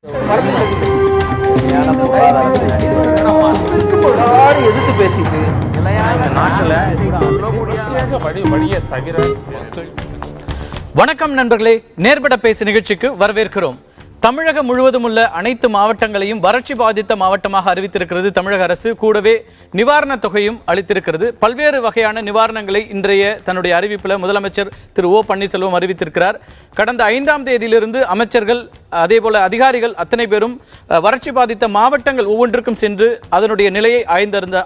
எதிர்த்து பேசிட்டு வணக்கம் நண்பர்களே, நேர்பட பேசு நிகழ்ச்சிக்கு வரவேற்கிறோம். தமிழகம் முழுவதும் உள்ள அனைத்து மாவட்டங்களையும் வறட்சி பாதித்த மாவட்டமாக அறிவித்திருக்கிறது தமிழக அரசு. கூடவே நிவாரண தொகையும் அளித்திருக்கிறது. பல்வேறு வகையான நிவாரணங்களை இன்றைய தன்னுடைய அறிவிப்பில் முதலமைச்சர் திரு ஓ பன்னீர்செல்வம் அறிவித்திருக்கிறார். கடந்த 5ஆம் தேதியிலிருந்து அமைச்சர்கள் அதேபோல அதிகாரிகள் அத்தனை பேரும் வறட்சி பாதித்த மாவட்டங்கள் ஒவ்வொன்றுக்கும் சென்று அதனுடைய நிலையை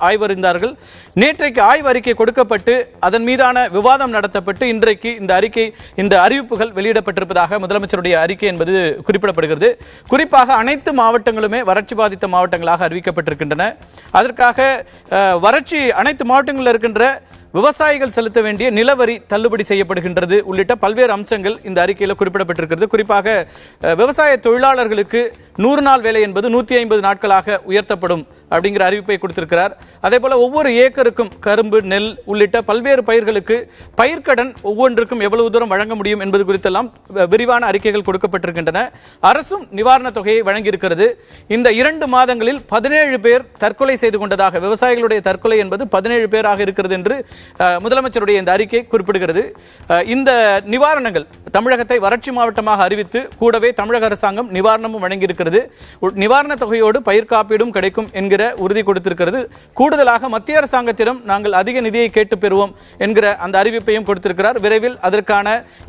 ஆய்வறிந்தார்கள். நேற்றைக்கு ஆய்வு அறிக்கை கொடுக்கப்பட்டு அதன் மீதான விவாதம் நடத்தப்பட்டு இன்றைக்கு இந்த அறிவிப்புகள் வெளியிடப்பட்டிருப்பதாக முதலமைச்சருடைய அறிக்கை என்பது குறிப்பிடப்படுகிறது. குறிப்பாக அனைத்து மாவட்டங்களுமே வறட்சி பாதித்த மாவட்டங்களாக அறிவிக்கப்பட்டிருக்கின்றன. அதற்காக வறட்சி அனைத்து மாவட்டங்களில் இருக்கின்ற விவசாயிகள் செலுத்த வேண்டிய நிலவரி தள்ளுபடி செய்யப்படுகின்றது உள்ளிட்ட பல்வேறு அம்சங்கள் இந்த அறிக்கையில் குறிப்பிடப்பட்டிருக்கிறது. குறிப்பாக விவசாய தொழிலாளர்களுக்கு 100 நாள் வேலை என்பது 150 நாட்களாக உயர்த்தப்படும் அப்படிங்கிற அறிவிப்பை கொடுத்திருக்கிறார். அதே போல ஒவ்வொரு ஏக்கருக்கும் கரும்பு, நெல் உள்ளிட்ட பல்வேறு பயிர்களுக்கு பயிர்க்கடன் ஒவ்வொன்றுக்கும் எவ்வளவு தூரம் வழங்க முடியும் என்பது குறித்தெல்லாம் விரிவான அறிக்கைகள் கொடுக்கப்பட்டிருக்கின்றன. அரசும் நிவாரண தொகையை வழங்கியிருக்கிறது. இந்த 2 மாதங்களில் 17 பேர் தற்கொலை செய்து கொண்டதாக, விவசாயிகளுடைய தற்கொலை என்பது 17 பேராக இருக்கிறது என்று முதலமைச்சருடைய இந்த அறிக்கை குறிப்பிடுகிறது. இந்த நிவாரணங்கள் தமிழகத்தை வறட்சி மாவட்டமாக அறிவித்து கூடவே தமிழக அரசாங்கம் நிவாரணமும் வழங்கியிருக்கிறது. நிவாரண தொகையோடு பயிர் காப்பீடும் கிடைக்கும் என்கிற உறுதி கொடுத்திருக்கிறது. கூடுதலாக மத்திய அரசாங்கத்திடம் நாங்கள் அதிக நிதியை கேட்டு பெறுவோம் என்கிற அந்த அறிவிப்பையும் கொடுத்திருக்கிறார். விரைவில் அதற்கான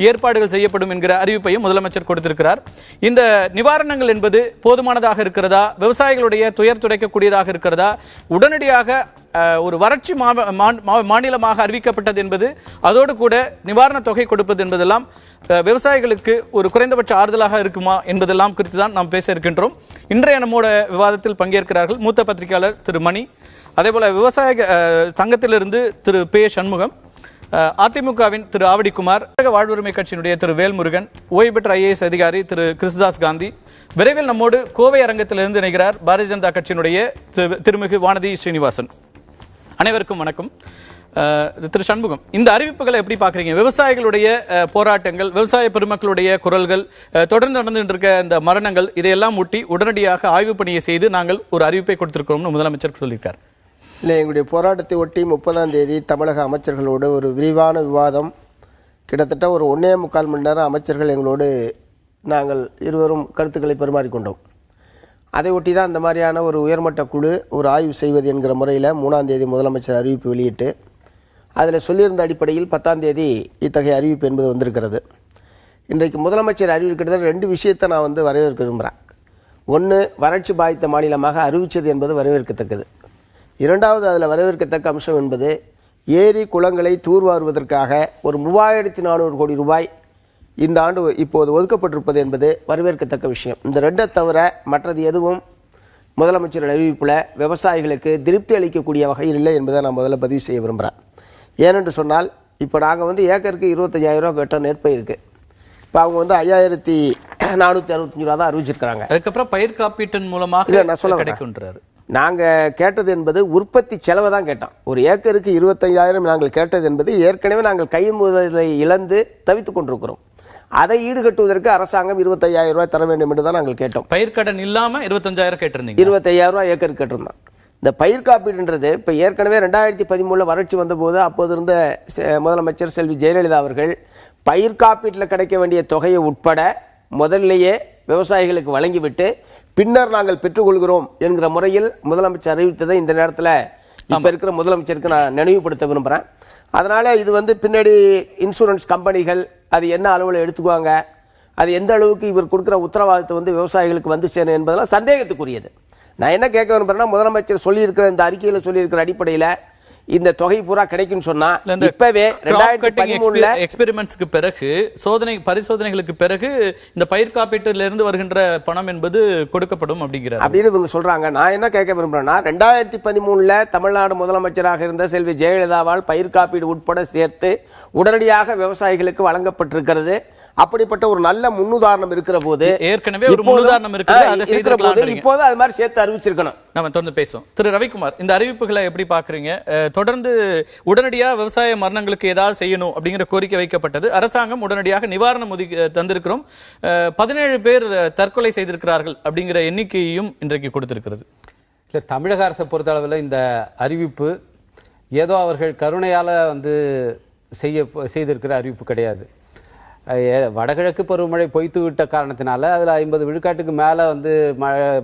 ஏற்பாடுகள் செய்யப்படும் என்கிற அறிவிப்பையும் முதலமைச்சர் கொடுத்திருக்கிறார். இந்த நிவாரணங்கள் என்பது போதுமானதாக இருக்கிறதா, விவசாயிகளுடைய துயர் துடைக்கக்கூடியதாக இருக்கிறதா, உடனடியாக ஒரு வறட்சி மாநிலமாக அறிவிக்கப்பட்டது என்பது, அதோடு கூட நிவாரண தொகை கொடுப்பது என்பதெல்லாம் விவசாயிகளுக்கு ஒரு குறைந்தபட்ச ஆறுதலாக இருக்குமா என்பதெல்லாம் குறித்து தான் நாம் பேச இருக்கின்றோம். இன்றைய நம்மோட விவாதத்தில் பங்கேற்கிறார்கள் மூத்த பத்திரிகையாளர் திரு மணி, அதேபோல விவசாய சங்கத்திலிருந்து திரு பே சண்முகம், அதிமுகவின் திரு ஆவடிக்குமார், வாழ்வுரிமை கட்சியினுடைய திரு வேல்முருகன், ஓய்வு பெற்ற IAS அதிகாரி திரு கிறிஸ்தாஸ் காந்தி. விரைவில் நம்மோடு கோவை அரங்கத்திலிருந்து இணைகிறார் பாரதிய ஜனதா கட்சியினுடைய திருமிகு வானதி ஸ்ரீனிவாசன். அனைவருக்கும் வணக்கம். திரு சண்முகம், இந்த அறிவிப்புகளை எப்படி பார்க்குறீங்க? விவசாயிகளுடைய போராட்டங்கள், விவசாய பெருமக்களுடைய குரல்கள், தொடர்ந்து நடந்துட்டு இருக்க இந்த மரணங்கள், இதையெல்லாம் ஒட்டி உடனடியாக ஆய்வு பணியை செய்து நாங்கள் ஒரு அறிவிப்பை கொடுத்திருக்கிறோம்னு முதலமைச்சர் சொல்லியிருக்கார். இல்லை, எங்களுடைய போராட்டத்தை ஒட்டி 30ஆம் தேதி தமிழக அமைச்சர்களோடு ஒரு விரிவான விவாதம், கிட்டத்தட்ட ஒரு 1.25 மணி நேரம் அமைச்சர்கள் எங்களோடு நாங்கள் இருவரும் கருத்துக்களை பரிமாறிக்கொண்டோம். அதை ஒட்டி தான் இந்த மாதிரியான ஒரு உயர்மட்ட குழு ஒரு ஆய்வு செய்வது என்கிற முறையில் 3ஆம் தேதி முதலமைச்சர் அறிவிப்பு வெளியிட்டு அதில் சொல்லியிருந்த அடிப்படையில் 10ஆம் தேதி இத்தகைய அறிவிப்பு என்பது வந்திருக்கிறது. இன்றைக்கு முதலமைச்சர் அறிவிக்கிறது 2 விஷயத்தை நான் வரவேற்க விரும்புகிறேன். ஒன்று, வறட்சி பாதித்த மாநிலமாக அறிவித்தது என்பது வரவேற்கத்தக்கது. இரண்டாவது, அதில் வரவேற்கத்தக்க அம்சம் என்பது ஏரி குளங்களை தூர்வாருவதற்காக ஒரு 3400 கோடி ரூபாய் இந்த ஆண்டு இப்போது ஒதுக்கப்பட்டிருப்பது என்பது வரவேற்கத்தக்க விஷயம். இந்த 2 தவிர மற்றது எதுவும் முதலமைச்சர் அறிவிப்பில் விவசாயிகளுக்கு திருப்தி அளிக்கக்கூடிய வகையில் இல்லை என்பதை நான் முதல்ல பதிவு செய்ய விரும்புகிறேன். ஏனென்று சொன்னால், இப்போ நாங்கள் ஏக்கருக்கு 25,000 ரூபா கட்ட நெற்பயிருக்கு. இப்போ அவங்க 5,465 ரூபா தான் அறிவிச்சிருக்கிறாங்க. அதுக்கப்புறம் பயிர் காப்பீட்டின் மூலமாக நான் சொல்ல கிடைக்கின்றாரு. நாங்கள் கேட்டது என்பது உற்பத்தி செலவை தான் கேட்டோம். ஒரு ஏக்கருக்கு 25,000 நாங்கள் கேட்டது என்பது ஏற்கனவே நாங்கள் கை முதலை இழந்து தவித்துக் கொண்டிருக்கிறோம். அதை ஈடுகட்டுவதற்கு அரசாங்கம் 25,000 ரூபாய் தர வேண்டும் என்று தான் நாங்கள் கேட்டோம். பயிர்க்கடன் இல்லாம 25,000 கேட்டிருந்தீங்க. 25,000 ரூபாய் ஏக்கருக்கு கேட்டிருந்தோம். இந்த பயிர் காப்பீடுன்றது இப்போ ஏற்கனவே 2013 வறட்சி வந்தபோது அப்போது இருந்த முதலமைச்சர் செல்வி ஜெயலலிதா அவர்கள் பயிர் காப்பீட்டில் கிடைக்க வேண்டிய தொகையை உட்பட முதல்லையே விவசாயிகளுக்கு வழங்கிவிட்டு பின்னர் நாங்கள் பெற்றுக்கொள்கிறோம் என்கிற முறையில் முதலமைச்சர் அறிவித்ததை இந்த நேரத்தில் இப்ப இருக்கிற முதலமைச்சருக்கு நான் நினைவுபடுத்த விரும்புகிறேன். அதனால இது பின்னாடி இன்சூரன்ஸ் கம்பெனிகள் அது என்ன அளவில் எடுத்துக்குவாங்க, அது எந்த அளவுக்கு இவர் கொடுக்குற உத்தரவாதத்தை விவசாயிகளுக்கு சேரும் என்பதெல்லாம் சந்தேகத்துக்குரியது. நான் என்ன கேட்க விரும்புறேன்னா, முதலமைச்சர் சொல்லியிருக்கிற இந்த அறிக்கையில் சொல்லியிருக்கிற அடிப்படையில் இந்த தொகை பூரா கிடைக்கும் சொன்னா இப்பவே 2013 எக்ஸ்பெரிமெண்ட்ஸ்க்கு பிறகு பரிசோதனைகளுக்கு பிறகு இந்த பயிர் காப்பீட்டுல இருந்து வருகின்ற பணம் என்பது கொடுக்கப்படும் அப்படின்னு இவங்க சொல்றாங்க. நான் என்ன கேட்க விரும்புறேன்னா, 2013 தமிழ்நாடு முதலமைச்சராக இருந்த செல்வி ஜெயலலிதாவால் பயிர் காப்பீடு உட்பட சேர்த்து உடனடியாக விவசாயிகளுக்கு வழங்கப்பட்டிருக்கிறது. அப்படிப்பட்ட ஒரு நல்ல முன்னுதாரணம் இருக்கிற போது ஏற்கனவே ஒரு முன்னுதாரணம் இருக்குது, அதை செய்திருக்கலாம்ன்றீங்க. இப்போது அது மாதிரி சேர்த்து அறிவிச்சிருக்கணும். நம்ம தொடர்ந்து பேசுவோம். திரு ரவிக்குமார், இந்த அறிவிப்புகளை எப்படி பாக்குறீங்க? தொடர்ந்து உடனடியா விவசாய மரணங்களுக்கு ஏதாவது செய்யணும் அப்படிங்கிற கோரிக்கை வைக்கப்பட்டது. அரசாங்கம் உடனடியாக நிவாரணம் தந்திருக்கிறோம், 17 பேர் தற்கொலை செய்திருக்கிறார்கள் அப்படிங்கிற எண்ணிக்கையையும் இன்றைக்கு கொடுத்திருக்கிறது. இல்லை, தமிழக அரசை பொறுத்தளவில் இந்த அறிவிப்பு ஏதோ அவர்கள் கருணையால் வந்து செய்திருக்கிற அறிவிப்பு கிடையாது. வடகிழக்கு பருவமழை பொய்த்து விட்ட காரணத்தினால அதில் 50 விழுக்காட்டுக்கு மேலே வந்து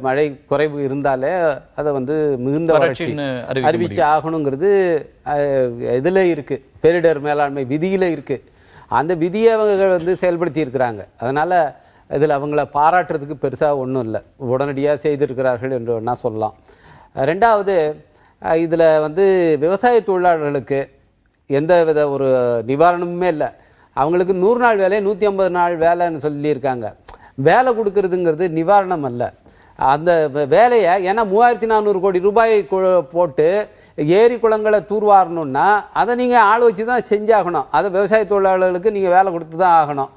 மழை குறைவு இருந்தாலே அதை வந்து மிகுந்த வறட்சி அறிவிச்சு ஆகணுங்கிறது இதில் இருக்கு, பேரிடர் மேலாண்மை விதியில் இருக்கு. அந்த விதியை அவங்க வந்து செயல்படுத்தி இருக்கிறாங்க. அதனால இதில் அவங்கள பாராட்டுறதுக்கு பெருசாக ஒன்றும் இல்லை, உடனடியாக செய்திருக்கிறார்கள் என்று வேணா சொல்லலாம். ரெண்டாவது, இதில் வந்து விவசாய தொழிலாளர்களுக்கு எந்த வித ஒரு நிவாரணமுமே இல்லை. அவங்களுக்கு 100 நாள் வேலை, 150 நாள் வேலைன்னு சொல்லியிருக்காங்க. வேலை கொடுக்கறதுங்கிறது நிவாரணம் அல்ல. அந்த வேலையை, ஏன்னா 3400 கோடி ரூபாய் போட்டு ஏரி குளங்களை தூர்வாரணும்னா அதை நீங்கள் ஆள் வச்சு தான் செஞ்சாகணும். அதை விவசாய தொழிலாளர்களுக்கு நீங்கள் வேலை கொடுத்து தான் ஆகணும்.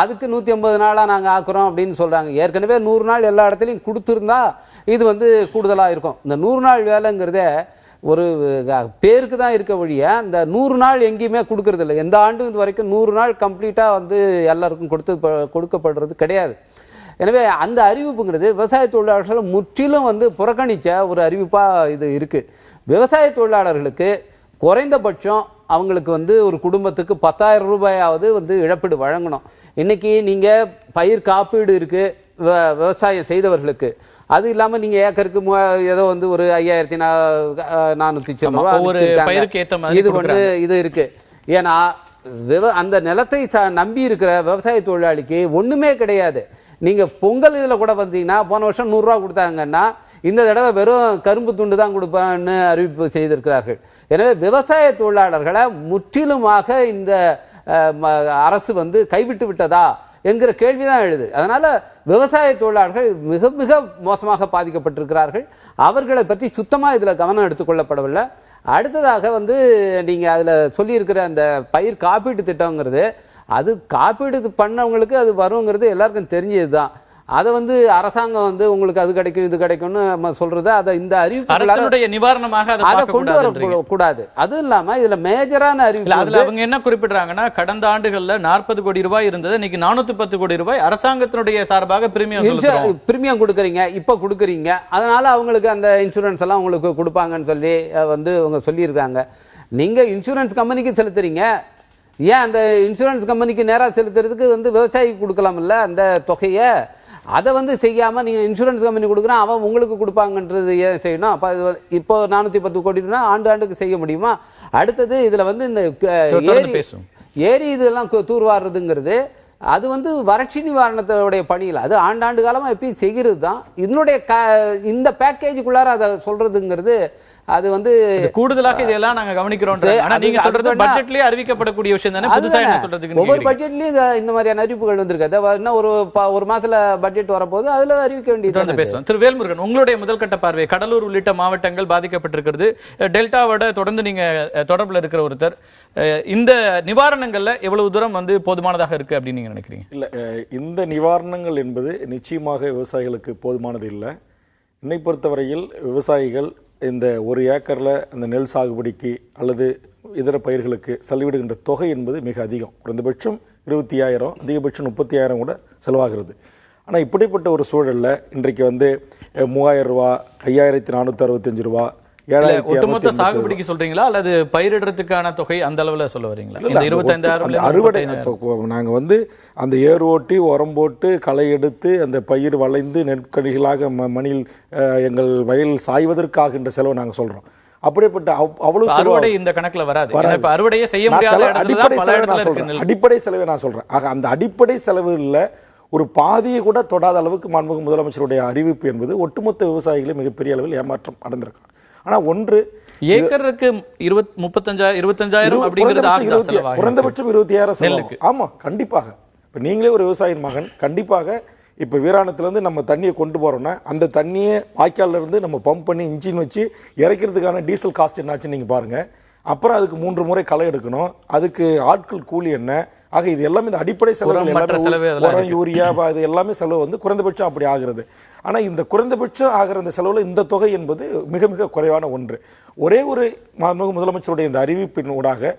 அதுக்கு 150 நாளாக நாங்கள் ஆக்குறோம் அப்படின்னு சொல்கிறாங்க. ஏற்கனவே 100 நாள் எல்லா இடத்துலையும் கொடுத்துருந்தா இது வந்து கூடுதலாக இருக்கும். இந்த 100 நாள் வேலைங்கிறதே ஒரு பேருக்கு தான் இருக்க வழிய இந்த 100 நாள் எங்கேயுமே கொடுக்கறது இல்லை. எந்த ஆண்டு இது வரைக்கும் 100 நாள் கம்ப்ளீட்டாக வந்து எல்லாருக்கும் கொடுக்கப்படுறது கிடையாது. எனவே அந்த அறிவிப்புங்கிறது விவசாய தொழிலாளர்களை முற்றிலும் வந்து புறக்கணித்த ஒரு அறிவிப்பாக இது இருக்குது. விவசாய தொழிலாளர்களுக்கு குறைந்தபட்சம் அவங்களுக்கு வந்து ஒரு குடும்பத்துக்கு 10,000 ரூபாயாவது வந்து இழப்பீடு வழங்கணும். இன்னைக்கு நீங்கள் பயிர் காப்பீடு இருக்குது விவசாயம் செய்தவர்களுக்கு. அது இல்லாமல் நீங்கள் ஏக்கருக்கு ஏதோ வந்து ஒரு 5,400 ரூபாய் இது கொண்டு இது இருக்கு. ஏன்னா அந்த நிலத்தை நம்பி இருக்கிற விவசாய தொழிலாளிக்கு ஒன்றுமே கிடையாது. நீங்கள் பொங்கல் இதில் கூட பார்த்தீங்கன்னா போன வருஷம் 100 ரூபா கொடுத்தாங்கன்னா இந்த தடவை வெறும் கரும்பு துண்டு தான் கொடுப்பான்னு அறிவிப்பு செய்திருக்கிறார்கள். எனவே விவசாய தொழிலாளர்களை முற்றிலுமாக இந்த அரசு வந்து கைவிட்டு விட்டதா என்கிற கேள்விதான் எழுது. அதனால விவசாய தொழிலாளர்கள் மிக மிக மோசமாக பாதிக்கப்பட்டிருக்கிறார்கள். அவர்களை பற்றி சுத்தமா இதுல கவனம் எடுத்துக்கொள்ளப்படவில்லை. அடுத்ததாக வந்து நீங்க அதுல சொல்லியிருக்கிற அந்த பயிர் காப்பீட்டு திட்டங்கிறது, அது காப்பீடு பண்ணவங்களுக்கு அது வருங்கிறது எல்லாருக்கும் தெரிஞ்சதுதான். அதை வந்து அரசாங்கம் வந்து உங்களுக்கு அது கிடைக்கும் இது கிடைக்கும்னு நம்ம சொல்றது, அதை இந்த அறிவிப்பு நிவாரணமாக அதை கொண்டு வரக்கூடாது. அதுவும் இல்லாம இதுல மேஜரான அறிவிப்பு அதுல அவங்க என்ன குறிப்பிடுறாங்கன்னா, கடந்த ஆண்டுகள்ல 40 கோடி ரூபாய் இருந்தது, இன்னைக்கு 410 கோடி ரூபாய் அரசாங்கத்தினுடைய சார்பாக பிரீமியம் கொடுக்குறீங்க, இப்ப கொடுக்குறீங்க. அதனால அவங்களுக்கு அந்த இன்சூரன்ஸ் எல்லாம் உங்களுக்கு கொடுப்பாங்கன்னு சொல்லி வந்து அவங்க சொல்லியிருக்காங்க. நீங்க இன்சூரன்ஸ் கம்பெனிக்கு செலுத்துறீங்க, ஏன் அந்த இன்சூரன்ஸ் கம்பெனிக்கு நேரா செலுத்துறதுக்கு வந்து விவசாயிக்கு கொடுக்கலாம்ல அந்த தொகையை? அதை வந்து செய்யாம நீங்க இன்சூரன்ஸ் கம்பெனி கொடுக்குறான், அவன் உங்களுக்கு கொடுப்பாங்கன்றது ஏன் செய்யணும்? அப்ப இப்போ 410 கோடினா ஆண்டுக்கு செய்ய முடியுமா? அடுத்தது இதுல வந்து இந்த ஏரி இதெல்லாம் தூர்வாடுறதுங்கிறது அது வந்து வறட்சி நிவாரணத்தோடைய பணியில் அது ஆண்டாண்டு காலமா எப்பயும் செய்கிறது தான். இதனுடைய இந்த பேக்கேஜுக்குள்ளார அதை சொல்றதுங்கிறது அது வந்து கூடுதலாக இதெல்லாம் நாங்க கவனிக்கிறோம். ஆனா நீங்க சொல்றது பட்ஜெட்லயே அறிவிக்கப்படக்கூடிய விஷயம் தானே. புதுசா என்ன சொல்றதுக்கு ஒவ்வொரு பட்ஜெட்லயும் இந்த மாதிரியான அறிவிப்புகள் வந்திருக்கு. இன்னும் ஒரு மாசத்துல பட்ஜெட் வரப்போது அதுல அறிவிக்க வேண்டியது பேசுவோம். திரு வேல்முருகன், உங்களுடைய முதல் கட்ட பார்வை, கடலூர் உள்ளிட்ட மாவட்டங்கள் பாதிக்கப்பட்டிருக்கிறது, டெல்டாவோட தொடர்ந்து நீங்க தொடர்புல இருக்கிற ஒருத்தர், இந்த நிவாரணங்கள்ல எவ்வளவு தூரம் வந்து போதுமானதாக இருக்கு அப்படின்னு நீங்க நினைக்கிறீங்க? இல்ல, இந்த நிவாரணங்கள் என்பது நிச்சயமாக விவசாயிகளுக்கு போதுமானது இல்லை. என்னை பொறுத்தவரையில் விவசாயிகள் இந்த 1 ஏக்கர்ல அந்த நெல் சாகுபடிக்கு அல்லது இதர பயிர்களுக்கு செலவிடுகின்ற தொகை என்பது மிக அதிகம். குறைந்தபட்சம் 25,000, அதிகபட்சம் 30,000 கூட செலவாகிறது. ஆனால் இப்படிப்பட்ட ஒரு சூழல்ல இன்றைக்கு வந்து 3,000 ரூபா, 5,465 ரூபா, ஒட்டுமொத்த சாகுபடிக்கு சொல்றீங்களா அல்லது பயிரிடுறதுக்கான தொகை அந்த அளவுல சொல்ல வரீங்களா? 25,000 அறுவடை நாங்க வந்து அந்த ஏர் ஓட்டி உரம் போட்டு களை எடுத்து அந்த பயிர் வளைந்து நெற்கணிகளாக மணியில் எங்கள் வயல் சாய்வதற்காகின்ற செலவு நாங்க சொல்றோம். அப்படிப்பட்ட அவ்வளவு அறுவடை இந்த கணக்குல வராது. இப்ப அறுவடையே செய்ய முடியாத அடிப்படை செலவை நான் சொல்றேன். ஆக அந்த அடிப்படை செலவு இல்ல ஒரு பாதியை கூட தொடாத அளவுக்கு மாண்புமிகு முதலமைச்சருடைய அறிவிப்பு என்பது ஒட்டுமொத்த விவசாயிகளை மிகப்பெரிய அளவில் ஏமாற்றம் அடைந்திருக்காங்க. ஆனா ஒன்று ஏக்கருக்கு 25,000 அப்படிங்கிறது குறைந்தபட்சம் 20,000. ஆமா, கண்டிப்பாக. இப்ப நீங்களே ஒரு விவசாயியின் மகன், கண்டிப்பாக இப்ப வீராணத்துல நம்ம தண்ணியை கொண்டு போறோம்னா அந்த தண்ணியை வாய்க்கால்ல இருந்து நம்ம பம்ப் பண்ணி இன்ஜின் வச்சு இறக்கிறதுக்கான டீசல் காஸ்ட் என்னாச்சுன்னு நீங்க பாருங்க. அப்புறம் அதுக்கு 3 முறை களை எடுக்கணும், அதுக்கு ஆட்கள் கூலி என்ன, ஆக இது எல்லாமே இந்த அடிப்படை செலவு உரம், யூரியா, இது எல்லாமே செலவு வந்து குறைந்தபட்சம் அப்படி ஆகிறது. ஆனா இந்த குறைந்தபட்சம் ஆகிற இந்த செலவுல இந்த தொகை என்பது மிக மிக குறைவான ஒன்று. ஒரே ஒரு முதலமைச்சருடைய இந்த அறிவிப்பின் ஊடாக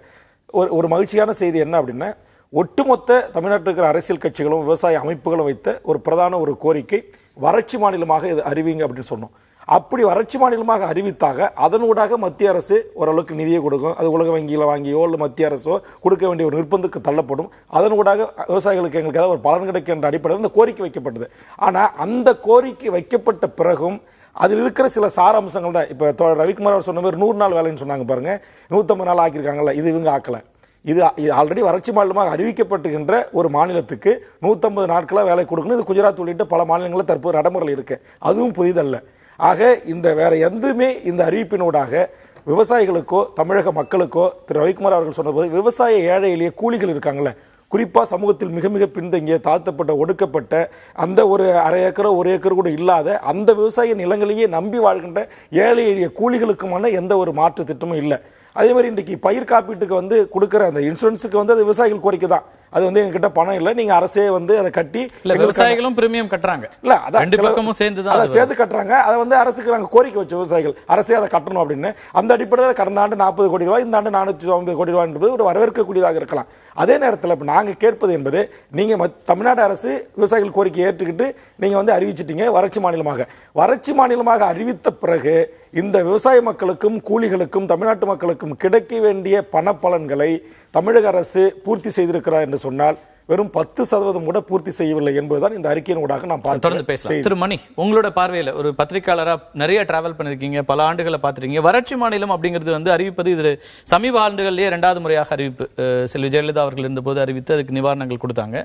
ஒரு மகிழ்ச்சியான செய்தி என்ன அப்படின்னா, ஒட்டுமொத்த தமிழ்நாட்டில் இருக்கிற அரசியல் கட்சிகளும் விவசாய அமைப்புகளும் வைத்த ஒரு பிரதான ஒரு கோரிக்கை வறட்சி மாநிலமாக இது அறிவிங்க அப்படின்னு சொன்னோம். அப்படி வறட்சி மாநிலமாக அறிவித்தாக அதனூடாக மத்திய அரசு ஓரளவுக்கு நிதியை கொடுக்கும். அது உலக வங்கியில வாங்கியோ இல்லை மத்திய அரசோ கொடுக்க வேண்டிய ஒரு நிர்பந்தத்துக்கு தள்ளப்படும். அதனூடாக விவசாயிகளுக்கு எங்களுக்கு ஏதாவது ஒரு பலன் கிடைக்கும் என்ற அடிப்படையில் அந்த கோரிக்கை வைக்கப்பட்டது. ஆனா அந்த கோரிக்கை வைக்கப்பட்ட பிறகும் அதில் இருக்கிற சில சார அம்சங்கள் தான். இப்ப ரவிக்குமார் அவர் சொன்ன மாதிரி 100 நாள் வேலைன்னு சொன்னாங்க பாருங்க, 150 நாள் ஆக்கியிருக்காங்கல்ல, இது இவங்க ஆக்கல. இது ஆல்ரெடி வறட்சி மாநிலமாக அறிவிக்கப்பட்டுகின்ற ஒரு மாநிலத்துக்கு 150 நாட்களா வேலை கொடுக்கணும். இது குஜராத் உள்ளிட்ட பல மாநிலங்களில் தற்போது நடைமுறையில் இருக்கு. அதுவும் புதிதல்ல. ஆக இந்த வேற எதுவுமே இந்த அறிவிப்பினூடாக விவசாயிகளுக்கோ தமிழக மக்களுக்கோ திரு ரவிக்குமார் அவர்கள் சொன்னபோது விவசாய ஏழை எளிய கூலிகள் இருக்காங்கல்ல, குறிப்பா சமூகத்தில் மிக மிக பின்தங்கிய தாழ்த்தப்பட்ட ஒடுக்கப்பட்ட அந்த ஒரு அரை ஏக்கரோ ஒரு ஏக்கர் கூட இல்லாத அந்த விவசாய நிலங்களையே நம்பி வாழ்கின்ற ஏழை எளிய கூலிகளுக்குமான எந்த ஒரு மாற்று திட்டமும் இல்லை. அதே மாதிரி இன்றைக்கு பயிர் காப்பீட்டுக்கு வந்து கொடுக்கிற அந்த இன்சூரன்ஸுக்கு வந்து அது விவசாயிகள் கோரிக்கை தான். அது வந்து எங்ககிட்ட பணம் இல்லை, நீங்க அரசே வந்து அதை கட்டி விவசாயிகளும் பிரீமியம் கட்டுறாங்க. இல்ல அதான் ரெண்டு பக்கமும் சேர்த்து கட்டுறாங்க. அதை வந்து அரசுக்கு நாங்க கோரிக்கை வச்ச விவசாயிகள் அரசே அதை கட்டணும் அப்படின்னு. அந்த அடிப்படையில் கடந்த ஆண்டு 40 கோடி ரூபாய், இந்த ஆண்டு 450 கோடி ரூபாய் என்பது ஒரு வரவேற்கக்கூடியதாக இருக்கலாம். அதே நேரத்தில் இப்ப நாங்க கேட்பது என்பது, நீங்க தமிழ்நாடு அரசு விவசாயிகள் கோரிக்கை ஏற்றுக்கிட்டு நீங்க வந்து அறிவிச்சிட்டீங்க வறட்சி மாநிலமாக அறிவித்த பிறகு இந்த விவசாய மக்களுக்கும் கூலிகளுக்கும் தமிழ்நாட்டு மக்களுக்கும் கிடைக்க வேண்டிய பண பலன்களை தமிழக அரசு பூர்த்தி செய்திருக்கிறார் என்று சொன்னால் வெறும் 10% கூட பூர்த்தி செய்யவில்லை என்பதுதான் இந்த அறிக்கையின் ஊடாக நாம் தொடர்ந்து பேசலாம். திரு மணி, உங்களோட பார்வையில ஒரு பத்திரிகையாளரா நிறைய டிராவல் பண்ணிருக்கீங்க, பல ஆண்டுகளை பார்த்திருக்கீங்க. வறட்சி மாநிலம் அப்படிங்கிறது வந்து அறிவிப்பது இது சமீப ஆண்டுகளிலேயே 2வது முறையாக அறிவிப்பு. செல்வி ஜெயலலிதா அவர்கள் இருந்தபோது அறிவித்து அதுக்கு நிவாரணங்கள் கொடுத்தாங்க.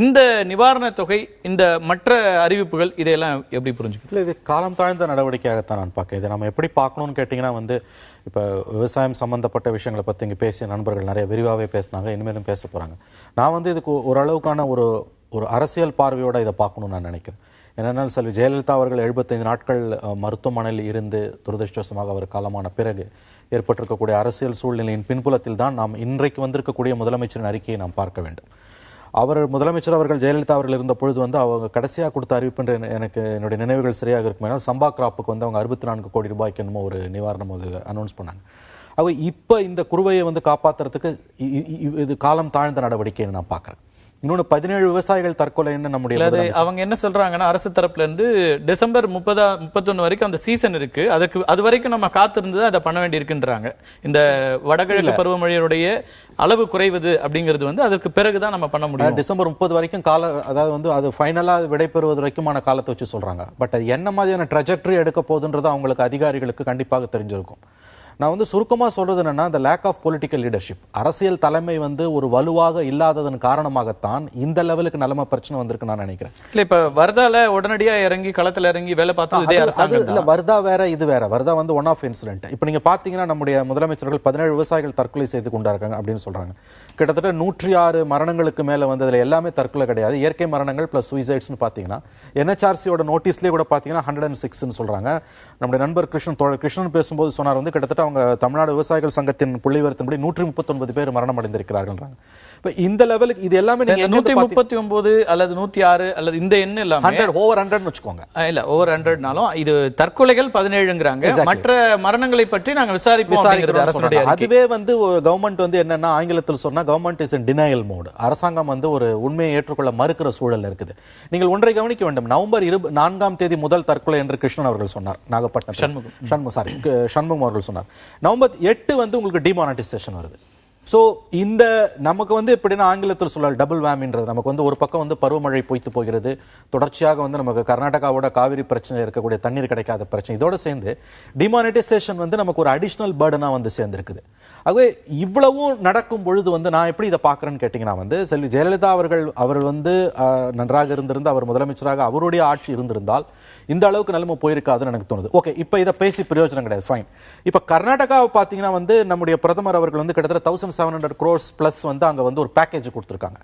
இந்த நிவாரண தொகை, இந்த மற்ற அறிவிப்புகள், இதையெல்லாம் எப்படி புரிஞ்சுக்கல? இது காலம் தாழ்ந்த நடவடிக்கையாகத்தான் நான் பார்க்கிறேன். இதை நம்ம எப்படி பார்க்கணும்னு கேட்டீங்கன்னா வந்து, இப்போ விவசாயம் சம்பந்தப்பட்ட விஷயங்களை பற்றி இங்கே பேசிய நண்பர்கள் நிறைய விரிவாகவே பேசினாங்க, இனிமேலும் பேச போகிறாங்க. நான் வந்து இதுக்கு ஓரளவுக்கான ஒரு அரசியல் பார்வையோடு இதை பார்க்கணும்னு நான் நினைக்கிறேன். என்னென்னா, செல்வி ஜெயலலிதா அவர்கள் 75 நாட்கள் மருத்துவமனையில் இருந்து துரதிருஷ்டவசமாக அவர் காலமான பிறகு ஏற்பட்டிருக்கக்கூடிய அரசியல் சூழ்நிலையின் பின்புலத்தில் தான் நாம் இன்றைக்கு வந்திருக்கக்கூடிய முதலமைச்சரின் அறிக்கையை நாம் பார்க்க வேண்டும். முதலமைச்சர் அவர்கள் ஜெயலலிதா அவர்கள் இருந்த பொழுது வந்து அவங்க கடைசியாக கொடுத்த அறிவிப்பு எனக்கு என்னுடைய நினைவுகள் சரியாக இருக்கும். சம்பா கிராப்புக்கு வந்து அவங்க 64 கோடி ரூபாய்க்கு என்னமோ ஒரு நிவாரணம் அனௌன்ஸ் பண்ணாங்க. அவங்க இப்போ இந்த குறுவையை வந்து காப்பாற்றுறதுக்கு இது காலம் தாழ்ந்த நடவடிக்கைன்னு நான் பார்க்குறேன். இன்னொன்று 17 விவசாயிகள் தற்கொலைன்னு நம்முடைய அவங்க என்ன சொல்றாங்கன்னா, அரசு தரப்புல இருந்து டிசம்பர் 31 வரைக்கும் அந்த சீசன் இருக்கு, அது வரைக்கும் நம்ம காத்திருந்து அதை பண்ண வேண்டி இருக்குன்றாங்க. இந்த வடகிழக்கு பருவமழையுடைய அளவு குறைவது அப்படிங்கிறது வந்து அதற்கு பிறகுதான் நம்ம பண்ண முடியும். டிசம்பர் 30 வரைக்கும் அதாவது வந்து அது ஃபைனலா விடைபெறுவது வரைக்குமான காலத்தை வச்சு சொல்றாங்க. பட் அது என்ன மாதிரியான ட்ரெஜெக்டரி எடுக்க போகுதுன்றது அவங்களுக்கு அதிகாரிகளுக்கு கண்டிப்பாக தெரிஞ்சிருக்கும். நான் வந்து சுருக்கமாக சொல்றது என்னன்னா, இந்த லேக் ஆஃப் பொலிட்டிக்கல் லீடர்ஷிப், அரசியல் தலைமை வந்து ஒரு வலுவாக இல்லாததன் காரணமாகத்தான் இந்த லெவலுக்கு நிலைமை பிரச்சனை வந்திருக்கு நான் நினைக்கிறேன். இல்ல இப்ப வர்தால உடனடியா இறங்கி களத்துல இறங்கி வேலை பார்த்தது இதே அரசாங்கம் இல்ல. வர்தா வேற, இது வேற. வர்தா வந்து ஒன் ஆஃப் இன்சிடென்ட். இப்ப நீங்க பாத்தீங்கன்னா நம்முடைய முதலமைச்சர்கள் 17 விவசாயிகள் தற்கொலை செய்து கொண்டாருக்காங்க அப்படின்னு சொல்றாங்க. கிட்டத்தட்ட 106 மரணங்களுக்கு மேல வந்து அதுல எல்லாமே தற்கொலை கிடையாது, இயற்கை மரணங்கள் பிளஸ் சூசைட்ஸ்னு பாத்தீங்கன்னா NHRCயோட நோட்டீஸ்லயே கூட பாத்தீங்கன்னா 106 சொல்றாங்க. நம்முடைய நண்பர் கிருஷ்ணன் பேசும்போது சொன்னார் வந்து கிட்டத்தட்ட அவங்க தமிழ்நாடு விவசாயிகள் சங்கத்தின் புள்ளிவிவரத்தின்படி 139 பேர் மரணம் அடைந்திருக்கிறார்கள். இந்த லெவலுக்கு இது எல்லாமே நீங்க 139 அல்லது 106 அல்லது இந்த எண்ணம் இல்லாம ஓவர் 100 வச்சுக்கோங்க. இல்ல ஓவர் 100னாலும் இது தற்கொலைகள் 17ங்கறாங்க. மற்ற மரணங்களை பற்றி நாங்க விசாரிப்போம் அப்படிங்கிறது அரசுடைய அறிக்கை. அதுவே வந்து கவர்மெண்ட் வந்து என்னன்னா, ஆங்கிலத்தில் சொன்னா government is in denial mode. அரசாங்கம் வந்து ஒரு உண்மையை ஏற்றுக்கொள்ள மறுக்கிற சூழல் இருக்குது. நீங்கள் ஒன்றை கவனிக்க வேண்டும். நவம்பர் 24ஆம் தேதி முதல் தற்கொலை என்று கிருஷ்ணன் அவர்கள் சொன்னார். நாகப்பட்டினம் சண்முகம் அவர்கள் சொன்னார். நவம்பர் 8 வந்து உங்களுக்கு டிமானிட்டைசேஷன் வருது. சோ இந்த நமக்கு வந்து எப்படின்னா ஆங்கிலத்தில் சொல்ல டபுள் வேமின்றது, நமக்கு வந்து ஒரு பக்கம் வந்து பருவமழை பொய்த்து போகிறது, தொடர்ச்சியாக வந்து நமக்கு கர்நாடகாவோட காவிரி பிரச்சனை இருக்கக்கூடிய தண்ணீர் கிடைக்காத பிரச்சனை, இதோட சேர்ந்து டிமானிட்டைசேஷன் வந்து நமக்கு ஒரு அடிஷனல் பர்டனா வந்து சேர்ந்திருக்குது. ஆகவே இவ்வளவும் நடக்கும் பொழுது வந்து நான் எப்படி இதை பார்க்கறேன்னு கேட்டீங்கன்னா வந்து, செல்வி ஜெயலலிதா அவர் வந்து நன்றாக இருந்திருந்து அவர் முதலமைச்சராக அவருடைய ஆட்சி இருந்திருந்தால் இந்த அளவுக்கு நிலைமை போயிருக்காதுன்னு எனக்கு தோணுது. ஓகே, இப்ப இதை பேசி பிரயோஜனம் கிடையாது, ஃபைன். இப்ப கர்நாடகாவை பாத்தீங்கன்னா வந்து நம்முடைய பிரதமர் அவர்கள் வந்து கிட்டத்தட்ட 1700 crores பிளஸ் வந்து அங்க வந்து ஒரு பேக்கேஜ் கொடுத்திருக்காங்க.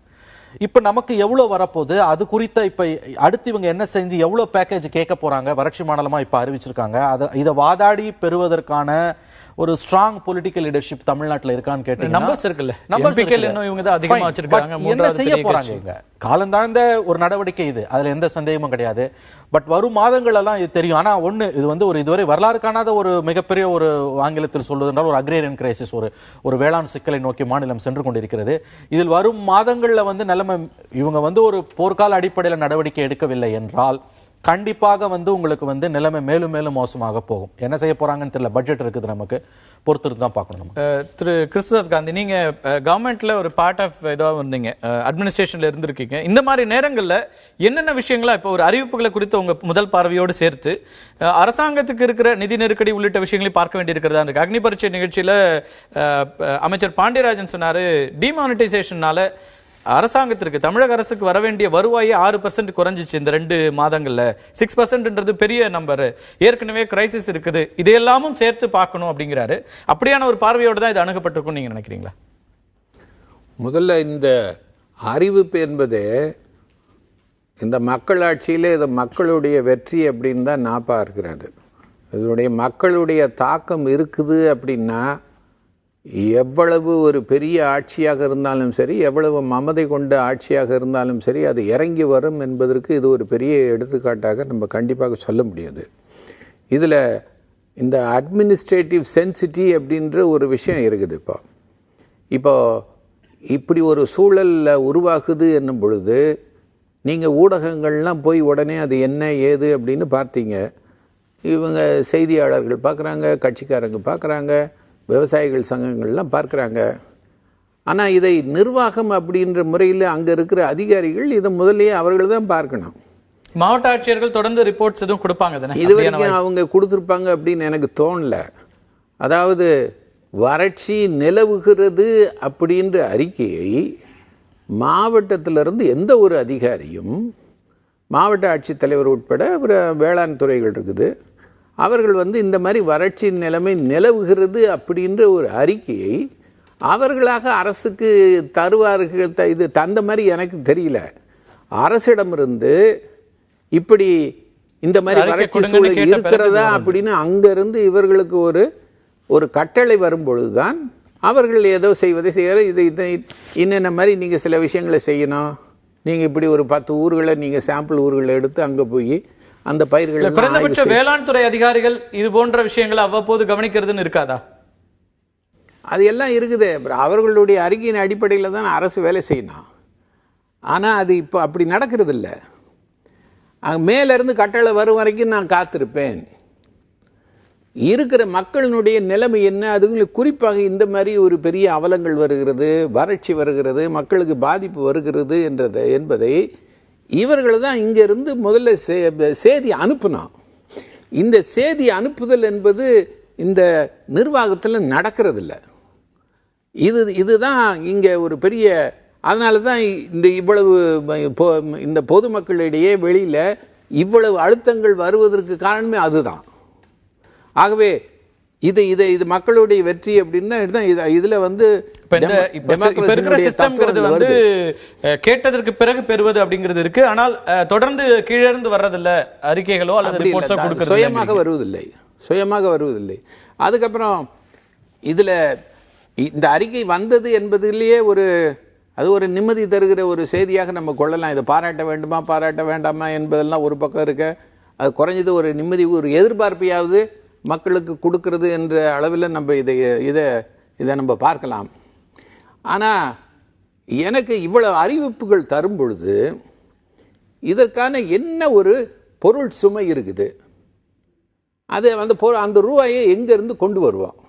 இப்ப நமக்கு எவ்வளவு வரப்போகுது அது குறித்த இப்ப அடுத்து இவங்க என்ன செஞ்சு எவ்வளவு பேக்கேஜ் கேட்க போறாங்க, வறட்சி மாநிலமா இப்ப அறிவிச்சிருக்காங்க. இதை வாதாடி பெறுவதற்கான ஒரு ஸ்ட்ராங் பொலிட்டிக்கல் லீடர்ஷிப் தமிழ்நாட்டுல இருக்கான்னு கேட்டீங்கன்னா நம்பர்ஸ் இருக்குல்ல numbers எம்பிக்கள் இருக்குல்ல. இன்னும் இவங்க தான் அதிகமா Fine. வச்சிருக்காங்க. But என்ன மூன்றாவது செய்ய பெரிய போறாங்க கட்சி. இங்க? காலந்தாழ்ந்த ஒரு நடவடிக்கை இது, அதுல எந்த சந்தேகமும் கிடையாது. பட் வரும் மாதங்கள் எல்லாம் இது தெரியும். ஆனா ஒண்ணு, இது வந்து ஒரு இதுவரை வரலாறு காணாத ஒரு மிகப்பெரிய ஒரு ஆங்கிலத்தில் சொல்வதென்றால் ஒரு அக்ரேரியன் கிரைசிஸ், ஒரு வேளாண் சிக்கலை நோக்கி மாநிலம் சென்று கொண்டிருக்கிறது. இதில் வரும் மாதங்கள்ல வந்து நிலைமை, இவங்க வந்து ஒரு போர்க்கால அடிப்படையில் நடவடிக்கை எடுக்கவில்லை என்றால் கண்டிப்பாக வந்து உங்களுக்கு வந்து நிலைமை மேலும் மேலும் மோசமாக போகும். என்ன செய்ய போறாங்கன்னு தெரியல. பட்ஜெட் இருக்குது, நமக்கு பொறுத்திருந்து தான் பார்க்கணும். திரு கிறிஸ்துதாஸ் காந்தி, நீங்க கவர்மெண்ட்ல ஒரு பார்ட் ஆஃப் இதாக இருந்தீங்க, அட்மினிஸ்ட்ரேஷன்ல இருந்திருக்கீங்க. இந்த மாதிரி நேரங்கள்ல என்னென்ன விஷயங்களா இப்போ ஒரு அறிவிப்புகளை குறித்து உங்க முதல் பார்வையோடு சேர்த்து அரசாங்கத்துக்கு இருக்கிற நிதி நெருக்கடி உள்ளிட்ட விஷயங்களை பார்க்க வேண்டியிருக்கிறதா இருக்கு. அக்னி பரீட்சை நிகழ்ச்சியில அமைச்சர் பாண்டியராஜன் சொன்னாரு, டிமானிட்டைசேஷனால அரசாங்கத்திற்கு, தமிழக அரசுக்கு வர வேண்டிய வருவாயே 6% குறைஞ்சிச்சு இந்த 2 மாதங்கள்ல. 6%ன்றது பெரிய நம்பர், ஏற்கனவே கிரைசிஸ் இருக்குது, இதையெல்லாமும் சேர்த்து பார்க்கணும் அப்படிங்கிறாரு. அப்படியான ஒரு பார்வையோடு தான் இது அணுகப்பட்டிருக்கும் நீங்க நினைக்கிறீங்களா? முதல்ல இந்த அறிவிப்பு என்பது இந்த மக்களாட்சியிலே இது மக்களுடைய வெற்றி அப்படின்னு தான் நான் பார்க்கிறது. இதனுடைய மக்களுடைய தாக்கம் இருக்குது அப்படின்னா, எவ்வளவு ஒரு பெரிய ஆட்சியாக இருந்தாலும் சரி, எவ்வளவு மமதை கொண்ட ஆட்சியாக இருந்தாலும் சரி, அது இறங்கி வரும் என்பதற்கு இது ஒரு பெரிய எடுத்துக்காட்டாக நம்ம கண்டிப்பாக சொல்ல முடியாது. இதில் இந்த அட்மினிஸ்ட்ரேட்டிவ் சென்சிட்டி அப்படின்ற ஒரு விஷயம் இருக்குது. இப்போ இப்படி ஒரு சூழலில் உருவாகுது என்னும் பொழுது நீங்கள் ஊடகங்கள்லாம் போய் உடனே அது என்ன ஏது அப்படின்னு பார்த்தீங்க. இவங்க செய்தியாளர்கள் பார்க்குறாங்க, கட்சிக்காரங்க பார்க்குறாங்க, விவசாயிகள் சங்கங்கள்லாம் பார்க்குறாங்க. ஆனால் இதை நிர்வாகம் அப்படின்ற முறையில் அங்கே இருக்கிற அதிகாரிகள் இதை முதல்லயே அவர்கள் தான் பார்க்கணும். மாவட்ட ஆட்சியர்கள் தொடர்ந்து ரிப்போர்ட்ஸ் எதுவும் கொடுப்பாங்க தானே? இது வரைக்கும் அவங்க கொடுத்துருப்பாங்க அப்படின்னு எனக்கு தோணல. அதாவது வறட்சி நிலவுகிறது அப்படின்ற அறிக்கையை மாவட்டத்திலிருந்து எந்த ஒரு அதிகாரியும், மாவட்ட ஆட்சித்தலைவர் உட்பட ஒரு வேளாண் துறைகள் இருக்குது, அவர்கள் வந்து இந்த மாதிரி வறட்சி நிலைமை நிலவுகிறது அப்படின்ற ஒரு அறிக்கையை அவர்களாக அரசுக்கு தருவார்கள். இது தந்த மாதிரி எனக்கு தெரியல. அரசிடமிருந்து இப்படி இந்த மாதிரி வறட்சி சூழல் இருக்கிறதா அப்படின்னு அங்கிருந்து இவர்களுக்கு ஒரு கட்டளை வரும்பொழுதுதான் அவர்கள் ஏதோ செய்வதை செய்யற. இது இன்னென்ன மாதிரி நீங்கள் சில விஷயங்களை செய்யணும், நீங்கள் இப்படி ஒரு 10 ஊர்களை நீங்கள் சாம்பிள் ஊர்களை எடுத்து அங்கே போய் அந்த பயிர்களை, குறைந்தபட்ச வேளாண் துறை அதிகாரிகள் இது போன்ற விஷயங்களை அவ்வப்போது கவனிக்கிறதுன்னு இருக்காதா? அது எல்லாம் இருக்குது. அவர்களுடைய அறிக்கையின் அடிப்படையில் தான் அரசு வேலை செய்யணும். ஆனால் அது இப்போ அப்படி நடக்கிறது இல்லை. மேலிருந்து கட்டளை வரும் வரைக்கும் நான் காத்திருப்பேன். இருக்கிற மக்களினுடைய நிலைமை என்ன, அதுங்களுக்கு குறிப்பாக இந்த மாதிரி ஒரு பெரிய அவலங்கள் வருகிறது, வறட்சி வருகிறது, மக்களுக்கு பாதிப்பு வருகிறது என்பதை இவர்கள் தான் இங்கிருந்து முதல்ல செய்தி அனுப்பினோம். இந்த செய்தி அனுப்புதல் என்பது இந்த நிர்வாகத்தில் நடக்கிறதில்ல. இதுதான் இங்கே ஒரு பெரிய, அதனால தான் இந்த இவ்வளவு இந்த பொதுமக்களிடையே வெளியில் இவ்வளவு அழுத்தங்கள் வருவதற்கு காரணமே அதுதான். ஆகவே இது மக்களுடைய வெற்றி அப்படின்னா இதுல வந்து கேட்டதற்கு பிறகு பெறுவது அப்படிங்கிறது இருக்கு. ஆனால் தொடர்ந்து கீழிருந்து வர்றதில்ல அறிக்கைகளோ அல்லது சுயமாக வருவதில்லை. அதுக்கப்புறம் இதுல இந்த அறிக்கை வந்தது என்பதிலேயே அது ஒரு நிம்மதி தருகிற ஒரு செய்தியாக நம்ம கொள்ளலாம். இதை பாராட்ட வேண்டுமா பாராட்ட வேண்டாமா என்பதெல்லாம் ஒரு பக்கம் இருக்க, அது குறைஞ்சது ஒரு நிம்மதி, ஒரு எதிர்பார்ப்பையாவது மக்களுக்கு கொடுக்கிறது என்ற அளவில் நம்ம இதை நம்ம பார்க்கலாம். ஆனால் எனக்கு இவ்வளவு அறிவிப்புகள் தரும் பொழுது இதற்கான என்ன ஒரு பொருள் சுமை இருக்குது, அது அந்த ரூபாயை எங்கேருந்து கொண்டு வருவோம்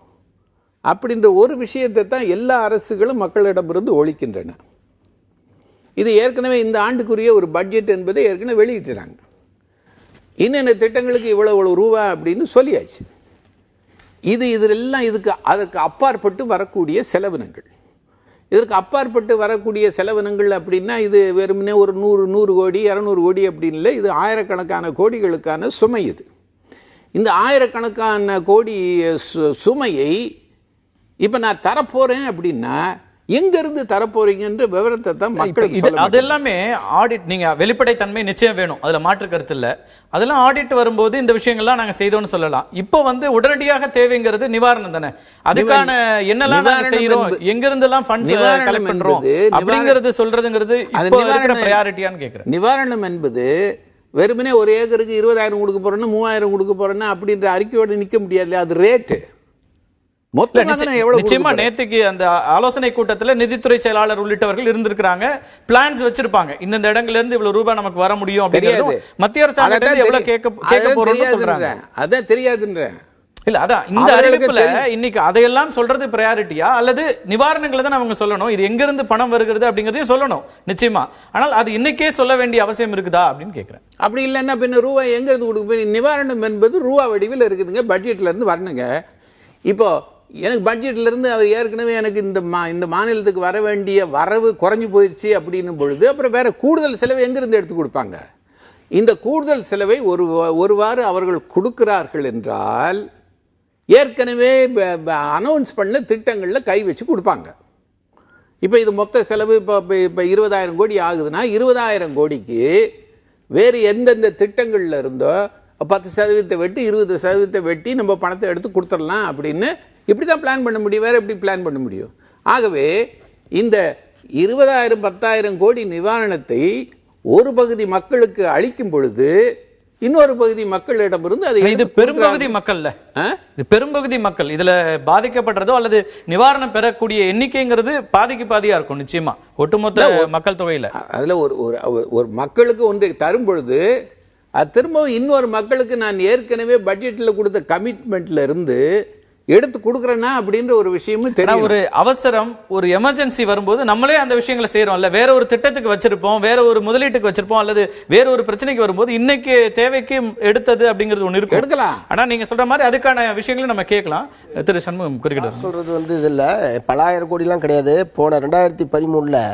அப்படின்ற ஒரு விஷயத்தை தான் எல்லா அரசுகளும் மக்களிடமிருந்து ஒழிக்கின்றன. இது ஏற்கனவே இந்த ஆண்டுக்குரிய ஒரு பட்ஜெட் என்பதை ஏற்கனவே வெளியிட்டுறாங்க. இன்னென்ன திட்டங்களுக்கு இவ்வளவு ரூபா அப்படின்னு சொல்லியாச்சு. இதெல்லாம் அதற்கு அப்பாற்பட்டு வரக்கூடிய செலவினங்கள். இதற்கு அப்பாற்பட்டு வரக்கூடிய செலவினங்கள் அப்படின்னா இது வெறுமனே ஒரு 100 கோடி 200 கோடி அப்படின்னு இல்லை. இது ஆயிரக்கணக்கான கோடிகளுக்கான சுமை. இந்த ஆயிரக்கணக்கான கோடி சுமையை இப்போ நான் தரப்போறேன் அப்படின்னா எங்க இருந்து தரப்போறீங்கன்ற விவரத்தை தான் மக்களுக்கு இது சொல்ல அது எல்லாமே ஆடிட், நீங்க வெளிப்படைத்தன்மை நிச்சயம் வேணும், அதுல மாற்று கருத்து இல்ல. அதெல்லாம் ஆடிட் வரும்போது இந்த விஷயங்கள்லாம் நாங்க செய்தோம்னு சொல்லலாம். இப்போ வந்து உடனடியாக தேவைங்கிறது நிவாரணம் தானே. அதுக்கான என்னெல்லாம் நாங்க செய்யறோம், எங்க இருந்து எல்லாம் ஃபண்ட்ஸ் கலெக்ட் பண்றோம் அப்படிங்கிறது சொல்றதுங்கிறது இப்போ இருக்கிற பிரையாரிட்டியான்னு கேக்குறேன். நிவாரணம் என்பது வெறுமனே ஒரு ஏக்கருக்கு 20,000 கொடுக்க போறேன்னா 3,000 கொடுக்க போறேன்னா அப்படின்ற அறிக்கையோட நிக்க முடியாது. அது ரேட்டு நிச்சயமா. நேத்துக்கு அந்த ஆலோசனை கூட்டத்தில் நிதித்துறை செயலாளர் உள்ளிட்டவர்கள் இருந்திருக்கிறாங்க, பிளான்ஸ் வச்சிருப்பாங்க. இந்த இடங்கள்ல இருந்து இவ்வளவு ரூபாய் நமக்கு வர முடியும் அப்படிங்கிறது மத்திய அரசாங்கத்துல எவ்வளவு கேட்க போறோம்னு சொல்றாங்க. அதான் தெரியாதுன்ற இல்ல, அதான் இந்த அறிவிப்புல இன்னைக்கு அதையெல்லாம் சொல்றது பிரையாரிட்டியா அல்லது நிவாரணங்களை தான் அவங்க சொல்லணும், இது எங்க இருந்து பணம் வருகிறது அப்படிங்கறதையும் சொல்லணும் நிச்சயமா. ஆனால் அது இன்னைக்கே சொல்ல வேண்டிய அவசியம் இருக்குதா அப்படின்னு கேக்குறேன். அப்படி இல்லைன்னா பின்ன ரூபாய் எங்க இருந்து கொடுக்க? நிவாரணம் என்பது ரூபா வடிவில் இருக்குதுங்க, பட்ஜெட்ல இருந்து வரணுங்க. இப்போ எனக்கு பட்ஜெட்ல இருந்து அவர் ஏற்கனவே எனக்கு இந்த மாநிலத்துக்கு வர வேண்டிய வரவு குறைஞ்சு போயிடுச்சு அப்படின்னும் பொழுது அப்புறம் வேற கூடுதல் செலவை எங்கிருந்து எடுத்து கொடுப்பாங்க? இந்த கூடுதல் செலவை ஒருவாறு அவர்கள் கொடுக்கிறார்கள் என்றால் ஏற்கனவே அனௌன்ஸ் பண்ண திட்டங்கள்ல கை வச்சு கொடுப்பாங்க. இப்போ இது மொத்த செலவு இப்போ 20,000 கோடி ஆகுதுன்னா 20,000 கோடிக்கு வேறு எந்தெந்த திட்டங்கள்ல இருந்தோ 10% வெட்டி 20% வெட்டி நம்ம பணத்தை எடுத்து கொடுத்துடலாம் அப்படின்னு இப்படி தான் பிளான் பண்ண முடியும். வேற எப்படி பிளான் பண்ண முடியும்? ஆகவே இந்த 20,000 10,000 கோடி நிவாரணத்தை ஒரு பகுதி மக்களுக்கு அளிக்கும் பொழுது இன்னொரு பகுதி மக்களிடமிருந்து அது இது பெரும்பகுதி மக்கள், பெரும்பகுதி மக்கள் இதுல பாதிக்கப்படுறதோ அல்லது நிவாரணம் பெறக்கூடிய எண்ணிக்கைங்கிறது பாதிக்கு பாதியா இருக்கும் நிச்சயமா ஒட்டுமொத்த மக்கள் தொகையில. அதுல ஒரு மக்களுக்கு ஒன்றை தரும் பொழுது அது திரும்பவும் இன்னொரு மக்களுக்கு நான் ஏற்கனவே பட்ஜெட்ல கொடுத்த கமிட்மெண்ட்ல இருந்து எடுத்து கொடுக்கறேன்னா அப்படின்ற ஒரு விஷயமும் தெரியும். ஒரு அவசரம், ஒரு எமர்ஜென்சி வரும்போது நம்மளே அந்த விஷயங்களை செய்யறோம் இல்ல, வேற ஒரு திட்டத்துக்கு வச்சிருப்போம், வேற ஒரு முதலீட்டுக்கு வச்சிருப்போம், அல்லது வேற ஒரு பிரச்சனைக்கு வரும்போது இன்னைக்கு தேவைக்கு எடுத்தது அப்படிங்கிறது ஒண்ணு இருக்கும், எடுக்கலாம். ஆனா நீங்க சொல்ற மாதிரி அதுக்கான விஷயங்களை நம்ம கேட்கலாம். திரு சண்முகம் குறிப்பிட்டார் சொல்றது வந்து இதுல பல ஆயிரம் கோடி எல்லாம் கிடையாது. போன 2013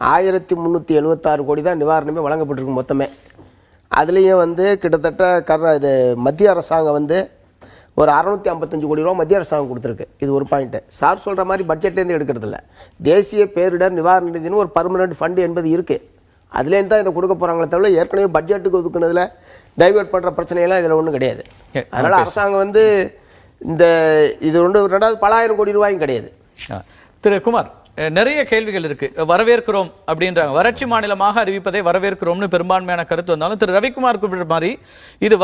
1376 கோடி தான் நிவாரணமே வழங்கப்பட்டிருக்கு மொத்தமே. அதுலயும் வந்து கிட்டத்தட்ட இது மத்திய அரசாங்கம் வந்து ஒரு 655 கோடி ரூபா மத்திய அரசாங்கம் கொடுத்துருக்கு. இது ஒரு பாயிண்ட். சார் சொல்ற மாதிரி பட்ஜெட்லேருந்து எடுக்கிறது இல்லை. தேசிய பேரிடர் நிவாரண நிதினு ஒரு பர்மனன்ட் ஃபண்ட் என்பது இருக்கு. அதுலேருந்து தான் இதை கொடுக்க போறாங்களே தவிர ஏற்கனவே பட்ஜெட்டுக்கு ஒதுக்குனதுல டைவர்ட் பண்ற பிரச்சனையெல்லாம் இதுல ஒன்றும் கிடையாது. அதனால அரசாங்கம் வந்து இந்த இது ஒன்று 2வது பல ஆயிரம் கோடி ரூபாயும் கிடையாது. திரு குமார், நிறைய கேள்விகள் இருக்கு. வரவேற்கிறோம் அப்படின்றாங்க, வறட்சி மாநிலமாக அறிவிப்பதை வரவேற்கிறோம்னு பெரும்பான்மையான கருத்து வந்தாலும் திரு ரவிக்குமார் குறிப்பிட்ட மாதிரி இது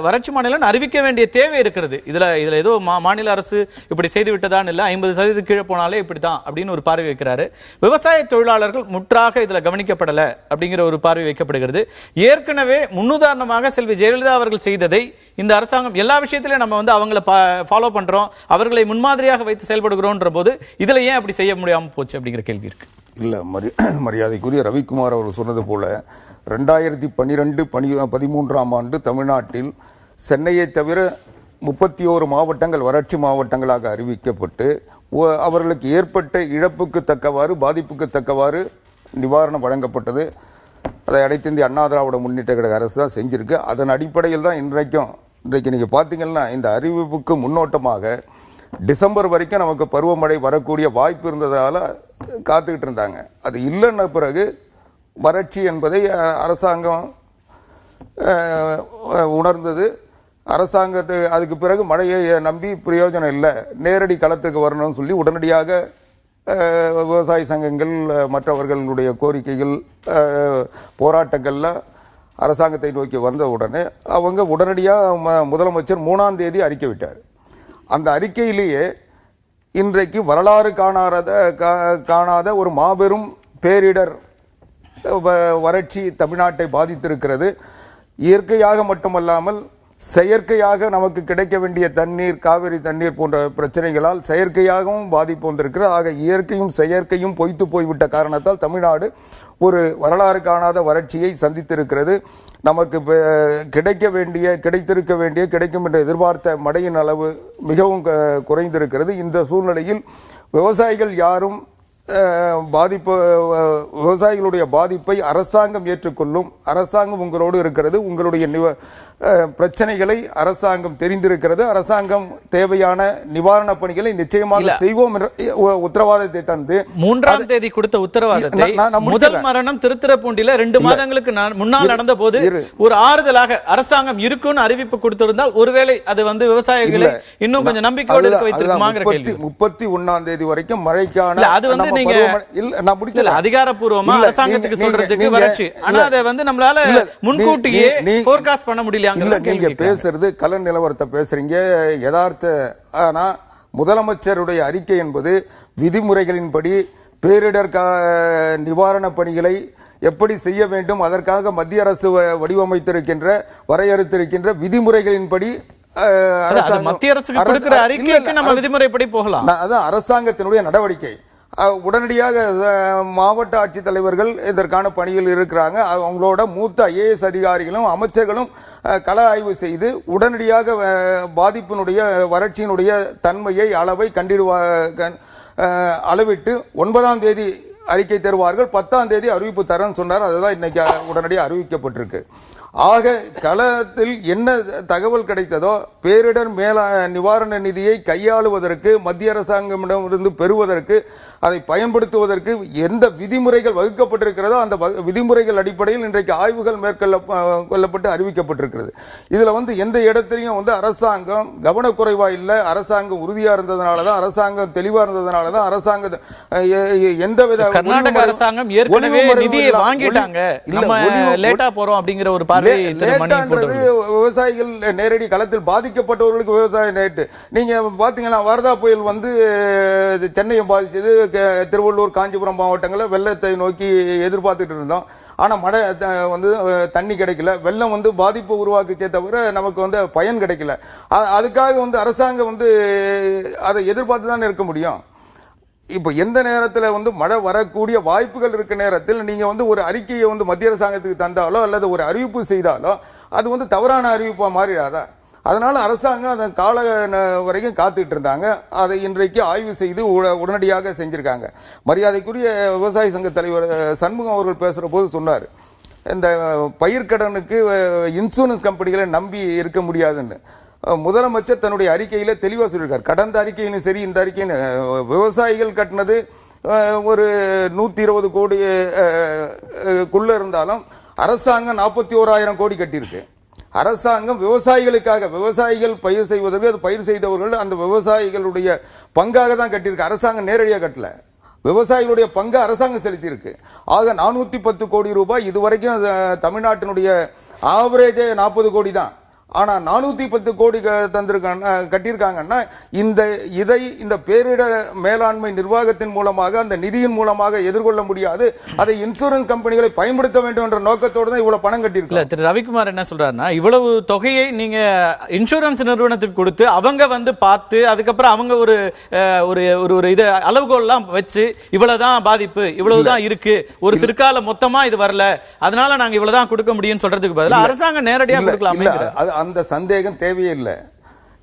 வறட்சி மாநிலம் அறிவிக்க வேண்டிய தேவை இருக்கிறது. இதுல ஏதோ மாநில அரசு இப்படி செய்து விட்டதான் இல்ல, 50% கீழே போனாலே இப்படிதான் அப்படின்னு ஒரு பார்வை வைக்கிறாரு. விவசாய தொழிலாளர்கள் முற்றாக இதுல கவனிக்கப்படல அப்படிங்கிற ஒரு பார்வை வைக்கப்படுகிறது. ஏற்கனவே முன்னுதாரணமாக செல்வி ஜெயலலிதா அவர்கள் செய்ததை இந்த அரசாங்கம் எல்லா விஷயத்திலும் நம்ம வந்து அவங்களை ஃபாலோ பண்றோம், அவர்களை முன்மாதிரியாக வைத்து செயல்படுகிறோன்ற போது இதுல ஏன் அப்படி செய்ய முடியாம போச்சு அப்படிங்கிற கேள்வி இருக்கு. இல்ல, மரியாதைக்குரிய ரவிக்குமார் அவர் சொன்னது போல 2012-13ஆம் ஆண்டு தமிழ்நாட்டில் சென்னையை தவிர 31 மாவட்டங்கள் வறட்சி மாவட்டங்களாக அறிவிக்கப்பட்டு அவர்களுக்கு ஏற்பட்ட இழப்புக்கு தக்கவாறு பாதிப்புக்கு தக்கவாறு நிவாரணம் வழங்கப்பட்டது. அதை அனைத்து இந்திய அண்ணா திராவிட முன்னேற்ற கழக அரசு தான் செஞ்சிருக்கு. அதன் அடிப்படையில் தான் இன்றைக்கு நீங்க பாத்தீங்கன்னா இந்த அறிவிப்புக்கு முன்னோட்டமாக டிசம்பர் வரைக்கும் நமக்கு பருவமழை வரக்கூடிய வாய்ப்பு இருந்ததால காத்துக்கிட்டு இருந்தாங்க. அது இல்லைன்ன பிறகு வறட்சி என்பதை அரசாங்கம் உணர்ந்தது. அரசாங்கத்தை அதுக்கு பிறகு மழையை நம்பி பிரயோஜனம் இல்லை, நேரடி களத்துக்கு வரணும்னு சொல்லி உடனடியாக விவசாய சங்கங்கள் மற்றவர்களுடைய கோரிக்கைகள் போராட்டங்கள்லாம் அரசாங்கத்தை நோக்கி வந்த உடனே அவங்க உடனடியாக முதலமைச்சர் 3ஆம் தேதி அறிக்கை விட்டார். அந்த அறிக்கையிலேயே இன்றைக்கு வரலாறு காணாத ஒரு மாபெரும் பேரிடர் வறட்சி தமிழ்நாட்டை பாதித்திருக்கிறது. இயற்கையாக மட்டுமல்லாமல் செயற்கையாக நமக்கு கிடைக்க வேண்டிய தண்ணீர், காவிரி தண்ணீர் போன்ற பிரச்சனைகளால் செயற்கையாகவும் பாதிப்பு வந்திருக்கிறது. ஆக இயற்கையும் செயற்கையும் பொய்த்து போய்விட்ட காரணத்தால் தமிழ்நாடு ஒரு வரலாறு காணாத வறட்சியை சந்தித்திருக்கிறது. நமக்கு கிடைத்திருக்க வேண்டிய கிடைக்கும் என்று எதிர்பார்த்த மழையின் அளவு மிகவும் குறைந்திருக்கிறது. இந்த சூழ்நிலையில் விவசாயிகள் யாரும் பாதிப்பு விவசாயிகளுடைய பாதிப்பை அரசாங்கம் ஏற்றுக்கொள்ளும். அரசாங்கம் உங்களோடு இருக்கிறது. உங்களுடைய பிரச்சனைகளை அரசாங்கம் தெரிந்திருக்கிறது. அரசாங்கம் தேவையான நிவாரண பணிகளை நிச்சயமாக செய்வோம் என்ற உத்தரவாதத்தை தந்து 3ஆம் தேதி கொடுத்த உத்தரவாதத்தை முதல் மரணம் திருத்துறைப்பூண்டில 2 மாதங்களுக்கு முன்னால் நடந்த போது ஒரு ஆறுதலாக அரசாங்கம் இருக்குன்னு அறிவிப்பு கொடுத்திருந்தால் ஒருவேளை அது விவசாயிகளை இன்னும் கொஞ்சம் நம்பிக்கையோடு இருக்க வைத்திருக்குமாங்கிற கேள்வி. 31ஆம் தேதி வரைக்கும் மழைக்கான அது நீங்க நான் முடிச்சல அதிகாரப்பூர்வமா அரசாங்கத்துக்கு சொல்றதுக்கு வறட்சி. ஆனா அதை நம்மளால முன்கூட்டியே ஃபோர்காஸ்ட் பண்ண முடியல. நீங்க பேசுறது கல நிலவரத்தை பேசுறீங்க, யதார்த்த. ஆனா முதலமைச்சருடைய அறிக்கை என்பது விதிமுறைகளின்படி பேரிடர் நிவாரண பணிகளை எப்படி செய்ய வேண்டும், அதற்காக மத்திய அரசு வடிவமைத்திருக்கின்ற வரையறுத்திருக்கின்ற விதிமுறைகளின்படி மத்திய அரசுக்கு கொடுக்கிற அறிக்கைக்கு நம்ம விதிமுறைப்படி போகலாம். அதான் அரசாங்கத்தினுடைய நடவடிக்கை. உடனடியாக மாவட்ட ஆட்சித்தலைவர்கள் இதற்கான பணியில் இருக்கிறாங்க. அவங்களோட மூத்த IAS அதிகாரிகளும் அமைச்சர்களும் கள ஆய்வு செய்து உடனடியாக பாதிப்பினுடைய வறட்சியினுடைய தன்மையை அளவை அளவிட்டு 9ஆம் தேதி அறிக்கை தருவார்கள். 10ஆம் தேதி அறிவிப்பு தரன்னு சொன்னார். அதுதான் இன்னைக்கு உடனடியாக அறிவிக்கப்பட்டிருக்கு. ஆக களத்தில் என்ன தகவல் கிடைத்ததோ பேரிடர் நிவாரண நிதியை கையாளுவதற்கு மத்திய அரசாங்கமிடமிருந்து பெறுவதற்கு அதை பயன்படுத்துவதற்கு எந்த விதிமுறைகள் வகுக்கப்பட்டிருக்கிறதோ அந்த விதிமுறைகள் அடிப்படையில் இன்றைக்கு ஆய்வுகள் மேற்கொள்ளப்பட்டு அறிவிக்கப்பட்டிருக்கிறது. இதுல எந்த இடத்திலையும் அரசாங்கம் கவனக்குறைவா இல்லை. அரசாங்கம் உறுதியா இருந்ததுனால தான், அரசாங்கம் தெளிவா இருந்ததுனால தான், அரசாங்கம் எந்தவித கர்நாடக அரசாங்கம் ஏற்கனவே நிதியை வாங்கிட்டாங்க, நம்ம லேட்டா போறோம் அப்படிங்கிற ஒரு விவசாயிகள் நேரடி களத்தில் பாதிக்கப்பட்டவர்களுக்கு விவசாய நேட்டு. நீங்க பாத்தீங்கன்னா வார்தா புயல் சென்னையை பாதிச்சது. திருவள்ளூர் காஞ்சிபுரம் மாவட்டங்களில் வெள்ளத்தை நோக்கி எதிர்பார்த்துட்டு இருந்தோம். ஆனா மழை தண்ணி கிடைக்கல. வெள்ளம் பாதிப்பு உருவாக்குச்சே தவிர நமக்கு பயன் கிடைக்கல. அதுக்காக அரசாங்கம் அதை எதிர்பார்த்து தான் இருக்க முடியும். இப்போ எந்த நேரத்தில் மழை வரக்கூடிய வாய்ப்புகள் இருக்க நேரத்தில் நீங்க ஒரு அறிக்கையை மத்திய அரசாங்கத்துக்கு தந்தாலோ அல்லது ஒரு அறிவிப்பு செய்தாலோ அது தவறான அறிவிப்பா மாறிடாதா? அதனால அரசாங்கம் அதன் கால வரைக்கும் காத்துட்டு இருந்தாங்க. அதை இன்றைக்கு ஆய்வு செய்து உடனடியாக செஞ்சிருக்காங்க. மரியாதைக்குரிய விவசாய சங்க தலைவர் சண்முகம் அவர்கள் பேசுற போது சொன்னார், இந்த பயிர்க்கடனுக்கு இன்சூரன்ஸ் கம்பெனிகளை நம்பி இருக்க முடியாதுன்னு. முதலமைச்சர் தன்னுடைய அறிக்கையில தெளிவா சொல்லியிருக்கார். கடந்த அறிக்கையிலும் சரி, இந்த அறிக்கையிலும் விவசாயிகள் கட்டினது ஒரு 120 கோடிக்குள்ள இருந்தாலும் அரசாங்கம் 41,000 கோடி கட்டியிருக்கு. அரசாங்கம் விவசாயிகளுக்காக, விவசாயிகள் பயிர் செய்வதற்கு, அது பயிர் செய்தவர்கள் அந்த விவசாயிகளுடைய பங்காக தான் கட்டியிருக்கு. அரசாங்கம் நேரடியாக கட்டல. விவசாயிகளுடைய பங்கு அரசாங்கம் செலுத்தியிருக்கு. ஆக 410 கோடி ரூபாய் இதுவரைக்கும் தமிழ்நாட்டினுடைய ஆவரேஜே 40 கோடி தான். ஆனா 410 கோடி கட்டியிருக்காங்கன்னா இந்த பேரிடர் மேலாண்மை நிர்வாகத்தின் மூலமாக, அந்த நிதியின் மூலமாக எதிர்கொள்ள முடியாது. அதை இன்சூரன்ஸ் கம்பெனிகளை பயன்படுத்த வேண்டும் என்ற நோக்கத்தோடு தான் இவ்வளவு பணம் கட்டியிருக்கல. திரு ரவிக்குமார் என்ன சொல்றாருன்னா, இவ்வளவு தொகையை நீங்க இன்சூரன்ஸ் நிறுவனத்துக்கு கொடுத்து அவங்க பார்த்து அதுக்கப்புறம் அவங்க ஒரு இதை அளவுகோல்லாம் வச்சு இவ்வளவுதான் பாதிப்பு, இவ்வளவுதான் இருக்கு, ஒரு சிறுகால மொத்தமா இது வரல, அதனால நாங்க இவ்வளவுதான் கொடுக்க முடியும்னு சொல்றதுக்கு பதிலா அரசாங்கம் நேரடியாக கொடுக்கலாம். அந்த சந்தேகம் தேவையில்லை.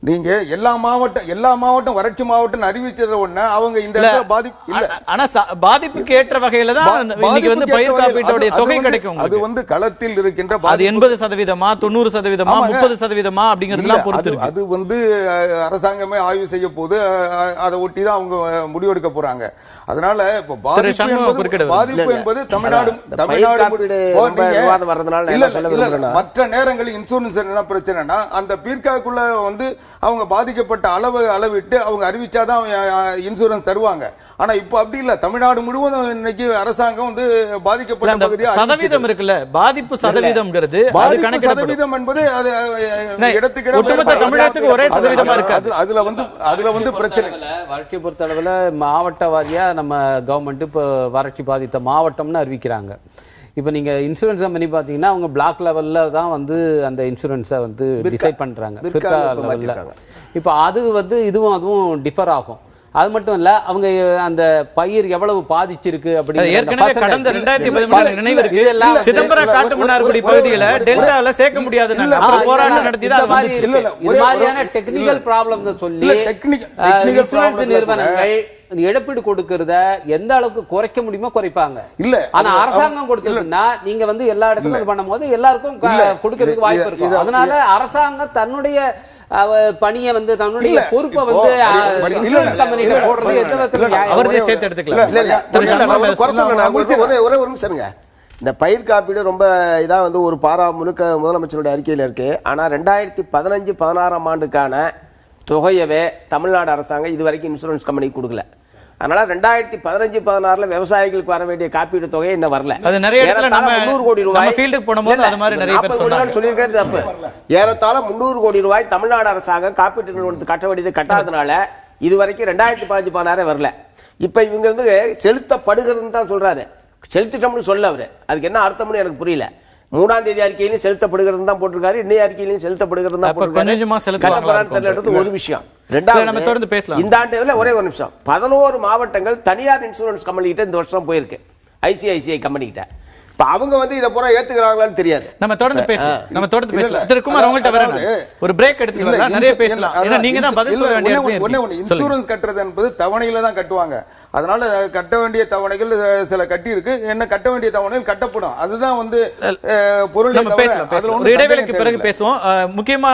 நீங்க எல்லா மாவட்டம் வறட்சி மாவட்டம் அறிவிச்சத உடனே அவங்க இந்த இடத்துல பாதிப்பு இல்ல. ஆனா பாதிப்புக்கு ஏற்ற வகையில தான் இன்னைக்கு பயிர் காப்பீட்டோட தொகை கிடைக்கும். அது களத்தில் இருக்கின்ற அது 80%, 90%, 30% அப்படிங்கறதெல்லாம் பொறுத்து இருக்கு. அது அரசாங்கமே ஆய்வு செய்ய போது அதை ஒட்டி தான் அவங்க முடிவெடுக்க போறாங்க. அதனால இப்ப பாதிப்பு என்பது தமிழ்நாடு மற்ற நேரங்களில் இன்சூரன்ஸ் என்ன பிரச்சனைனா, அந்த பீர்க்காக்குள்ள அவங்க பாதிக்கப்பட்ட அளவிட்டு அவங்க அறிவிச்சாதான் இன்சூரன்ஸ் தருவாங்க. ஆனா இப்ப அப்படி இல்ல. தமிழ்நாடு முழுவதும் இன்னைக்கு அரசாங்கம் பாதிக்கப்பட்ட பகுதியா சதவீதம் இருக்குல்ல, பாதிப்பு சதவீதம்ங்கிறது சதவீதம் என்பது இடத்துக்கு தமிழகத்துக்கு ஒரே சதவீதமா இருக்கு. அதுல பிரச்சனை. வறட்சி பொறுத்த அளவுல மாவட்ட வாரியா நம்ம கவர்மெண்ட் இப்ப வறட்சி பாதித்த மாவட்டம்னு அறிவிக்கிறாங்க. இப்போ நீங்க இன்சூரன்ஸ் கம்பெனி பாத்தீங்கன்னா அவங்க பிளாக் லெவல்ல தான் அந்த இன்சூரன்ஸை டிசைட் பண்றாங்க. இப்போ அது இதுவும் அதுவும் டிஃபர் ஆகும். அது மட்டும் இல்ல அவங்க அந்த பயிர் எவ்வளவு பாதிச்சிருக்கு ஏற்கனவே கடந்த 2013 நினைவு இருக்கு. சிதம்பரம் காட்டுமன்னார்குடி பகுதியில டெல்டால சேர்க்க முடியாது போராட்டம் நடத்தி மாதிரியான டெக்னிக்கல் ப்ராப்ளம் சொல்லி நிறுவனங்கள் இழப்பீடு கொடுக்கறத எந்த அளவுக்கு குறைக்க முடியுமோ குறைப்பாங்க. இல்ல ஆனா அரசாங்கம் கொடுத்ததுன்னா நீங்க வந்து எல்லா இடத்துலயும் பண்ணும்போது எல்லாருக்கும் கொடுக்கறதுக்கு வாய்ப்பு இருக்கும். அதனால அரசாங்கம் தன்னுடைய பணியை வந்து தன்னுடைய பொறுப்பை வந்து போடுறது எந்த விதத்துல சேர்த்து எடுத்துக்கலாம். இந்த பயிர் காப்பீடு ரொம்ப இதா வந்து ஒரு பாரா முழுக்க முதலமைச்சருடைய அறிக்கையில் இருக்கு. ஆனா 2015-16 ஆண்டுக்கான தொகையவே தமிழ்நாடு அரசாங்கம் இதுவரைக்கும் இன்சூரன்ஸ் கம்பெனிக்கு கொடுக்கல. அதனால 2015-16 விவசாயிகளுக்கு வர வேண்டிய காப்பீடு தொகை இன்னும் வரல. அது நிறைய இடத்துல நம்ம 300 கோடி ரூபாய் ஃபீல்டுக்கு போடும்போது அது மாதிரி நிறைய பேர் சொன்னாங்க. சொல்லிருக்கிறது தப்பு. ஏறத்தாழ 300 கோடி ரூபாய் தமிழ்நாடு அரசாங்கம் காப்பீட்டு நிறுவனத்துக்கு கட்ட வேண்டியது கட்டாதனால இதுவரைக்கும் 2015-16 வரல. இப்ப இவங்க வந்து செலுத்தப்படுகிறதுன்னு தான் சொல்றாரு. செலுத்திட்டோம்னு சொல்ல அவரு. அதுக்கு என்ன அர்த்தம்னு எனக்கு புரியல. 3ஆம் தேதி அறிக்கையிலும் செலுத்தப்படுகிறது தான் போட்டிருக்காரு. இன்னைய அறிக்கையிலும் செலுத்தப்படுகிறது தான் போட்டிருக்காரு. ஒரு விஷயம். இந்த ஆண்டு ஒரே ஒரு நிமிஷம். 11 மாவட்டங்கள் தனியார் இன்சூரன்ஸ் கம்பெனி கிட்ட இந்த வருஷம் போயிருக்கு. ஐசிஐசிஐ கம்பெனி கிட்ட. அவங்க வந்து இத பூரா ஏத்துக்கறாங்களான்னு தெரியாது. நம்ம தொடர்ந்து பேசலாம். திரு குமார் உங்கள்ட்ட வரணும். ஒரு பிரேக் எடுத்துக்கலாம். நிறைய பேசலாம். ஏன்னா நீங்க தான் பதில் சொல்ல வேண்டியது. இன்சூரன்ஸ் கட்டுறது என்பது தவணையில தான் கட்டுவாங்க. அதனால கட்ட வேண்டிய தவணைகள் சில கட்டி இருக்கு. என்ன கட்ட வேண்டிய தவணைகள் கட்டப்படும். அதுதான் வந்து பொருள். ஒரு இடைவேளைக்கு பிறகு பேசுவோம். முக்கியமா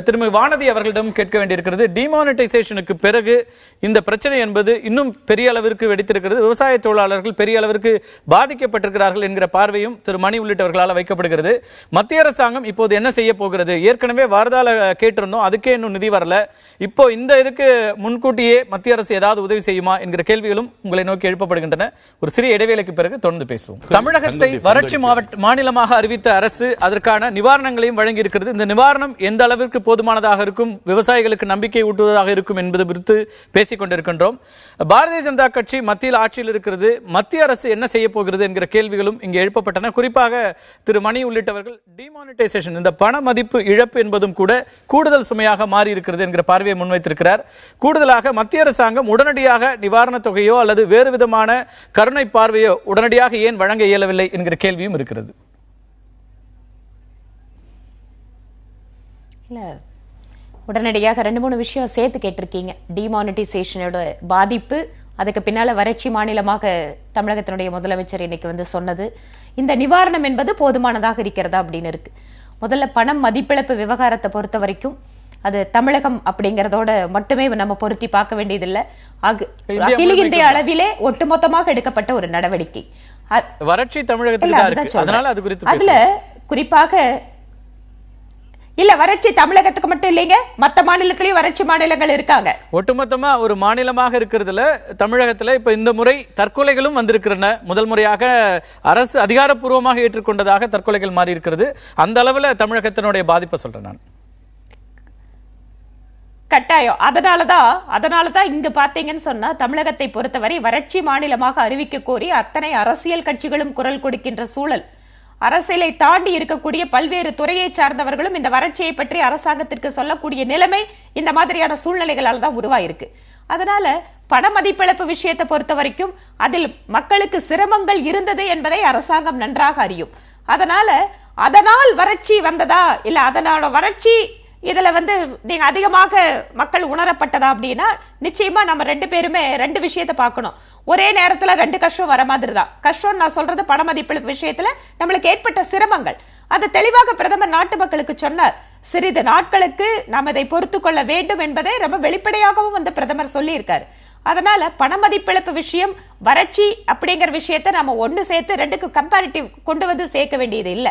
திருமதி வானதி அவர்களிடம் கேட்க வேண்டியிருக்கிறது. டிமானிட்டைசேஷனுக்கு பிறகு இந்த பிரச்சனை என்பது இன்னும் பெரிய அளவிற்கு வெடித்திருக்கிறது. விவசாய தொழிலாளர்கள் பெரிய அளவிற்கு பாதிக்கப்பட்டிருக்கிறார்கள் என்கிற பார்வையும் திரு மணி உள்ளிட்டவர்களால் வைக்கப்படுகிறது. மத்திய அரசாங்கம் இப்போது என்ன செய்ய போகிறது? ஏற்கனவே வாரதால கேட்டிருந்தோம், அதுக்கே இன்னும் நிதி வரல. இப்போ இந்த இதுக்கு முன்கூட்டியே மத்திய அரசு ஏதாவது உதவி செய்யுமா என்கிற கேள்விகளும் உங்களை நோக்கி எழுப்பப்படுகின்றன. ஒரு சிறிய இடைவேளைக்கு பிறகு தொடர்ந்து பேசுவோம். தமிழகத்தை வறட்சி மாநிலமாக அறிவித்த அரசு அதற்கான நிவாரணங்களையும் வழங்கி இருக்கிறது. இந்த நிவாரணம் எந்த அளவிற்கு போதுமானதாக இருக்கும், விவசாயிகளுக்கு நம்பிக்கை ஊட்டுவதாக இருக்கும் என்பது குறித்து பேசிக் கொண்டிருக்கின்றோம். பாரதிய ஜனதா கட்சி மத்தியில் ஆட்சியில் இருக்கிறது. மத்திய அரசு என்ன செய்ய போகிறது என்கிற கேள்விகளும் இங்கே எழுப்பப்பட்டன. குறிப்பாக திரு மணி உள்ளிட்டவர்கள் டிமானிட்டைசேஷன், இந்த பண மதிப்பு இழப்பு என்பதும் கூட கூடுதல் சுமையாக மாறி இருக்கிறது என்கிற பார்வையை முன்வைத்திருக்கிறார். கூடுதலாக மத்திய அரசாங்கம் உடனடியாக நிவாரண தொகையோ அல்லது வேறு விதமான கருணை பார்வையோ உடனடியாக ஏன் வழங்க இயலவில்லை என்கிற கேள்வியும் இருக்கிறது. இல்ல, உடனடியாக 2-3 விஷயம் சேர்த்து கேட்டிருக்கீங்க. டிமானிட்டைசேஷனோட பாதிப்பு, அதுக்கு பின்னால வறட்சி மாநிலமாக தமிழகத்தினுடைய முதலமைச்சர் இன்னைக்கு வந்து சொன்னது, இந்த நிவாரணம் என்பது போதுமானதாக இருக்கிறதா அப்படின்னு இருக்கு. முதல்ல பணம் மதிப்பிழப்பு விவகாரத்தை பொறுத்த வரைக்கும் அது தமிழகம் அப்படிங்கறதோட மட்டுமே நம்ம பொருத்தி பார்க்க வேண்டியதில்லை. அகில இந்திய அளவிலே ஒட்டுமொத்தமாக எடுக்கப்பட்ட ஒரு நடவடிக்கை. வறட்சி தமிழகத்தில் அதுல குறிப்பாக இல்ல, வறட்சி தமிழகத்துக்கு மட்டும் இல்லைங்க, மத்த மாநிலத்திலயும் வறட்சி மாநிலங்கள் இருக்காங்க. ஒட்டுமொத்தமா ஒரு மாநிலமாக இருக்கிறதுல தமிழகத்துல இப்ப இந்த முறை தற்கொலைகளும் வந்திருக்கின்றன. முதல் முறையாக அரசு அதிகாரப்பூர்வமாக ஏற்றுக்கொண்டதாக தற்கொலைகள் மாறி இருக்கிறது. அந்த அளவுல தமிழகத்தினுடைய பாதிப்பை சொல்றேன் நான். கட்டாயம். அதனாலதான் இங்க பாத்தீங்கன்னு சொன்னா தமிழகத்தை பொறுத்தவரை வறட்சி மாநிலமாக அறிவிக்க கோரி அத்தனை அரசியல் கட்சிகளும் குரல் கொடுக்கின்ற சூழல். அரசியலை தாண்டி இருக்கக்கூடிய பல்வேறு துறையை சார்ந்தவர்களும் இந்த வறட்சியை பற்றி அரசாங்கத்திற்கு சொல்லக்கூடிய நிலைமை இந்த மாதிரியான சூழ்நிலைகளால் தான் உருவாயிருக்கு. அதனால பண மதிப்பிழப்பு விஷயத்தை பொறுத்த வரைக்கும் அதில் மக்களுக்கு சிரமங்கள் இருந்தது என்பதை அரசாங்கம் நன்றாக அறியும். அதனால் வறட்சி வந்ததா இல்ல அதனால வறட்சி இதுல வந்து நீங்க அதிகமாக மக்கள் உணரப்பட்டதா அப்படின்னா நிச்சயமா நம்ம 2 பேருமே 2 விஷயத்தை பார்க்கணும். ஒரே நேரத்துல 2 கஷ்டம் வர மாதிரி தான். கஷ்டம் நான் சொல்றது பண மதிப்பிழப்பு விஷயத்துல நம்மளுக்கு ஏற்பட்ட சிரமங்கள், அது தெளிவாக பிரதமர் நாட்டு மக்களுக்கு சொன்னார். சிறிது நாட்களுக்கு நாம் இதை பொறுத்து கொள்ள வேண்டும் என்பதை ரொம்ப வெளிப்படையாகவும் வந்து பிரதமர் சொல்லி இருக்காரு. அதனால பண மதிப்பிழப்பு விஷயம், வறட்சி அப்படிங்கிற விஷயத்தை நாம ஒண்ணு சேர்த்து 2க்கு கம்பேரிட்டிவ் கொண்டு வந்து சேர்க்க வேண்டியது இல்ல.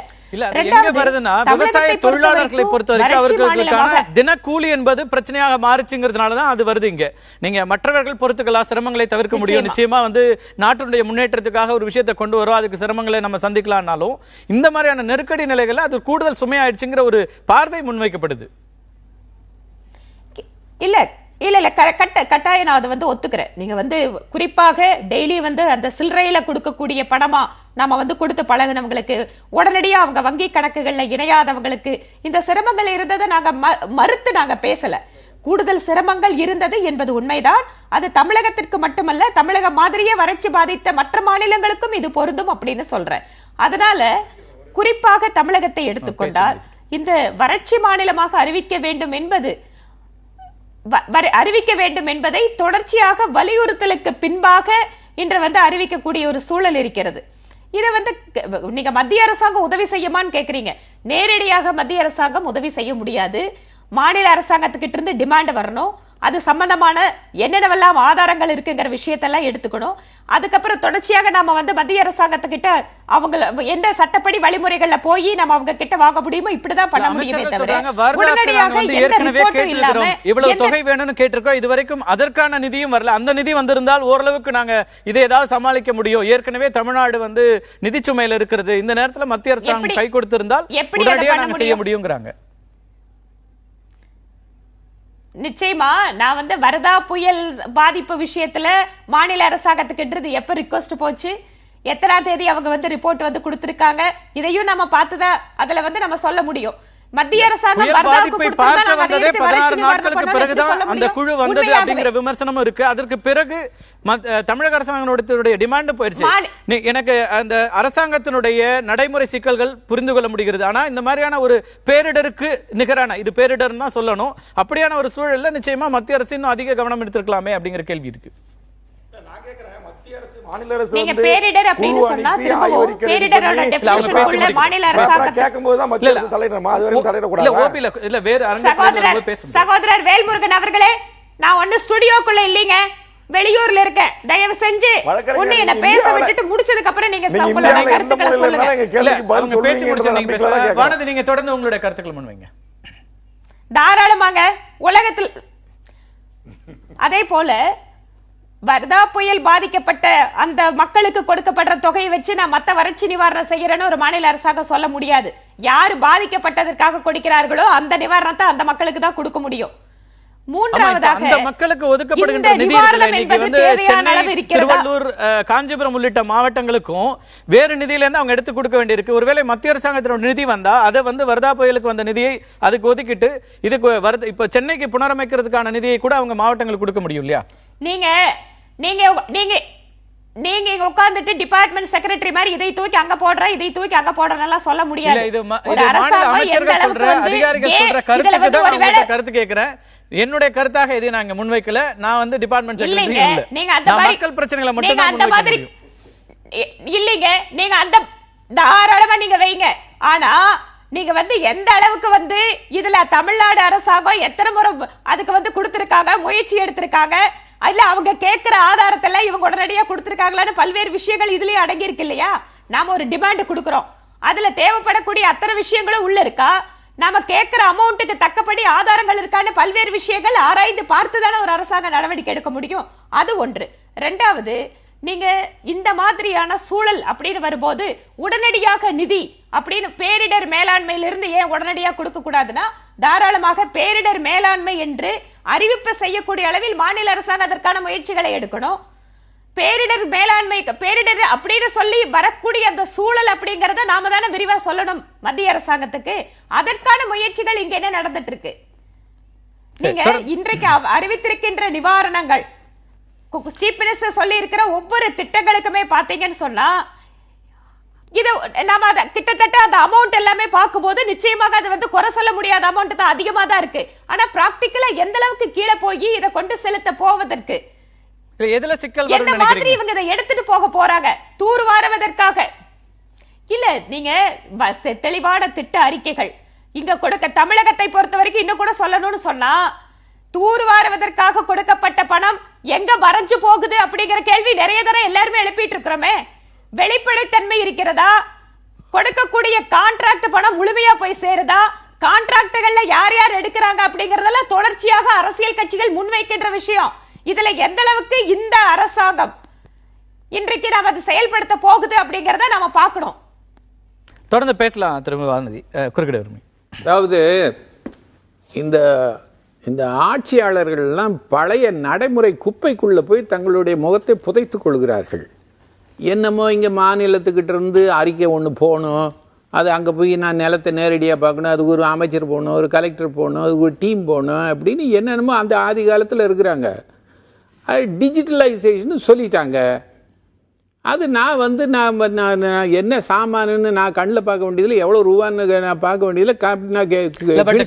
விவசாய தொழிலாளர்களை பொறுத்தவரைக்கும் அவர்களுக்கான தினக்கூலி என்பது பிரச்சனையாக மாறுச்சுங்கிறதுனாலதான் அது வருது. இங்க நீங்க மற்றவர்கள் பொறுத்துக்கலாம், சிரமங்களை தவிர்க்க முடியும். நிச்சயமா வந்து நாட்டினுடைய முன்னேற்றத்துக்காக ஒரு விஷயத்தை கொண்டு வரும், அதுக்கு சிரமங்களை நம்ம சந்திக்கலாம்னாலும் இந்த மாதிரியான நெருக்கடி நிலைகள் அது கூடுதல் சுமையாயிடுச்சுங்கிற ஒரு பார்வை முன்வைக்கப்படுது. இல்ல கட்டாயம் நான் அதை வந்து ஒத்துக்கிறேன். நீங்க வந்து குறிப்பாக டெய்லி வந்து அந்த சில்லறையில கொடுக்கக்கூடிய பணமா நாம வந்து கொடுத்து பழகினவங்களுக்கு, உடனடியா அவங்க வங்கி கணக்குகள்ல இணையாதவங்களுக்கு இந்த சிரமங்கள் இருந்ததை நாங்க மறுத்து நாங்க பேசல. கூடுதல் சிரமங்கள் இருந்தது என்பது உண்மைதான். அது தமிழகத்திற்கு மட்டுமல்ல, தமிழகம் மாதிரியே வறட்சி பாதித்த மற்ற மாநிலங்களுக்கும் இது பொருந்தும் அப்படின்னு சொல்றேன். அதனால குறிப்பாக தமிழகத்தை எடுத்துக்கொண்டால் இந்த வறட்சி மாநிலமாக அறிவிக்க வேண்டும் என்பதை தொடர்ச்சியாக வலியுறுத்தலுக்கு பின்பாக இன்று அறிவிக்கக்கூடிய ஒரு சூழல் இருக்கிறது. இதை நீங்க மத்திய அரசாங்கம் உதவி செய்யுமான்னு கேக்குறீங்க. நேரடியாக மத்திய அரசாங்கம் உதவி செய்ய முடியாது. மாநில அரசாங்கத்துக்கிட்ட இருந்து டிமாண்ட் வரணும். அது சம்பந்தமான என்னென்னவெல்லாம் ஆதாரங்கள் இருக்குங்கிற விஷயத்தெல்லாம் எடுத்துக்கணும். அதுக்கப்புறம் தொடர்ச்சியாக நாம மத்திய அரசாங்கத்துக்கிட்ட அவங்க என்ன சட்டப்படி வழிமுறைகள்ல போய் நம்ம அவங்க கிட்ட வாங்க முடியுமோ இப்படிதான் பண்ண முடியுமே தவிர உடனடியாக எந்த ரிப்போர்ட்டும் இல்லாம இவ்வளவு தொகை வேணும்னு கேட்டிருக்கோம். இதுவரைக்கும் அதற்கான நிதியும் வரல. அந்த நிதி வந்திருந்தால் ஓரளவுக்கு நாங்க இதை ஏதாவது சமாளிக்க முடியும். ஏற்கனவே தமிழ்நாடு நிதிச்சுமையில இருக்கிறது. இந்த நேரத்தில் மத்திய அரசாங்கம் கை கொடுத்திருந்தால் உடனடியாக நாங்க செய்ய முடியுங்கிறாங்க. நிச்சயமா நான் வரதா புயல் பாதிப்பு விஷயத்துல மாநில அரசாங்கத்துக்கு எப்ப ரிக்வெஸ்ட் போச்சு, எத்தனாம் தேதி அவங்க ரிப்போர்ட் கொடுத்திருக்காங்க, இதையும் நம்ம பார்த்துதான் அதுல நம்ம சொல்ல முடியும். மத்திய அரசாங்கம் பார்க்க வந்ததே 16 நாட்களுக்கு பிறகுதான் அந்த குழு வந்தது அப்படிங்கிற விமர்சனமும் இருக்கு. அதற்கு பிறகு தமிழக அரசாங்கத்தினுடைய டிமாண்ட் போயிடுச்சு. எனக்கு அந்த அரசாங்கத்தினுடைய நடைமுறை சிக்கல்கள் புரிந்து கொள்ள முடிகிறது. ஆனா இந்த மாதிரியான ஒரு பேரிடருக்கு நிகரான, இது பேரிடர் தான் சொல்லணும், அப்படியான ஒரு சூழல்ல நிச்சயமா மத்திய அரசு இன்னும் அதிக கவனம் எடுத்திருக்கலாமே அப்படிங்கிற கேள்வி இருக்கு. நீங்க பேரிடர் அப்படின்னு சொன்னா திரும்பவும் பேரிடரோட டெஃபினிஷனுக்குள்ள மாநில அரசாங்கம் கேக்கும்போது மத்திய அரசு தலையிடணுமா? அது வரைக்கும் தலையிட கூடாது. இல்ல ஓபில இல்ல வேற அரங்கத்துல பேசுங்க. சகோதரர் வேல்முருகன் அவர்களே, நான் ஒண்ணு ஸ்டுடியோக்குள்ள இல்லீங்க, வெளியூர்ல இருக்கேன். தயவு செஞ்சு ஒண்ணு என்ன பேச விட்டுட்டு முடிச்சதுக்கு அப்புறம் நீங்க உங்களுடைய கருத்துக்களை சொல்லுங்க. அவங்க பேசி முடிச்சு நீங்க பேசுங்க. வானதி, நீங்க தொடர்ந்து உங்களுடைய கருத்துக்களை முன்வைங்க. தாராளமாங்க. உலகத்தில் அதே போல வர்தா புயல் பாதிக்கப்பட்ட அந்த மக்களுக்கு கொடுக்கப்படுற தொகையை வச்சு நான் மத்த வறட்சி நிவாரணம் செய்யறேன்னு ஒரு மாநில அரசாங்கம் சொல்ல முடியாது. யாரு பாதிக்கப்பட்டதற்காக கொடுக்கிறார்களோ அந்த நிவாரணத்தை அந்த மக்களுக்கு தான் கொடுக்க முடியும். மூன்றாவதாக அந்த மக்களுக்கு ஒதுக்கப்படுகின்ற நிதி சென்னை, திருவள்ளூர், காஞ்சிபுரம் உள்ளிட்ட மாவட்டங்களுக்கும் வேறு நிதியில இருந்து அவங்க எடுத்து கொடுக்க வேண்டியிருக்கு. ஒருவேளை மத்திய அரசாங்கத்தினோட நிதி வந்தா அதை வர்தா புயலுக்கு வந்த நிதியை அதுக்கு ஒதுக்கிட்டு இதுக்கு இப்ப சென்னைக்கு புனரமைக்கிறதுக்கான நிதியை கூட அவங்க மாவட்டங்களுக்கு கொடுக்க முடியும் இல்லையா? நீங்க நீங்க நீங்க நீங்க இங்க உட்கார்ந்துட்டு டிபார்ட்மெண்ட் செக்ரட்டரி மாதிரி இதை தூக்கி அங்க போடுற இதை தூக்கி அங்க போடுறனால சொல்ல முடியாது. கருத்து கேக்குறேன். என்னுடைய கருத்தாக எதை நாங்க முன்வைக்கல. நான் டிபார்ட்மெண்ட் செக்ரட்டரி இல்ல. நீங்க அந்த மக்கள் பிரச்சனைகளை மட்டும் தான் அந்த மாதிரி இல்லீங்க. நீங்க அந்த தாராளமா நீங்க வைங்க. ஆனா நீங்க எந்த அளவுக்கு இதுல தமிழ்நாடு அரசாங்கம் எத்தனை முறை அதுக்கு கொடுத்திருக்காங்க, முயற்சி எடுத்திருக்காங்க, இல்ல அவங்க கேட்கிற ஆதாரத்துல இவங்க உடனடியா கொடுத்திருக்காங்களான்னு பல்வேறு விஷயங்கள் இதுலயே அடங்கி இருக்கு இல்லையா? நாம ஒரு டிமாண்ட் கொடுக்கிறோம், அதுல தேவைப்படக்கூடிய அத்தனை விஷயங்களும் உள்ள இருக்கா, நாம கேட்கிற அமௌண்ட்டுக்கு தக்கபடி ஆதாரங்கள் இருக்கான்னு பல்வேறு விஷயங்கள் ஆராய்ந்து பார்த்துதானே ஒரு அரசாங்க நடவடிக்கை எடுக்க முடியும். அது ஒன்று. ரெண்டாவது, நீங்க இந்த மாதிரியான சூழல் அப்படின்னு வரும்போது உடனடியாக நிதி அப்படின்னு பேரிடர் மேலாண்மையிலிருந்து ஏன் உடனடியாக கொடுக்க கூடாதுன்னா, தாராளமாக பேரிடர் மேலாண்மை என்று அறிவிப்பு செய்யக்கூடிய அளவில் மாநில அரசாங்கம் அதற்கான முயற்சிகளை எடுக்கணும். பேரிடர் மேலாண்மை, பேரிடர் அப்படின்னு சொல்லி வரக்கூடிய அந்த சூழல் அப்படிங்கறத நாம தானே விரிவா சொல்லணும் மத்திய அரசாங்கத்துக்கு. அதற்கான முயற்சிகள் இங்க என்ன நடந்துட்டு இருக்கு? நீங்க இன்றைக்கு அறிவித்திருக்கின்ற நிவாரணங்கள், சீஃப் மினிஸ்டர் சொல்லி இருக்கிற ஒவ்வொரு திட்டங்களுக்குமே பாத்தீங்கன்னு சொன்னா இது நாம கிட்டத்தட்ட அந்த அமௌண்ட் எல்லாமே பார்க்கும்போது நிச்சயமாக அது குறை சொல்ல முடியாத அமௌண்ட் தான், அதிகமா தான் இருக்கு. ஆனா பிராக்டிகலா எந்த அளவுக்கு கீழே போய் இதை கொண்டு செலுத்த போவதற்கு எதுல சிக்கல் எந்த மாதிரி இவங்க இதை எடுத்துட்டு போக போறாங்க? தூர்வாருவதற்காக இல்ல. நீங்க தெளிவான திட்ட அறிக்கைகள் இங்க கொடுக்க, தமிழகத்தை பொறுத்த வரைக்கும் இன்னும் கூட சொல்லணும்னு சொன்னா, தூர்வாருவதற்காக கொடுக்கப்பட்ட பணம் எங்க மறைஞ்சு போகுது அப்படிங்கிற கேள்வி நிறைய தடவை எல்லாருமே எழுப்பிட்டு இருக்கிறோமே. வெளிப்படைத்தன்மை இருக்கிறதா? கொடுக்கக்கூடிய கான்ட்ராக்ட் பணம் முழுமையா போய் சேருதா? கான்ட்ராக்டுகள்ல யார் யார் எடுக்கிறாங்க அப்படிங்கறதெல்லாம் தொடர்ச்சியாக அரசியல் கட்சிகள் முன்வைக்கின்ற விஷயம். இதுல எந்த அளவுக்கு இந்த அரசாங்கம் இன்றைக்கு நாம அதை செயல்படுத்த போகுது அப்படிங்கறத நாம பார்க்கணும். தொடர்ந்து பேசலாம். திரும்ப வானதி குறுக்கிட விரும்பி, அதாவது இந்த ஆட்சியாளர்கள்லாம் பழைய நடைமுறை குப்பைக்குள்ள போய் தங்களுடைய முகத்தை புதைத்துக் கொள்கிறார்கள். என்னமோ இங்கே மாநிலத்துக்கிட்ட இருந்து அறிக்கை ஒன்று போகணும், அது அங்கே போய் நான் நிலத்தை நேரடியாக பார்க்கணும், அதுக்கு ஒரு அமைச்சர் போகணும், ஒரு கலெக்டர் போகணும், அதுக்கு ஒரு டீம் போகணும் அப்படின்னு என்னென்னமோ அந்த ஆதி காலத்தில் இருக்கிறாங்க. அது டிஜிட்டலைசேஷன் சொல்லிட்டாங்க. அது நான் வந்து நான் என்ன சாமானுன்னு நான் கண்ணில் பார்க்க வேண்டியதில்லை, எவ்வளோ ரூபான்னு நான் பார்க்க வேண்டியதில்லை.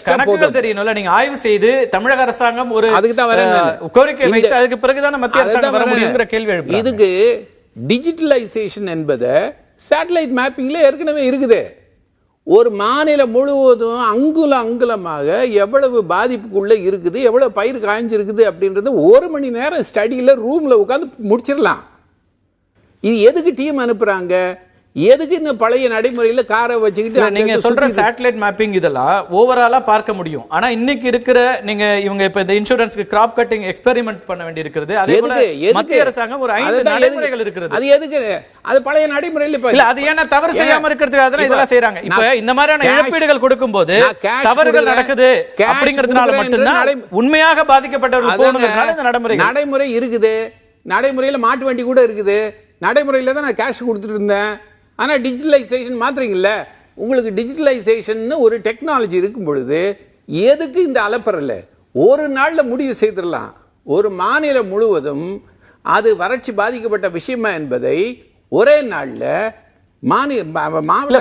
கணக்குகள் தெரியணும்ல, நீங்க ஆய்வு செய்து தமிழக அரசாங்கம் ஒரு அதுக்கு தான் வரேன், கோரிக்கை வைத்து அதுக்கு பிறகுதான் மத்திய அரசாங்கம் வர முடியுங்கிற கேள்வி எழுப்புறாங்க. இதுக்கு டிஜிட்டலைசேஷன் என்பது சேட்டலைட் மேப்பிங்ல ஏற்கனவே இருக்குது. ஒரு மாநிலம் முழுவதும் அங்குலமாக எவ்வளவு பாதிப்புக்குள்ள இருக்குது, எவ்வளவு பயிர் காய்ஞ்சிருக்குது அப்படின்றது 1 மணி நேரம் ஸ்டடியில ரூம்ல உட்காந்து முடிச்சிடலாம். இது எதுக்கு டீம் அனுப்புறாங்க, எதுக்கு இந்த பழைய நடைமுறையில காரை வச்சுக்கிட்டு நீங்க சொல்ற சேட்டலைட் மேப்பிங் இதெல்லாம் ஓவராலா பார்க்க முடியும். ஆனா இன்னைக்கு இருக்கிற நீங்க இவங்க இப்ப இந்த இன்சூரன்ஸ்க்கு கிராப் கட்டிங் எக்ஸ்பெரிமெண்ட் பண்ண வேண்டி இருக்கிறது. அதே போல மத்திய அரசாங்கம் ஒரு 5 நடைமுறைகள் இருக்கிறது. அது எதுக்கு? அது பழைய நடைமுறையில இல்ல, அது ஏன்னா தவறு செய்யாம இருக்கிறதுக்காக தான் இதெல்லாம் செய்றாங்க. இப்ப இந்த மாதிரியான இழப்பீடுகள் கொடுக்கும்போது தவறுகள் நடக்குது அப்படிங்கிறதுனால மட்டும்தான் உண்மையாக பாதிக்கப்பட்டவர்கள் போகணும்ன்றதுனால இந்த நடைமுறை இருக்குது. நடைமுறையில மாட்டு வண்டி கூட இருக்குது. நடைமுறையில தான் நான் கேஷ் கொடுத்துட்டு இருந்தேன். ஆனால் டிஜிட்டலைசேஷன் மாத்திரீங்கல்ல, உங்களுக்கு டிஜிட்டலைசேஷன் ஒரு டெக்னாலஜி இருக்கும் பொழுது எதுக்கு இந்த அலப்பறல? ஒரு நாள்ல முடிவு செய்திடலாம். ஒரு மாநிலம் முழுவதும் அது வறட்சி பாதிக்கப்பட்ட விஷயமா என்பதை ஒரே நாள்ல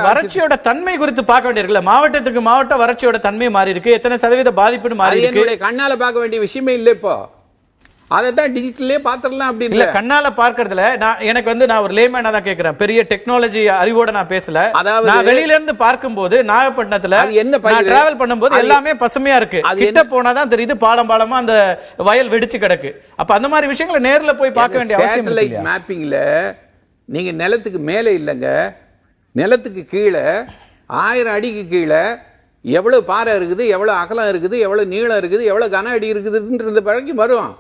வறட்சியோட தன்மை குறித்து பார்க்க வேண்டியிருக்குல்ல. மாவட்டத்துக்கு மாவட்டம் வறட்சியோட தன்மை மாறி இருக்கு, எத்தனை சதவீத பாதிப்புன்னு மாறி இருக்கு. என்னுடைய கண்ணால பார்க்க வேண்டிய விஷயமே இல்லை. இப்போ அதைத்தான் டிஜிட்டல்லே பாத்துடலாம் அப்படி இல்ல. கண்ணால பார்க்கறதுல எனக்கு வந்து நான் ஒரு லேமேனா தான் கேக்குறேன், பெரிய டெக்னாலஜி அறிவோட நான் பேசல. நான் வெளியில இருந்து பார்க்கும்போது நாகப்பட்டினத்துல நான் டிராவல் பண்ணும்போது எல்லாமே பசுமையா இருக்கு. கிட்ட போனாதான் தெரியுது பாலமா அந்த வயல் வெடிச்சு கிடக்கு. அப்ப அந்த மாதிரி விஷயங்களை நேர்ல போய் பார்க்க வேண்டிய அவசியம் இல்லை. சேட்டலைட் மேப்பிங்ல நீங்க நிலத்துக்கு மேலே இல்லைங்க, நிலத்துக்கு கீழே 1000 அடிக்கு கீழே எவ்வளவு பாறை இருக்குது, எவ்வளவு அகலம் இருக்குது, எவ்வளவு நீளம் இருக்குது, எவ்வளவு கன அடி இருக்குதுன்றது வரைக்கும் வரும்.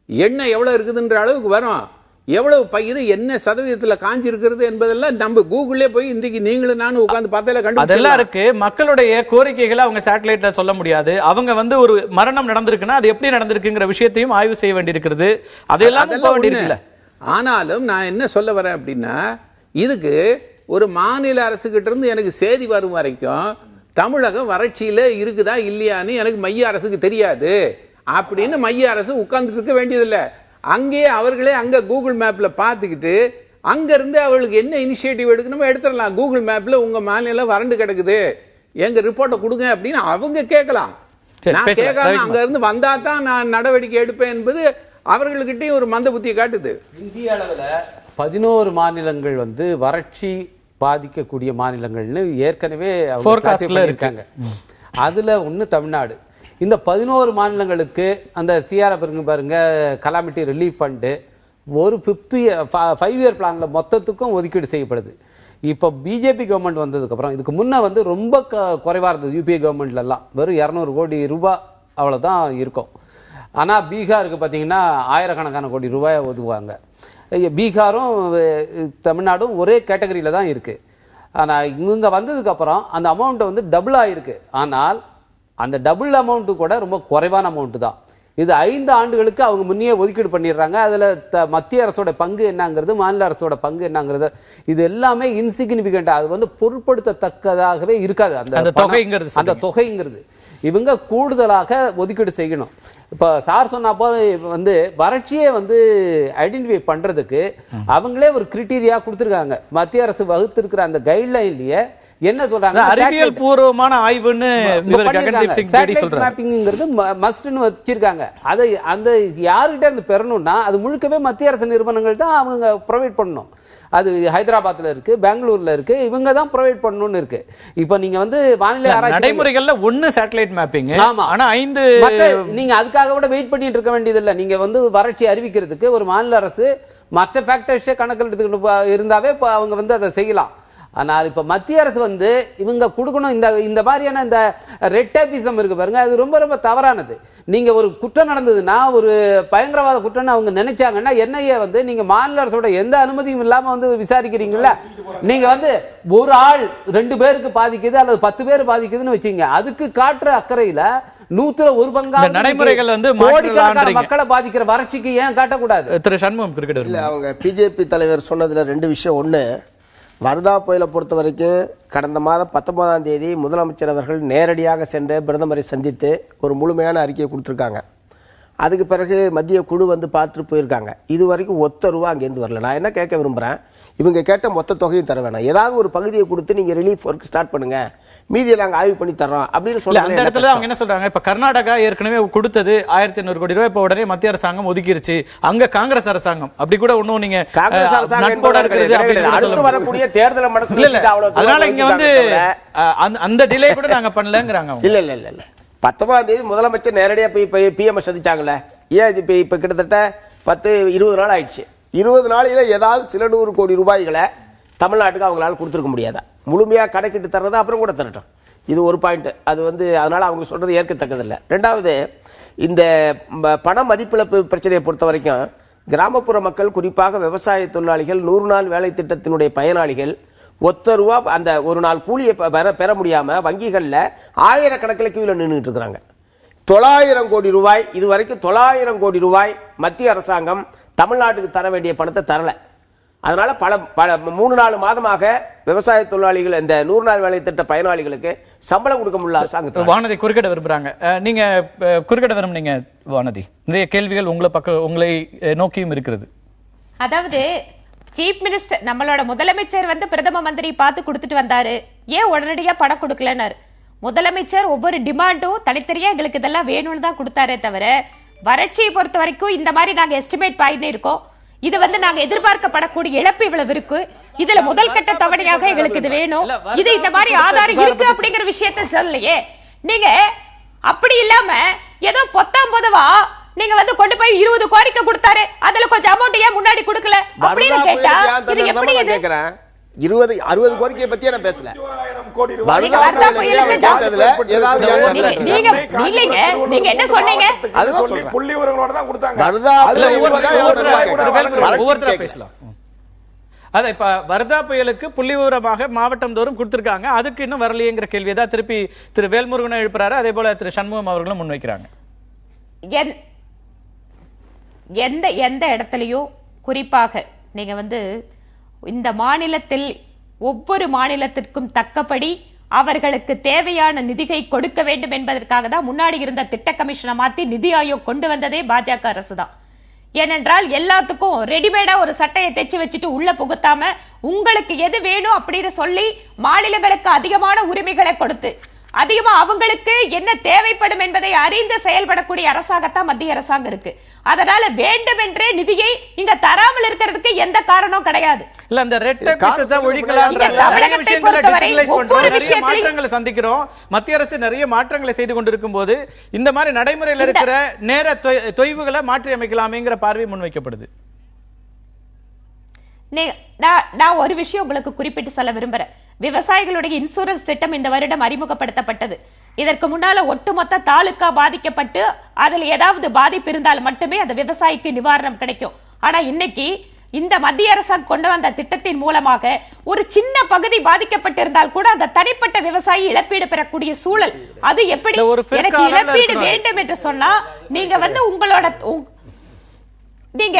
எண்ணெய் எவ்வளவு இருக்குதுன்ற அளவுக்கு வரும். எவ்வளவு பயிர் என்ன சதவீதத்துல காஞ்சி இருக்கிறது என்பதெல்லாம் நம்ம கூகுள்லே போய் இன்றைக்கு நீங்களும் நானும் உட்கார்ந்து பார்த்தால கண்டு அதெல்லாம் இருக்கு. மக்களுடைய கோரிக்கைகளை அவங்க சேட்டலைட்ல சொல்ல முடியாது. அவங்க வந்து ஒரு மரணம் நடந்திருக்குன்னா அது எப்படி நடந்திருக்குங்கிற விஷயத்தையும் ஆய்வு செய்ய வேண்டியிருக்கிறது. அதெல்லாம் போக வேண்டியிருக்குல்ல. ஆனாலும் நான் என்ன சொல்ல வரேன் அப்படின்னா, இதுக்கு ஒரு மாநில அரசு கிட்ட இருந்து எனக்கு செய்தி வரும் வரைக்கும் தமிழகம் வறட்சியில இருக்குதா இல்லையான்னு எனக்கு மைய அரசுக்கு தெரியாது அப்படின்னு மைய அரசு உட்கார்ந்துட்டு இருக்க வேண்டியதில்லை. அங்கேயே அவர்களே அங்க கூகுள் மேப்ல பார்த்துக்கிட்டு அங்க இருந்து அவர்களுக்கு என்ன இனிஷியேட்டிவ் எடுக்கணுமோ எடுத்துடலாம். கூகுள் மேப்ல உங்க மாநிலம் வறண்டு கிடக்குது, எங்க ரிப்போர்ட்டை கொடுங்க அப்படின்னு அவங்க கேட்கலாம். நான் கேட்காம அங்க இருந்து வந்தா தான் நான் நடவடிக்கை எடுப்பேன் என்பது அவர்களுக்கிட்டையும் ஒரு மந்த புத்தியை காட்டுது. இந்திய அளவில் 11 மாநிலங்கள் வந்து வறட்சி பாதிக்கக்கூடிய மாநிலங்கள்னு ஏற்கனவே இருக்காங்க. அதுல ஒண்ணு தமிழ்நாடு. இந்த 11 மாநிலங்களுக்கு அந்த சிஆர்எஃப் இருக்கு பாருங்க, கலாமிட்டி ரிலீஃப் ஃபண்டு ஒரு 5 இயர் பிளான்ல மொத்தத்துக்கும் ஒதுக்கீடு செய்யப்படுது. இப்போ பிஜேபி கவர்மெண்ட் வந்ததுக்கு அப்புறம், இதுக்கு முன்ன வந்து ரொம்ப குறைவா இருந்தது. யூபிஏ கவர்மெண்ட்ல எல்லாம் வெறும் 200 கோடி ரூபாய் அவ்வளவுதான் இருக்கும். ஆனா பீகாருக்கு பாத்தீங்கன்னா ஆயிரக்கணக்கான கோடி ரூபாய் ஒதுக்குவாங்க. பீகாரும் தமிழ்நாடும் ஒரே கேட்டகரியில தான் இருக்கு. ஆனா இவங்க வந்ததுக்கு அப்புறம் அந்த அமௌண்ட் வந்து டபுள் ஆயிருக்கு. ஆனால் அந்த டபுள் அமௌண்ட் கூட ரொம்ப குறைவான அமௌண்ட் தான். இது 5 ஆண்டுகளுக்கு அவங்க முன்னே ஒதுக்கீடு பண்ணிடுறாங்க. அதுல மத்திய அரசோட பங்கு என்னங்கிறது, மாநில அரசோட பங்கு என்னங்கிறது, இது எல்லாமே இன்சிக்னிபிகண்ட். அது வந்து பொருட்படுத்தத்தக்கதாகவே இருக்காது. அந்த தொகைங்கிறது இவங்க கூடுதலாக ஒதுக்கீடு செய்யணும். இப்ப சார் சொன்ன போல வந்து வறட்சியை வந்து ஐடென்டிஃபை பண்றதுக்கு அவங்களே ஒரு கிரிட்டீரியா கொடுத்திருக்காங்க. மத்திய அரசு வகுத்திருக்கிற அந்த கைட்லைன்லயே என்ன சொல்றாங்க, அறிவியல் பூர்வமான ஆய்வுன்னு மேப்பிங்கிறது மஸ்ட்னு வச்சிருக்காங்க. அதை அந்த யாருகிட்ட இருந்து பெறணும்னா அது முழுக்கவே மத்திய அரசு நிறுவனங்கள் தான் அவங்க ப்ரொவைட் பண்ணணும். அது ஹைதராபாத்ல இருக்கு, பெங்களூர்ல இருக்கு, இவங்க தான் ப்ரொவைட் பண்ணணும்னு இருக்கு. இப்போ நீங்க வந்து வானிலை ஆராய்ச்சி நடைமுறைகள்ல ஒன்னு சேட்டலைட் மேப்பிங், ஆனா 5 நீங்க அதுக்காக கூட வெயிட் பண்ணிட்டு இருக்க வேண்டியது இல்ல. நீங்க வந்து வறட்சி அறிவிக்கிறதுக்கு ஒரு மாநில அரசு மற்ற ஃபேக்டர்ஸே கணக்கில் எடுத்துக்கிட்டு இருந்தாவே அவங்க வந்து அதை செய்யலாம். ஆனால் இப்ப மத்திய அரசு வந்து இவங்க கொடுக்கணும். இந்த மாதிரியான இந்த ரெட் டேபிசம் இருக்கு பாருங்க, அது ரொம்ப ரொம்ப தவறானது. நீங்க ஒரு குற்றம் நடந்ததுன்னா, ஒரு பயங்கரவாத குற்றம் அவங்க நினைச்சாங்கன்னா என்ஐஏ வந்து நீங்க மாநில அரசோட எந்த அனுமதியும் இல்லாம வந்து விசாரிக்கிறீங்கல்ல. நீங்க வந்து ஒரு ஆள் 2 பேருக்கு பாதிக்குது அல்லது 10 பேர் பாதிக்குதுன்னு வச்சீங்க, அதுக்கு காட்டுற அக்கறையில 100 பங்காக நடைமுறைகள் வந்து மக்களை பாதிக்கிற வறட்சிக்கு ஏன் காட்டக்கூடாது? திரு சண்முகம் கிரிக்கெட் அவங்க பிஜேபி தலைவர் சொன்னதுல 2 விஷயம். ஒண்ணு, வர்தா புயலை பொறுத்த வரைக்கும் கடந்த மாதம் 19ஆம் தேதி முதலமைச்சர் அவர்கள் நேரடியாக சென்று பிரதமரை சந்தித்து ஒரு முழுமையான அறிக்கையை கொடுத்துருக்காங்க. அதுக்கு பிறகு மத்திய குழு வந்து பார்த்துட்டு போயிருக்காங்க. இது வரைக்கும் ஒத்த ரூபா அங்கேருந்து வரல. நான் என்ன கேட்க விரும்புகிறேன், இவங்க கேட்ட மொத்த தொகையும் தர வேணாம், ஏதாவது ஒரு பகுதியை கொடுத்து நீங்க ரிலீஃப் ஒர்க் ஸ்டார்ட் பண்ணுங்க, மீதியை நாங்க ஆய்வு பண்ணி தர்றோம் அப்படின்னு சொல்ல. அந்த இடத்துல அவங்க என்ன சொல்றாங்க, இப்ப கர்நாடகா ஏற்கனவே கொடுத்தது 1500 கோடி ரூபாய், இப்ப உடனே மத்திய அரசாங்கம் ஒதுக்கிருச்சு, அங்க காங்கிரஸ் அரசாங்கம் அப்படி கூட ஒன்னும் நீங்க காங்கிரஸ் அரசாங்கம் அடுத்து வரக்கூடிய தேர்தலை மனசுல இல்ல, அதனால இங்க வந்து அந்த டிலே கூட நாங்க பண்ணலங்கறாங்க. இல்ல இல்ல இல்ல இல்ல 19ஆம் தேதி முதலமைச்சர் நேரடியா போய் பிஎம் சந்திச்சாங்கல்ல. ஏன் இது இப்ப கிட்டத்தட்ட 10-20 நாள் ஆயிடுச்சு. 20 நாளில ஏதாவது சில 100 கோடி ரூபாய்களை தமிழ்நாட்டுக்கு அவங்களால கொடுத்துருக்க முடியாதா? முழுமையா கணக்கிட்டு தர்றது அப்புறம் கூட தரட்டும். இது ஒரு பாயிண்ட். அது வந்து அதனால அவங்க சொல்றது ஏற்கத்தக்கதில்லை. ரெண்டாவது, இந்த பண மதிப்பிழப்பு பிரச்சனையை பொறுத்த வரைக்கும் கிராமப்புற மக்கள், குறிப்பாக விவசாய தொழிலாளிகள், 100 நாள் வேலை திட்டத்தினுடைய பயனாளிகள் ஒத்த ரூபா அந்த ஒரு நாள் கூலியை பெற முடியாம வங்கிகள்ல ஆயிரக்கணக்கில் கியூல நின்றுட்டு இருக்கிறாங்க. 900 கோடி ரூபாய் இதுவரைக்கும் 900 கோடி ரூபாய் மத்திய அரசாங்கம் தமிழ்நாட்டுக்கு தர வேண்டிய பணத்தை தரல. அதனால பல 3-4 மாதமாக விவசாய தொழிலாளிகள், இந்த 100 நாள் வேலை திட்ட பயனாளிகளுக்கு சம்பளம் கொடுக்க முடியல அரசாங்கம். வானதி குறுக்கிட விரும்புறாங்க, நீங்க குறுக்கிட விரும்புனீங்க வானதி. நிறைய கேள்விகள் உங்களை நோக்கியும் இருக்கிறது. அதாவது சீஃப் மினிஸ்டர், நம்மளோட முதலமைச்சர் வந்து பிரதம மந்திரி பார்த்து கொடுத்துட்டு வந்தாரு, ஏன் உடனடியா பணம் கொடுக்கலன்னாரு. முதலமைச்சர் ஒவ்வொரு டிமாண்டும் தனித்தனியா எங்களுக்கு இதெல்லாம் வேணும்னு தான் கொடுத்தாரே தவிர, வறட்சியை பொறுத்த வரைக்கும் இந்த மாதிரி நாங்க எஸ்டிமேட் பாய்ந்து இருக்கோம், இது வந்து நாங்க எதிர்பார்க்கப்படக்கூடிய இழப்பு இவ்வளவு இருக்கு, இதுல முதல் கட்ட தவணையாக எங்களுக்கு இது வேணும், இது இந்த மாதிரி ஆதாரம் இருக்கு அப்படிங்கிற விஷயத்தை சொல்லலையே. நீங்க அப்படி இல்லாம ஏதோ பொத்தாம் பொதுவா நீங்க வந்து கொண்டு போய் 20 கோரிக்கை கொடுத்தாரு, அதுல கொஞ்சம் அமௌண்ட் ஏன் முன்னாடி கொடுக்கல அப்படின்னு கேட்டா இது எப்படி? இது 20-60 கோரிக்கையை பத்தியே நான் பேசல. நீங்க என்ன சொன்னீங்க? புள்ளிவிவரங்களோட தான் கொடுத்தாங்க. பேசலாம். அத இப்ப வர்தா புயலுக்கு புள்ளிவிவரமாக மாவட்டம் தோறும் கொடுத்திருக்காங்க, அதுக்கு இன்னும் வரலையேங்கிற கேள்வியதான் திருப்பி திரு வேல்முருகன் எழுப்புறாரு. அதே போல திரு சண்முகம் அவர்களும் முன்வைக்கிறாங்க. எந்த இடத்துலயும் குறிப்பாக நீங்க வந்து இந்த மாநிலத்தில் ஒவ்வொரு மாநிலத்திற்கும் தக்கபடி அவர்களுக்கு தேவையான நிதியை கொடுக்க வேண்டும் என்பதற்காக தான் முன்னாடி இருந்த திட்ட கமிஷனை மாத்தி நிதி ஆயோக் கொண்டு வந்ததே பாஜக அரசு தான். ஏனென்றால் எல்லாத்துக்கும் ரெடிமேடா ஒரு சட்டையை தைச்சு வச்சுட்டு உள்ள புகுத்தாம உங்களுக்கு எது வேணும் அப்படின்னு சொல்லி மாநிலங்களுக்கு அதிகமான உரிமைகளை கொடுத்து அதிகமா அவங்களுக்கு என்ன தேவைப்படும் என்பதை அறிந்து செயல்படக்கூடிய அரசாங்கத்தான் மத்திய அரசாங்கம் இருக்கு. அதனால வேண்டும் என்றே நிதியை இங்க தராமல் இருக்கிறதுக்கு எந்த காரணம் கிடையாது. இல்ல அந்த ரெட் டேபிசத்தை ஒழிக்கலாம்ன்ற நிறைய விஷயங்களை டிஜிட்டலைஸ் பண்றோம், நிறைய மாற்றங்களை சந்திக்கிறோம். மத்திய அரசு நிறைய மாற்றங்களை செய்து கொண்டிருக்கும் போது இந்த மாதிரி நடைமுறையில் இருக்கிற நேர தொய்வுகளை மாற்றி அமைக்கலாமேங்கிற பார்வை முன்வைக்கப்படுது. நான் ஒரு விஷயம் உங்களுக்கு குறிப்பிட்டு சொல்ல விரும்புறேன். விவசாயிகளுடைய இன்சூரன்ஸ் திட்டம் இந்த வருடம் அறிமுகப்படுத்தப்பட்டது. இதற்கு முன்னால ஒட்டுமொத்த தாலுக்கா பாதிக்கப்பட்டு அதில் ஏதாவது பாதிப்பு இருந்தால் மட்டுமே அந்த விவசாயிக்கு நிவாரணம் கிடைக்கும். ஆனா இன்னைக்கு இந்த மத்திய அரசாங்கம் கொண்டு வந்த திட்டத்தின் மூலமாக ஒரு சின்ன பகுதி பாதிக்கப்பட்டிருந்தால் கூட அந்த தனிப்பட்ட விவசாயி இழப்பீடு பெறக்கூடிய சூழல். அது எப்படி? எனக்கு இழப்பீடு வேண்டும் என்று சொன்னா நீங்க வந்து உங்களோட நீங்க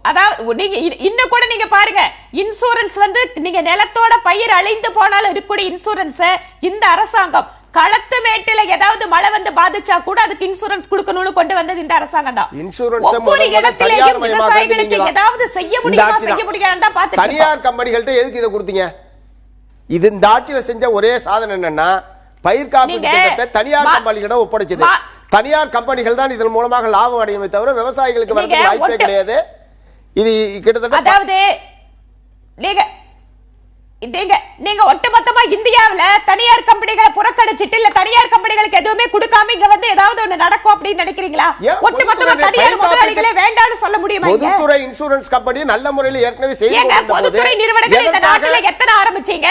அதாவது நீங்க இன்னும் கூட நீங்க பாருங்க, இன்சூரன்ஸ் வந்து நீங்க நிலத்தோட பயிர் அழிந்து போனாலும் இருக்கக்கூடிய இன்சூரன்ஸ் இந்த அரசாங்கம் களத்து மேட்டில ஏதாவது மழை வந்து பாதிச்சா கூட அதுக்கு இன்சூரன்ஸ் கொடுக்கணும்னு கொண்டு வந்தது இந்த அரசாங்கம் தான். ஒவ்வொரு இடத்திலேயும் விவசாயிகளுக்கு ஏதாவது செய்ய முடியாதா பாத்து. தனியார் கம்பெனிகள்ட்ட எதுக்கு இதை கொடுத்தீங்க? இது இந்த ஆட்சியில செஞ்ச ஒரே சாதனை என்னன்னா பயிர் காப்பீடு திட்டத்தை தனியார் கம்பெனிகளிடம் ஒப்படைச்சது. தனியார் கம்பெனிகள் தான் இதன் மூலமாக லாபம் அடையுமே தவிர விவசாயிகளுக்கு வரதுக்கு வாய்ப்பே கிடையாது. இது கிட்டத்தட்ட அதாவது நீங்க ஒட்டுமொத்தமா இந்தியாவுல தனியார் கம்பெனிகளை புறக்கணிச்சிட்டு இல்ல தனியார் கம்பெனிகளுக்கு எதுவுமே கொடுக்காம இங்க வந்து ஏதாவது ஒண்ணு நடக்கும் அப்படின்னு நினைக்கிறீங்களா? ஒட்டுமொத்தமா தனியார் முதலாளிகளே வேண்டாம்னு சொல்ல முடியுமா? பொதுத்துறை இன்சூரன்ஸ் கம்பெனி நல்ல முறையில் ஏற்கனவே செய்து பொதுத்துறை நிறுவனங்கள் இந்த நாட்டில எத்தனை ஆரம்பிச்சீங்க?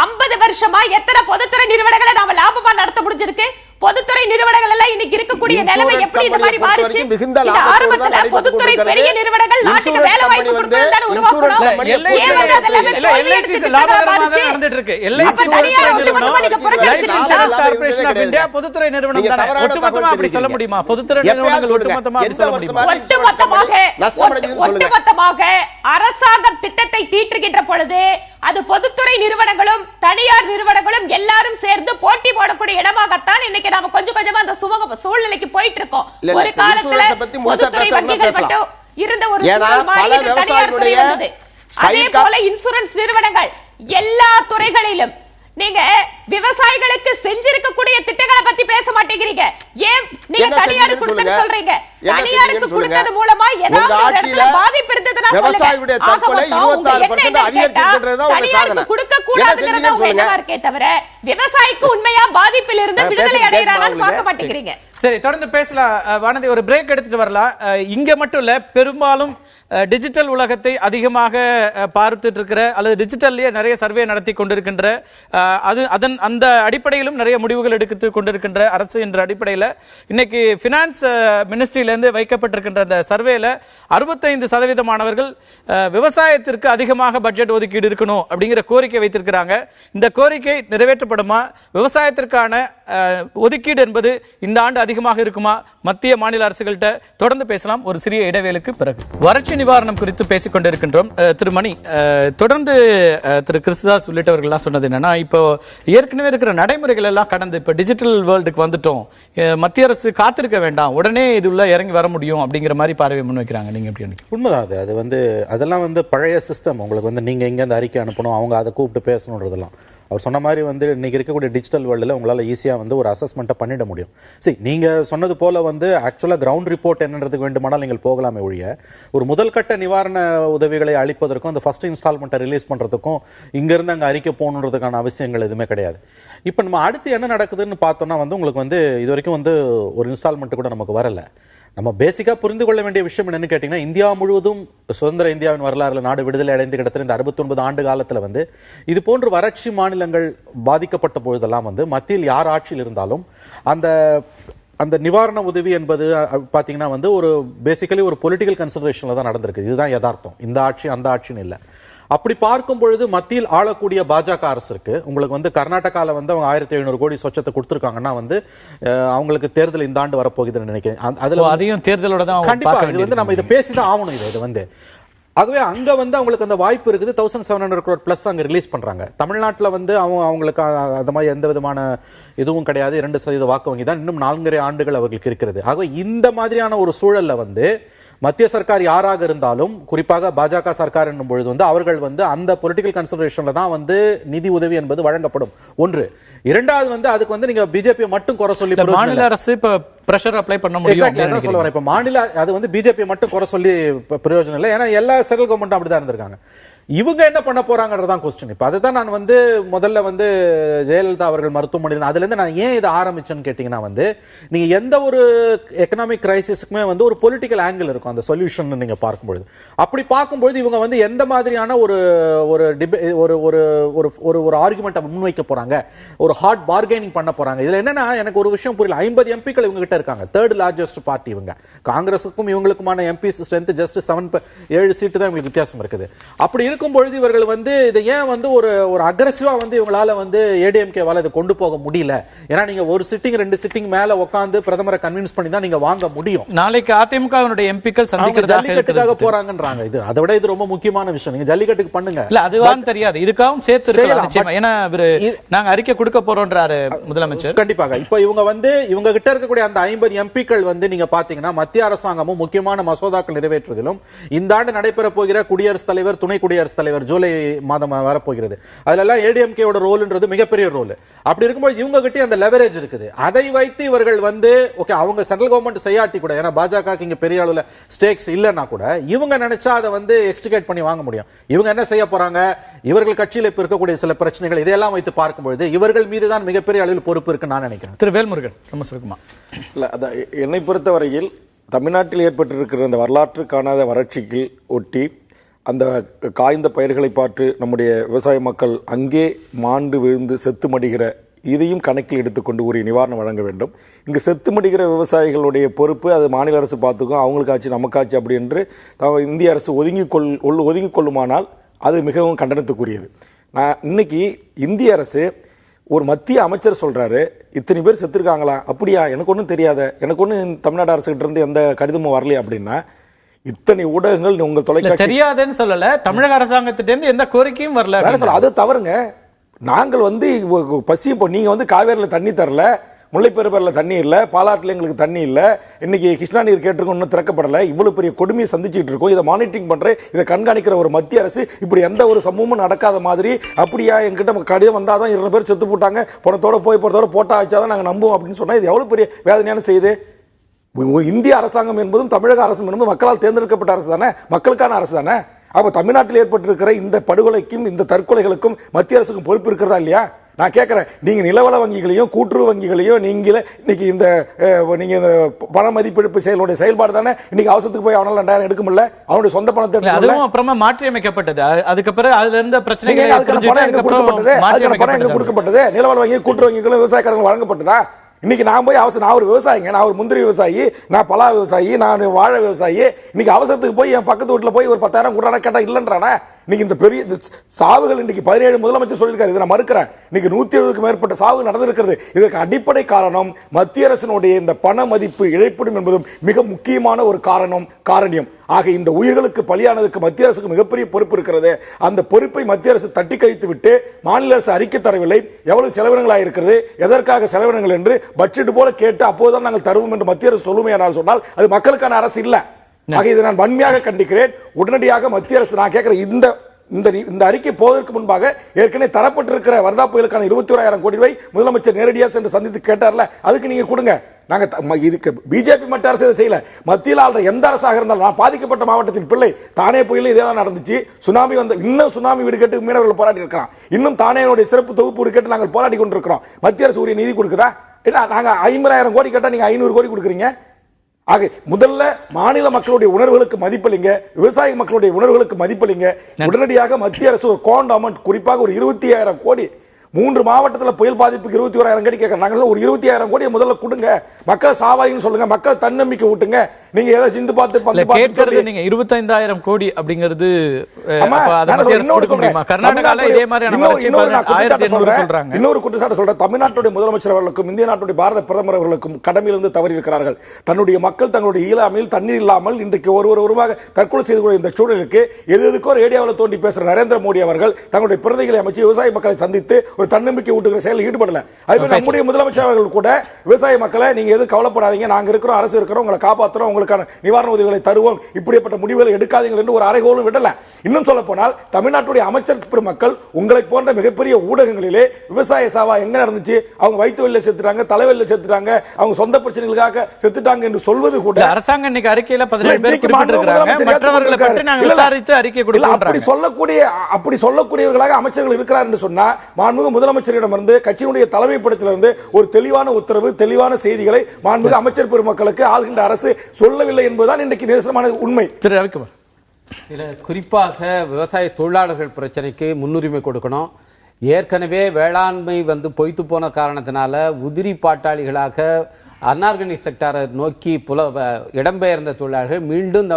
50 வருஷமா எத்தனை பொதுத்துறை நிறுவனங்களை நாம லாபமா நடத்த முடிஞ்சிருக்கு? பொதுத்துறை நிறுவனங்கள் எல்லாம் இன்னைக்கு இருக்கக்கூடிய நிலைமை எப்படி இந்த மாதிரி மாறிச்சு? மிகுந்த இது லாபத்தோடு ஆரம்பத்துல தான் நடைபெற்றுக் பொதுத்துறை பெரிய கொண்டிருக்கிறது. நிறுவனங்கள் நாட்டுக்கு இன்சூரன்ஸ் வேலை வாய்ப்பு கம்பெனி கொடுக்கணும் தானே இன்சூரன்ஸ் உருவாக்கணும். கம்பெனி LIC ஏன் வந்து அது எல்லாமே தோல்வி LIC அடைஞ்சிட்டு லாபகரமாக மாறிச்சு? தான் நடந்துட்டு இருக்கு. அப்ப LIC தனியார் பொதுத்துறை ஒட்டுமொத்தமா நீங்க நிறுவனம், புறக்கணிச்சிருக்கீங்களா? Life Insurance லாபம் Corporation of கிடையாது. India பொதுத்துறை நிறுவனம் நீங்க தானே. தவறான ஒட்டுமொத்தமா தகவல் அப்படி சொல்ல தெரிவிக்கிறீங்க. முடியுமா? பொதுத்துறை எப்பயாவது நிறுவனங்கள் சொல்லுங்க. ஒட்டுமொத்தமா அப்படி எந்த சொல்ல வருஷமா முடியுமா? ஒட்டுமொத்தமாக அரசாங்கம் திட்டத்தை தீட்டுகின்ற பொழுது அது பொதுத்துறை நிறுவனங்களும் தனியார் நிறுவனங்களும் எல்லாரும் சேர்ந்து போட்டி போடக்கூடிய இடமாகத்தான் இன்னைக்கு நாம கொஞ்சம் கொஞ்சமா அந்த சுமூக சூழ்நிலைக்கு போயிட்டு இருக்கோம். இல்ல, ஒரு காலத்துல இன்சூரன்ஸ் பத்தி முழுசா பொதுத்துறை பேசணும்னா வங்கிகள் பேசலாம். மட்டும் இருந்த ஒரு ஏன்னா, சூழல் மாறி பல இன்று தனியார் துறை விவசாயிகளுடைய வந்தது. அதே போல இன்சூரன்ஸ் நிறுவனங்கள் எல்லா துறைகளிலும் நீங்க விவசாயிகளுக்கு செஞ்சிருக்கக்கூடிய திட்டங்களை பத்தி பேச மாட்டேங்கிறீங்க. ஏன் நீங்க என்ன தனியாருக்கு செஞ்சீங்கன்னு கொடுத்தது சொல்றீங்க? என்ன தனியாருக்கு செஞ்சீங்கன்னு கொடுத்தது சொல்லுங்க. மூலமா உங்க ஏதாவது ஒரு ஆட்சியில இடத்துல பாதிப்பு இருந்ததுன்னா விவசாயிகளுடைய சொல்லுங்க. ஆக தற்கொலை மொத்தம் உங்க 24% எண்ணம் என்னன்னு கேட்டா, அதிகரிச்சிருக்கிறதா உங்க தனியாருக்கு சாதனை. கொடுக்க என்ன கூடாதுங்கிறதா செஞ்சீங்கன்னு உங்க எண்ணமா இருக்கே தவிர விவசாயிக்கு உண்மையா பாதிப்பில் இருந்து விடுதலை பேசுறது அடையறான்னு கேட்குமா பார்க்க மாட்டேங்கிறீங்க. சரி, தொடர்ந்து பேசலாம். வானதி, ஒரு பிரேக் எடுத்துட்டு வரலாம். இங்க மட்டும் இல்ல, பெரும்பாலும் டிஜிட்டல் உலகத்தை அதிகமாக பார்த்துட்டு இருக்கிற அல்லது டிஜிட்டல்லயே நிறைய சர்வே நடத்தி கொண்டிருக்கின்ற அந்த அடிப்படையிலும் நிறைய முடிவுகள் எடுத்து கொண்டிருக்கின்ற அரசு என்ற அடிப்படையில் இன்னைக்கு பினான்ஸ் மினிஸ்ட்ரியில இருந்து வைக்கப்பட்டிருக்கின்ற அந்த சர்வேல 65% மாணவர்கள் விவசாயத்திற்கு அதிகமாக பட்ஜெட் ஒதுக்கீடு இருக்கணும் அப்படிங்கிற கோரிக்கை வைத்திருக்கிறாங்க. இந்த கோரிக்கை நிறைவேற்றப்படுமா? விவசாயத்திற்கான ஒதுக்கீடு என்பது இந்த ஆண்டு அதிகமாக இருக்குமா? மத்திய மாநில அரசுகள்கிட்ட தொடர்ந்து பேசலாம் ஒரு சிறிய இடைவேளைக்கு பிறகு. வறட்சி நிவாரணம் குறித்து பேசிக் கொண்டிருக்கின்றோம். திரு மணி, தொடர்ந்து திரு கிறிஸ்துதாஸ் உள்ளிட்டவர்கள் சொன்னது என்னன்னா, இப்போ ஏற்கனவே இருக்கிற நடைமுறைகள் எல்லாம் கடந்து இப்ப டிஜிட்டல் வேர்ல்டுக்கு வந்துட்டோம், மத்திய அரசு காத்திருக்க வேண்டாம், உடனே இது உள்ள இறங்கி வர முடியும் அப்படிங்கிற மாதிரி பார்வை முன்வைக்கிறாங்க. நீங்க எப்படி நினைக்கிறீங்க? உண்மைதான். அது அதெல்லாம் பழைய சிஸ்டம். உங்களுக்கு நீங்க இங்க இருந்து அறிக்கை அனுப்பணும், அவங்க அதை கூப்பிட்டு பேசணுன்றதெல்லாம் அவர் சொன்ன மாதிரி இன்னைக்கு இருக்கக்கூடிய டிஜிட்டல் வேர்ல்டில் உங்களால் ஈஸியாக ஒரு அசஸ்மெண்ட்டை பண்ணிட முடியும். சரி, நீங்கள் சொன்னது போல் ஆக்சுவலாக கிரவுண்ட் ரிப்போர்ட் என்னன்றதுக்கு வேண்டுமானால் நீங்கள் போகலாமே ஒழிய ஒரு முதல் கட்ட நிவாரண உதவிகளை அளிப்பதற்கும் அந்த ஃபர்ஸ்ட் இன்ஸ்டால்மெண்ட்டை ரிலீஸ் பண்ணுறதுக்கும் இங்கேருந்து அங்கே அறிக்கை போகணுன்றதுக்கான அவசியங்கள் எதுவுமே கிடையாது. இப்போ நம்ம அடுத்து என்ன நடக்குதுன்னு பார்த்தோம்னா உங்களுக்கு இது வரைக்கும் ஒரு இன்ஸ்டால்மெண்ட் கூட நமக்கு வரலை. நம்ம பேசிக்காக புரிந்து கொள்ள வேண்டிய விஷயம் என்னன்னு கேட்டிங்கன்னா, இந்தியா முழுவதும் சுதந்திர இந்தியாவின் வரலாறுல நாடு விடுதலை அடைந்து கிட்டத்தட்ட இந்த 69 ஆண்டு காலத்தில் இது போன்ற வறட்சி மாநிலங்கள் பாதிக்கப்பட்ட பொழுதெல்லாம் மத்தியில் யார் ஆட்சியில் இருந்தாலும் அந்த நிவாரண உதவி என்பது பார்த்தீங்கன்னா ஒரு பேசிக்கலி ஒரு பொலிட்டிக்கல் கன்சிடரேஷன்ல தான் நடந்திருக்கு. இதுதான் யதார்த்தம். இந்த ஆட்சி அந்த ஆட்சின்னு இல்லை. அப்படி பார்க்கும் பொழுது மத்தியில் ஆளக்கூடிய பாஜக அரசு இருக்கு. உங்களுக்கு கர்நாடகால அவங்க 1700 கோடி சொச்சத்தை கொடுத்திருக்காங்கன்னா அவங்களுக்கு தேர்தல் இந்த ஆண்டு வரப்போகுதுன்னு நினைக்கிறேன். அதுல அதையும் தேர்தலோட தான் கண்டிப்பா இது நம்ம இதை பேசிதான் ஆகணும். இது ஆகவே அங்க அவங்களுக்கு அந்த வாய்ப்பு இருக்குது. 1700 crore பிளஸ் அங்க ரிலீஸ் பண்றாங்க. தமிழ்நாட்டில் அவங்களுக்கு அந்த மாதிரி எந்த விதமான இதுவும் கிடையாது. 2% வாக்கு வங்கி தான் இன்னும் 4.5 ஆண்டுகள் அவர்களுக்கு இருக்கிறது. ஆகவே இந்த மாதிரியான ஒரு சூழல்ல மத்திய சர்க்கார் யாராக இருந்தாலும், குறிப்பாக பாஜக சர்க்கார் என்னும் பொழுது அவர்கள் அந்த பொலிட்டிக்கல் கன்சிடரேஷன்ல தான் நிதி உதவி என்பது வழங்கப்படும். ஒன்று. இரண்டாவது அதுக்கு நீங்க பிஜேபி மட்டும் குறை சொல்லி மாநில அரசு இப்ப பிரஷர் அப்ளை பண்ண முடியும் சொல்ல வரேன். இப்ப மாநில அது பிஜேபி மட்டும் குறை சொல்லி பிரயோஜனம் இல்லை. ஏன்னா எல்லா சென்ட்ரல் கவர்மெண்ட்டும் அப்படிதான் இருந்திருக்காங்க. இவங்க என்ன பண்ண போறாங்கன்றதான் கொஸ்டின். இப்ப அதுதான் நான் முதல்ல ஜெயலலிதா அவர்கள் மருத்துவமனையில் அதுல இருந்து நான் ஏன் இதை ஆரம்பிச்சேன்னு கேட்டீங்கன்னா, நீங்க எந்த ஒரு எக்கனாமிக் கிரைசிஸ்க்குமே ஒரு பொலிட்டிக்கல் ஆங்கிள் இருக்கும் அந்த சொல்யூஷன் நீங்க பார்க்கும்பொழுது. அப்படி பார்க்கும்பொழுது இவங்க எந்த மாதிரியான ஒரு ஒரு ஆர்குமெண்ட் முன்வைக்க போறாங்க, ஒரு ஹார்ட் பார்கெனிங் பண்ண போறாங்க. இதுல என்னன்னா எனக்கு ஒரு விஷயம் புரியல. 50 எம்பிக்கள் இவங்க கிட்ட இருக்காங்க. 3rd லார்ஜஸ்ட் பார்ட்டி இவங்க. காங்கிரஸுக்கும் இவங்களுக்குமான எம்பி ஸ்ட்ரென்த் ஜஸ்ட் 7 சீட்டு தான் இவங்களுக்கு வித்தியாசம் இருக்குது. அப்படி இருக்கும் பொழுது இவர்கள் இதை ஏன் ஒரு அக்ரெசிவா இவங்களால ஏடிஎம்கேவால இதை கொண்டு போக முடியல? ஏன்னா நீங்க ஒரு சிட்டிங் 2 சிட்டிங் மேல உட்கார்ந்து பிரதமரை கன்வின்ஸ் பண்ணி தான் நீங்க வாங்க முடியும். நாளைக்கு அதிமுகவினுடைய எம்பிக்கள் ஜல்லிக்கட்டுக்காக போறாங்கன்றாங்க. இதை விட இது ரொம்ப முக்கியமான விஷயம். நீங்க ஜல்லிக்கட்டுக்கு பண்ணுங்க. இல்ல அதுவான்னு தெரியாது, இதுக்காகவும் சேர்த்து இருக்கலாம். ஏன்னா நாங்க அறிக்கை கொடுக்க போறோம்ன்றாரு முதலமைச்சர். கண்டிப்பாக. இப்ப இவங்க கிட்ட இருக்கக்கூடிய அந்த 50 எம்பிக்கள் நீங்க பாத்தீங்கன்னா மத்திய அரசாங்கமும் முக்கியமான மசோதாக்கள் நிறைவேற்றுவதிலும் இந்த ஆண்டு நடைபெற போகிற குடியரசுத் தலைவர், துணை குடியரசுத் தலைவர் ஜூலை மாதம் வரப்போகிறது. அதுல ஏடிஎம்கேவோட ரோல்ன்றது மிகப்பெரிய ரோல். அப்படி இருக்கும்போது இவங்க கிட்ட அந்த லெவரேஜ் இருக்குது. அதை வைத்து இவர்கள் ஓகே அவங்க சென்ட்ரல் கவர்மெண்ட் செய்யாட்டி கூட, ஏன்னா பாஜக இங்க பெரிய அளவுல ஸ்டேக்ஸ் இல்லைன்னா கூட இவங்க நினைச்சா அதை எக்ஸ்டிகேட் பண்ணி வாங்க முடியும். இவங்க என்ன செய்ய போறாங்க? இவர்கள் கட்சியில் இப்ப இருக்கக்கூடிய சில பிரச்சனைகள் இதையெல்லாம் வைத்து பார்க்கும்போது இவர்கள் மீதுதான் மிகப்பெரிய அளவில் பொறுப்பு இருக்கு நான் நினைக்கிறேன். திரு வேல்முருகன் ரொம்ப சுருக்கமா. இல்ல அதான் என்னை பொறுத்தவரையில் தமிழ்நாட்டில் ஏற்பட்டிருக்கிற அந்த வரலாற்று காணாத வறட்சிக்கு ஒட்டி அந்த காய்ந்த பயிர்களை பார்த்து நம்முடைய விவசாய மக்கள் அங்கே மாண்டு விழுந்து செத்து மடிகிற இதையும் கணக்கில் எடுத்துக்கொண்டு உரிய நிவாரணம் வழங்க வேண்டும். இங்கு செத்து மடிகிற விவசாயிகளுடைய பொறுப்பு அது மாநில அரசு பார்த்துக்கும், அவங்களுக்காச்சு நமக்காச்சு அப்படி என்று இந்திய அரசு ஒதுங்கிக் கொள்ளுமானால் அது மிகவும் கண்டனத்துக்குரியது. நான் இன்னைக்கு இந்திய அரசு ஒரு மத்திய அமைச்சர் சொல்றாரு, இத்தனை பேர் செத்துருக்காங்களா, அப்படியா, எனக்கு ஒன்றும் தெரியாத, எனக்கு ஒன்றும் தமிழ்நாடு அரசுகிட்ட இருந்து எந்த கடிதமும் வரலையா அப்படின்னா, இத்தனை ஊடகங்கள் உங்க தொலைக்காட்சி தெரியாதுன்னு சொல்லல, தமிழக அரசாங்கத்திட்ட இருந்து எந்த கோரிக்கையும் வரல. அது தவறுங்க. நாங்கள் பசி, நீங்க காவேரியில தண்ணி தரல, முல்லைப்பெருவரில தண்ணி இல்ல, பாலாற்றில் எங்களுக்கு தண்ணி இல்ல, இன்னைக்கு கிருஷ்ணா நீர் கேட்டிருக்கோம், இன்னும் திறக்கப்படல, இவ்வளவு பெரிய கொடுமையை சந்திச்சுட்டு இருக்கோம். இதை மானிட்டரிங் பண்ற, இதை கண்காணிக்கிற ஒரு மத்திய அரசு இப்படி எந்த ஒரு சம்பவமும் நடக்காத மாதிரி, அப்படியா எங்கிட்ட கடிதம் வந்தாதான் 2 பேர் செத்து போட்டாங்க, பணத்தோட போறதோட போட்டா வச்சாதான் நாங்க நம்புவோம் அப்படின்னு சொன்னா இது எவ்வளவு பெரிய வேதனையான செய்தி. இந்திய அரசாங்கம் என்பதும் தமிழக அரசு என்பதும் மக்களால் தேர்ந்தெடுக்கப்பட்ட அரசு தானே, மக்களுக்கான அரசு தானே. அப்ப தமிழ்நாட்டில் ஏற்பட்டிருக்கிற இந்த படுகொலைக்கும் இந்த தற்கொலைகளுக்கும் மத்திய அரசுக்கும் பொறுப்பு இருக்கிறதா இல்லையா? நான் கேட்கிறேன், நீங்க நிலவள வங்கிகளையும் கூட்டுறவு வங்கிகளையும் இன்னைக்கு இந்த பண மதிப்பிழப்பு செயல்பாடு தானே இன்னைக்கு அவசரத்துக்கு போய் அவனால 2000 எடுக்க முடியல, அவனுடைய சொந்த பணத்தை அதுவும் அப்புறமா மாற்றி அமைக்கப்பட்டது. அதுக்கு பிறகு அதுல இருந்த பிரச்சனைகள் கொடுக்கப்பட்டது. நிலவள வங்கி கூட்டுறவு வங்கிகளும் விவசாய கடன் வழங்கப்பட்டதா? இன்னைக்கு நான் போய் நான் ஒரு விவசாயிங்க, நான் ஒரு முந்திரி விவசாயி, நான் பலா விவசாயி, நான் வாழை விவசாயி, இன்னைக்கு அவசரத்துக்கு போய் என் பக்கத்து வீட்டுல போய் ஒரு 10,000 கொடுறானா கேட்டா இல்லன்றானா? இன்னைக்கு இந்த பெரிய சாவுகள் இன்னைக்கு 17 முதலமைச்சர் சொல்லியிருக்காரு, இதை நான் மறுக்கிறேன். இன்னைக்கு 170க்கும் மேற்பட்ட சாவுகள் நடந்திருக்கிறது. இதற்கு அடிப்படை காரணம் மத்திய அரசினுடைய இந்த பண மதிப்பு இழப்பீடும் என்பதும் மிக முக்கியமான ஒரு காரணியம். ஆக இந்த உயிர்களுக்கு பலியானதுக்கு மத்திய அரசுக்கு மிகப்பெரிய பொறுப்பு இருக்கிறது. அந்த பொறுப்பை மத்திய அரசு தட்டி கழித்து விட்டு மாநில அரசு அறிக்கை தரவில்லை. எவ்வளவு செலவினங்களாக இருக்கிறது, எதற்காக செலவினங்கள் என்று பட்ஜெட் போல கேட்டு அப்போதுதான் நாங்கள் தருவோம் என்று மத்திய அரசு சொல்லுமையானால் சொன்னால் அது மக்களுக்கான அரசு இல்ல. ஆக இதை நான் வன்மையாக கண்டிக்கிறேன். உடனடியாக மத்திய அரசு, நான் கேட்கிறேன், இந்த அறிக்கை போவதற்கு முன்பாக ஏற்கனவே தரப்பட்டிருக்கிற வர்தா புயலுக்கான 21,000 கோடி ரூபாய் முதலமைச்சர் நேரடியாக சென்று சந்தித்து கேட்டார்ல, அதுக்கு நீங்க கொடுங்க. நாங்க இதுக்கு பிஜேபி மற்ற அரசு இதை செய்யல. மத்தியில் ஆள்ற எந்த அரசாக இருந்தாலும், நான் பாதிக்கப்பட்ட மாவட்டத்தின் பிள்ளை, தானே புயல் இதேதான் நடந்துச்சு. சுனாமி இன்னும் சுனாமி வீடு கேட்டு மீனவர்கள் போராடி இருக்கிறான். இன்னும் தானேனுடைய சிறப்பு தொகுப்பு வீடு கேட்டு நாங்கள் போராடி கொண்டிருக்கிறோம். மத்திய அரசு உரிய நிதி கொடுக்குதா? நாங்க 50,000 கோடி கேட்டா நீங்க 500 கோடி கொடுக்குறீங்க. ஆக முதல்ல மாநில மக்களுடைய உணர்வுகளுக்கு மதிப்பளிங்க, விவசாய மக்களுடைய உணர்வுகளுக்கு மதிப்பளிங்க. உடனடியாக மத்திய அரசு ஒரு காண்ட் அமௌண்ட், குறிப்பாக ஒரு 20,000 கோடி 3 மாவட்டத்தில் புயல் பாதிப்புக்கு 21,000 கோடி கேட்கறாங்க. ஒரு 20,000 கோடியை முதல்ல கொடுங்க. மக்கள் சாவாயின்னு சொல்லுங்க, மக்கள் தன்னம்பிக்கை ஊட்டுங்க. நீங்க ஏதோ சிந்து பார்த்து நீங்க 25,000 கோடி அப்படிங்கிறது கர்நாடகால இதே மாதிரியான இன்னொரு குற்றச்சாட்டு சொல்றேன். தமிழ்நாட்டுடைய முதலமைச்சர் அவர்களுக்கும் இந்திய நாட்டுடைய பாரத பிரதமர் அவர்களுக்கும் கடமையிலிருந்து தவறி இருக்கிறார்கள். தன்னுடைய மக்கள் தங்களுடைய இயலாமையில் தண்ணீர் இல்லாமல் இன்றைக்கு ஒருவருமாக தற்கொலை செய்து கொண்ட இந்த சூழலுக்கு எதுக்கோ ரேடியோவில் தோண்டி பேசுற நரேந்திர மோடி அவர்கள் தங்களுடைய பிரதிகளை அமைச்சு விவசாய மக்களை சந்தித்து ஒரு தன்னம்பிக்கை ஊட்டுகிற செயலில் ஈடுபடல. அதுவே நம்முடைய முதலமைச்சர் அவர்கள் கூட விவசாய மக்களை நீங்க எதுவும் கவலைப்படாதீங்க, நாங்க இருக்கிறோம், அரசு இருக்கிறோம், உங்களை காப்பாற்றுறோம், உங்களுக்கான நிவாரண உதவிகளை தருவோம், இப்படிப்பட்ட முடிவுகளை எடுக்காதீர்கள் என்று ஒரு அறைகோலும் விடல. இன்னும் சொல்ல போனால் தமிழ்நாட்டுடைய அமைச்சர் பெருமக்கள் உங்களை போன்ற மிகப்பெரிய ஊடகங்களிலே விவசாய சாவா எங்க நடந்துச்சு, அவங்க வயிற்று வலியில செத்துட்டாங்க, தலைவலியில செத்துட்டாங்க, அவங்க சொந்த பிரச்சனைகளுக்காக செத்துட்டாங்க என்று சொல்வது கூட அரசாங்கம் இன்னைக்கு அறிக்கையில 17 பேர் குறிப்பிட்டிருக்காங்க. மற்றவர்களை பற்றி நாங்கள் விசாரித்து அறிக்கை கொடுக்கிறோம். அப்படி சொல்லக்கூடியவர்களாக அமைச்சர்கள் இருக்கிறார் என்று சொன்னா மாண்புமிகு முதலமைச்சரிடமிருந்து கட்சியினுடைய தலைமைப்படத்திலிருந்து ஒரு தெளிவான உத்தரவு, தெளிவான செய்திகளை மாண்புமிகு அமைச்சர் பெருமக்களுக்கு ஆள்கின்ற அரசு சொல்லவில்லை என்பதுதான் இன்றைக்கு நிதர்சனமான உண்மை. திரு ரவிக்குமார், இதுல குறிப்பாக விவசாய தொழிலாளர்கள் பிரச்சனைக்கு முன்னுரிமை கொடுக்கணும். ஏற்கனவே வேளாண்மை பொய்த்து போன காரணத்தினால உதிரி பாட்டாளிகளாக அன்ஆர்கனைஸ் செக்டாரை நோக்கி இடம்பெயர்ந்த தொழிலாளர்கள் மீண்டும்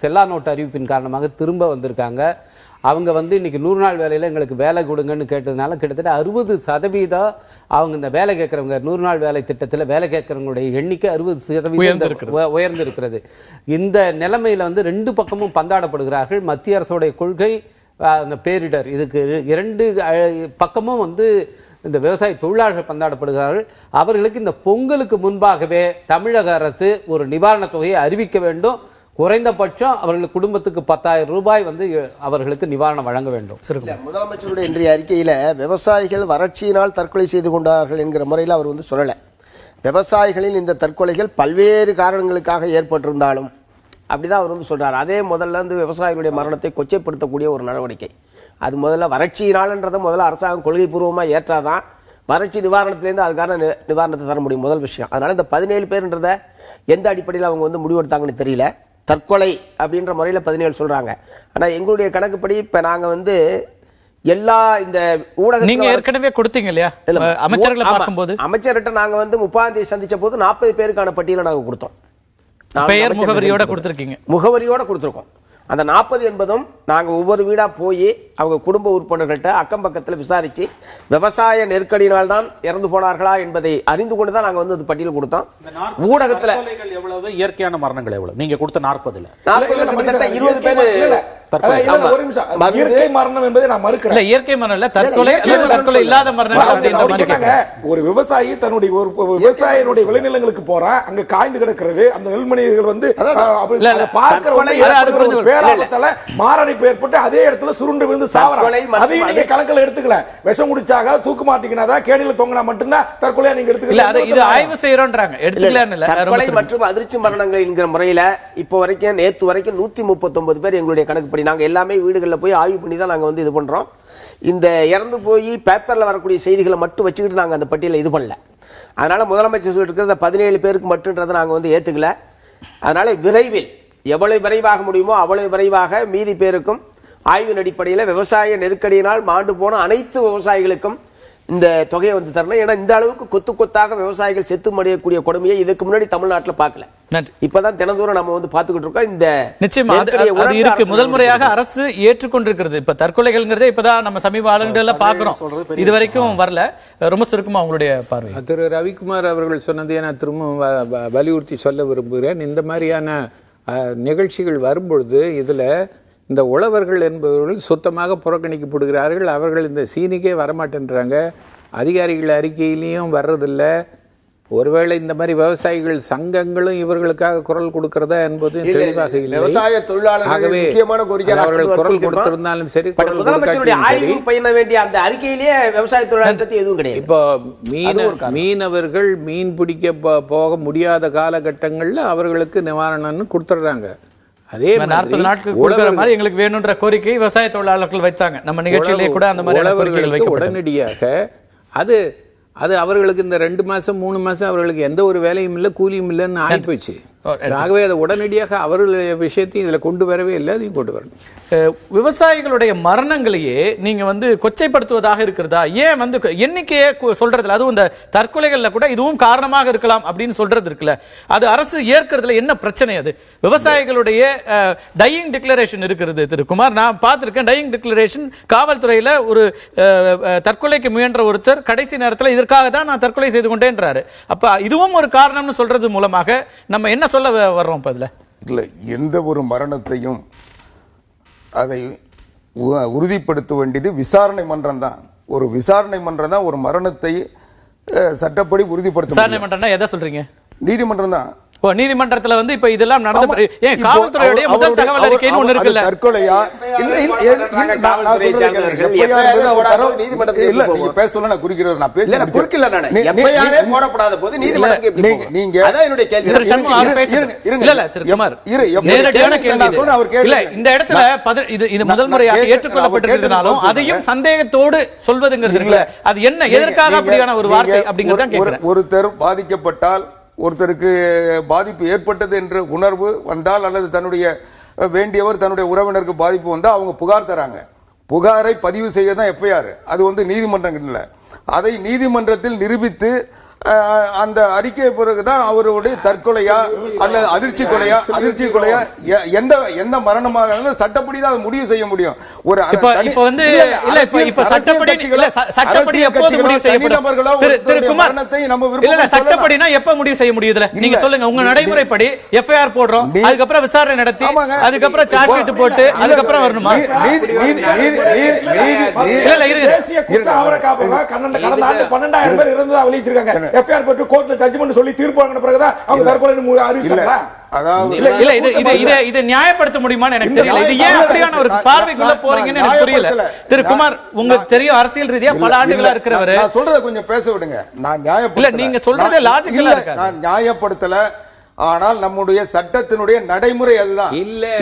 செல்லா நோட்டு அறிவிப்பின் காரணமாக திரும்ப வந்திருக்காங்க. அவங்க இன்னைக்கு 100 நாள் வேலையில் எங்களுக்கு வேலை கொடுங்கன்னு கேட்டதுனால கிட்டத்தட்ட 60% அவங்க இந்த வேலை கேட்கறவங்க 100 நாள் வேலை திட்டத்தில் வேலை கேட்கறவங்களுடைய எண்ணிக்கை 60% உயர்ந்திருக்கிறது. இந்த நிலைமையில 2 பக்கமும் பந்தாடப்படுகிறார்கள். மத்திய அரசுடைய கொள்கை அந்த பேரிடர், இதுக்கு 2 பக்கமும் இந்த விவசாய தொழிலாளர்கள் பந்தாடப்படுகிறார்கள். அவர்களுக்கு இந்த பொங்கலுக்கு முன்பாகவே தமிழக அரசு ஒரு நிவாரண தொகையை அறிவிக்க வேண்டும். குறைந்தபட்சம் அவர்கள் குடும்பத்துக்கு 10,000 ரூபாய் அவர்களுக்கு நிவாரணம் வழங்க வேண்டும். முதலமைச்சருடைய இன்றைய அறிக்கையில விவசாயிகள் வறட்சியினால் தற்கொலை செய்து கொண்டார்கள் என்கிற முறையில் அவர் சொல்லல. விவசாயிகளின் இந்த தற்கொலைகள் பல்வேறு காரணங்களுக்காக ஏற்பட்டிருந்தாலும் அப்படிதான் அவர் சொல்றாரு. அதே முதல்ல விவசாயிகளுடைய மரணத்தை கொச்சைப்படுத்தக்கூடிய ஒரு நடவடிக்கை. அது முதல்ல வறட்சியினால்ன்றதை முதல்ல அரசாங்கம் கொள்கை பூர்வமாக ஏற்றாதான் வறட்சி நிவாரணத்திலேருந்து அதுக்கான நிவாரணத்தை தர முடியும். முதல் விஷயம். அதனால இந்த 17 பேர்ன்றத எந்த அடிப்படையில் அவங்க முடிவெடுத்தாங்கன்னு தெரியல. தற்கொலை அப்படின்ற முறையில் 17 சொல்றாங்க. ஆனால் எங்களுடைய கணக்குப்படி இப்போ நாங்கள் எல்லா இந்த ஊடக நீங்க ஏற்கனவே கொடுத்தீங்க இல்லையா அமைச்சர்களை பார்க்கும்போது? அமைச்சர்கிட்ட நாங்க வந்து 30ஆம் தேதி சந்திச்ச போது 40 பேருக்கான பட்டியலை நாங்க கொடுத்தோம். பெயர் முகவரியோட கொடுத்திருக்கீங்க? முகவரியோட கொடுத்திருக்கோம். அந்த 40 என்பதும் நாங்க ஒவ்வொரு வீடா போய் அவங்க குடும்ப உறுப்பினர்கள்ட்ட அக்கம் பக்கத்தில் விசாரிச்சு விவசாய நெருக்கடியினால் தான் இறந்து போனார்களா என்பதை அறிந்து கொண்டுதான் நாங்க வந்து பட்டியல் கொடுத்தோம். ஊடகத்துல எவ்வளவு, இயற்கையான மரணங்கள் எவ்வளவு? நீங்க கொடுத்த 40ல 20 பேர் இயற்கை மரணம் என்பதை நான் மறுக்கிறேன். இயற்கை மரணம் இல்ல, தற்கொலை அல்லது தற்கொலை இல்லாத மரணம். ஒரு விவசாயி தன்னுடைய விவசாயினுடைய விளைநிலங்களுக்கு போறான், அங்க காய்ந்து கிடக்கிறது, அந்த நெல்மணிகள் வந்து பேராபத்தால மாரடைப்பு ஏற்பட்டு அதே இடத்துல சுருண்டு விழுந்து சாவறாங்க. அதையும் நீங்க கணக்கில் எடுத்துக்கல. விஷம் குடிச்சாக தூக்கு மாட்டிக்கினா கேணியில தொங்கினா மட்டும்தான் தற்கொலையா நீங்க எடுத்துக்கல. இது ஆய்வு செய்யறோம்ன்றாங்க, எடுத்துக்கலாம். தற்கொலை மற்றும் அதிர்ச்சி மரணங்கள் என்கிற முறையில இப்போ வரைக்கும் நேத்து வரைக்கும் 139 பேர் எங்களுடைய கணக்குப்படி நாங்க எல்லாமே வீடுகளில் போய் ஆய்வு பண்ணி தான் நாங்க வந்து இது பண்றோம். இந்த இறந்து போய் பேப்பர்ல வரக்கூடிய செய்திகளை மட்டும் வச்சுக்கிட்டு நாங்க அந்த பட்டியலை இது பண்ணல. அதனால முதலமைச்சர் சொல்லிருக்கிற 17 பேருக்கு மட்டும்ன்றதை நாங்க வந்து ஏத்துக்கல. அதனால விரைவில் எவ்வளவு விரைவாக முடியுமோ அவ்வளவு விரைவாக மீதி பேருக்கும் ஆய்வின் அடிப்படையில் விவசாய நெருக்கடியினால் மாண்டு போன அனைத்து விவசாயிகளுக்கும் இந்த தொகையை வந்து தரணும். ஏன்னா இந்த அளவுக்கு கொத்து கொத்தாக விவசாயிகள் செத்து மடியக்கூடிய கொடுமையை இதுக்கு முன்னாடி தமிழ்நாட்டில் பார்க்கல. இப்பதான் தினந்தோறும் நம்ம வந்து பாத்துக்கிட்டு இருக்கோம். இந்த நிச்சயமா அது இருக்கு. முதல் முறையாக அரசு ஏற்றுக்கொண்டிருக்கிறது. இப்ப தற்கொலைகள்ங்கிறதே இப்பதான் நம்ம சமீப காலங்கள்ல பாக்குறோம், இது வரைக்கும் வரல. ரொம்ப சுருக்கமா உங்களுடைய பார்வை. திரு ரவிக்குமார் அவர்கள் சொன்னதை நான் திரும்ப வலியுறுத்தி சொல்ல விரும்புகிறேன். இந்த மாதிரியான நிகழ்ச்சிகள் வரும்பொழுது இதுல இந்த உழவர்கள் என்பவர்கள் சுத்தமாக புறக்கணிக்கப்படுகிறார்கள். அவர்கள் இந்த சீனிக்கே வரமாட்டேன்றாங்க. அதிகாரிகள் அறிக்கையிலையும் வர்றதில்லை. ஒருவேளை இந்த மாதிரி விவசாயிகள் சங்கங்களும் இவர்களுக்காக குரல் கொடுக்கிறதா என்பது தெளிவாக இல்லை. விவசாய தொழிலாளர்கள் முக்கியமான கோரிக்கை அவர்கள் குரல் கொடுத்திருந்தாலும் சரி, பயண வேண்டிய அந்த அறிக்கையிலேயே விவசாய தொழிலாளர் பத்தி எதுவும் கிடையாது. இப்போ மீனவர்கள் மீன் பிடிக்க போக முடியாத காலகட்டங்கள்ல அவர்களுக்கு நிவாரணம்னு கொடுத்துடுறாங்க. அதே 40 நாட்கள் கொடுக்கிற மாதிரி எங்களுக்கு வேணும்ன்ற கோரிக்கை விவசாய தொழிலாளர்கள் வைத்தாங்க. நம்ம நிகழ்ச்சியிலே கூட அந்த மாதிரி கோரிக்கைகள் வைக்கப்பட்டது. உடனடியாக அது அவர்களுக்கு இந்த 2 மாசம் 3 மாசம் அவர்களுக்கு எந்த ஒரு வேலையும் இல்லை, கூலியும் இல்லைன்னு ஆகிப்போச்சு. ஆகவே அதை உடனடியாக அவர்களுடைய விஷயத்தையும் இதுல கொண்டு வரவே இல்லை, அதையும் கொண்டு வரணும். விவசாயிகளுடைய மரணங்களையே நீங்க வந்து கொச்சைப்படுத்துவதாக இருக்கிறதா? ஏன் வந்து எண்ணிக்கையே சொல்றதுல, அதுவும் இந்த தற்கொலைகள்ல கூட இதுவும் காரணமாக இருக்கலாம் அப்படின்னு சொல்றது இருக்குல்ல, அது அரசு ஏற்கிறதுல என்ன பிரச்சனை? அது விவசாயிகளுடைய டையிங் டிக்ளரேஷன் இருக்கிறது. திரு குமார், நான் பார்த்திருக்கேன் டையிங் டிக்ளரேஷன். காவல்துறையில ஒரு தற்கொலைக்கு முயன்ற ஒருத்தர் கடைசி நேரத்தில் இதற்காக தான் நான் தற்கொலை செய்து கொண்டேன்றாரு. அப்ப இதுவும் ஒரு காரணம்னு சொல்றது மூலமாக நம்ம என்ன சொல்ல வர்றோம்? இல்ல, எந்த ஒரு மரணத்தையும் அதை உறுதிப்படுத்த வேண்டியது விசாரணை மன்றம் தான். ஒரு விசாரணை மன்றம் தான் ஒரு மரணத்தை சட்டப்படி உறுதிப்படுத்த. விசாரணை மன்றம்னா எதை சொல்றீங்க? நீதிமன்றம் தான். நீதிமன்றத்துல வந்து இப்ப இதெல்லாம் நடந்த ஏன் காவல்துறையுடைய முதல் தகவல் அறிக்கைன்னு ஒண்ணு இருக்குல்ல, தற்கொலையா இல்ல நீங்க பேச சொல்ல நான் குறிக்கிறது, நான் பேச குறிக்கல. போடப்படாத போது நீங்க நேரடியான கேள்வி இல்ல. இந்த இடத்துல இது முதல் முறையாக ஏற்றுக்கொள்ளப்பட்டிருந்தாலும் அதையும் சந்தேகத்தோடு சொல்வதுங்கிறது இருக்குல்ல, அது என்ன, எதற்காக அப்படியான ஒரு வார்த்தை அப்படிங்கறத கேக்குறேன். ஒருத்தர் பாதிக்கப்பட்டால், ஒருத்தருக்கு பாதிப்பு ஏற்பட்டது என்ற உணர்வு வந்தால், அல்லது தன்னுடைய வேண்டியவர் தன்னுடைய உறவினருக்கு பாதிப்பு வந்தால் அவங்க புகார் தராங்க. புகாரை பதிவு செய்ய தான் எஃப்ஐஆர். அது வந்து நீதிமன்றம் இல்லை. அதை நீதிமன்றத்தில் நிரூபித்து அந்த அறிக்கை பிறகுதான் அவருடைய தற்கொலையா அல்லது அதிர்ச்சி கொலையா எந்த மரணமாக சட்டப்படி தான் முடிவு செய்ய முடியும். ஒரு சட்டப்படினா எப்ப முடிவு செய்ய முடியுதுல? நீங்க சொல்லுங்க, உங்க நடைமுறைப்படி எஃப்ஐஆர் போடுறோம், அதுக்கப்புறம் விசாரணை நடத்தி, அதுக்கப்புறம் சார்ஜ் ஷீட் போட்டு, அதுக்கப்புறம் வரணுமா? எஃப்ஐஆர் போட்டு கோர்ட்ல ஜட்ஜ்மென்ட் சொல்லி தீர்ப்பு வாங்கின பிறகுதான் அவங்க தற்கொலை அறிவிச்சாங்களா? இதை நியாயப்படுத்த முடியுமான்னு எனக்கு தெரியல. இது ஏன் அப்படியான ஒரு பார்வைக்குள்ள போறீங்கன்னு எனக்கு புரியல. திரு குமார், உங்களுக்கு தெரியும் அரசியல் ரீதியா பல ஆண்டுகளா இருக்கிறவரு, சொல்றத கொஞ்சம் பேச விடுங்க. நான் நியாயப்படுத்தல, நீங்க சொல்றதே லாஜிக்கலா இருக்கு. நான் நியாயப்படுத்தல, ஆனால் நம்முடைய சட்டத்தினுடைய நடைமுறை அதுதான்.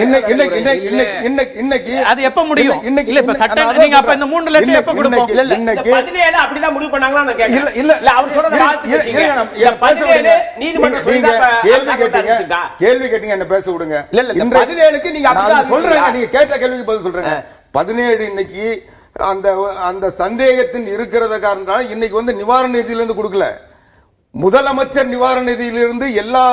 இன்னைக்கு அது எப்ப முடியும்? இல்ல இப்ப சட்டம் நீங்க அப்ப இந்த 3 லட்சம் எப்ப கொடுப்போம்? இன்னைக்கு 17 அப்படிதான் முடிவு பண்ணாங்களா? நான் கேக்குறேன். இல்ல அவர் சொல்றது கேள்வி கேட்டீங்க, என்ன பேச விடுங்க. இல்ல 17க்கு நீங்க சொல்றேன், நீங்க கேட்ட கேள்விக்கு பதில் சொல்றேன். 17 இன்னைக்கு அந்த அந்த சந்தேகத்தின் இருக்கிறத காரணத்தால இன்னைக்கு வந்து நிவாரண நிதியிலிருந்து கொடுக்கல, முதலமைச்சர் நிவாரண நிதியிலிருந்து எல்லா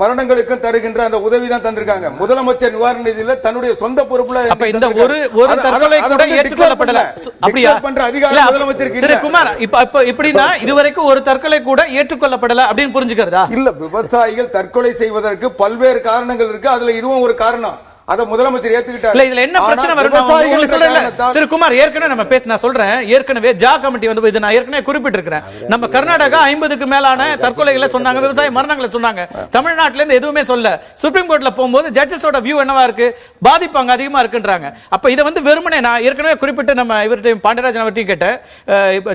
மரணங்களுக்கும் தருகின்ற அந்த உதவி தான் தந்திருக்காங்க. முதலமைச்சர் நிவாரண நிதியில தன்னுடைய சொந்த பொறுப்புல அப்ப இந்த ஒரு தற்கொலை கூட ஏற்றுக்கொள்ளப்படல. அப்படியா பண்ற அதிகாரம் முதலமைச்சருக்கு இல்ல. குமார், இப்ப இப்படின்னா இதுவரைக்கும் ஒரு தற்கொலை கூட ஏற்றுக்கொள்ளப்படல அப்படின்னு புரிஞ்சுக்கிறதா? இல்ல, விவசாயிகள் தற்கொலை செய்வதற்கு பல்வேறு காரணங்கள் இருக்கு, அதுல இதுவும் ஒரு காரணம். அத முதலமைச்சர் ஏத்துக்கிட்டாரு. இதுல என்ன பிரச்சனை வரும் திரு குமார்? ஏற்கனவே நம்ம பேச, நான் சொல்றேன், ஏற்கனவே ஜா கமிட்டி வந்து இது நான் ஏற்கனவே குறிப்பிட்டிருக்கிறேன். நம்ம கர்நாடகா 50க்கு மேலான தற்கொலைகளை சொன்னாங்க, விவசாய மரணங்களை சொன்னாங்க. தமிழ்நாட்டில இருந்து எதுவுமே சொல்ல. சுப்ரீம் கோர்ட்ல போகும்போது ஜட்ஜஸோட வியூ என்னவா இருக்கு? பாதிப்பு அங்க அதிகமா இருக்குன்றாங்க. அப்ப இதை வந்து வெறுமனே நான் ஏற்கனவே குறிப்பிட்டு நம்ம இவர்கிட்ட பாண்டியராஜன் அவர்கிட்டையும் கேட்ட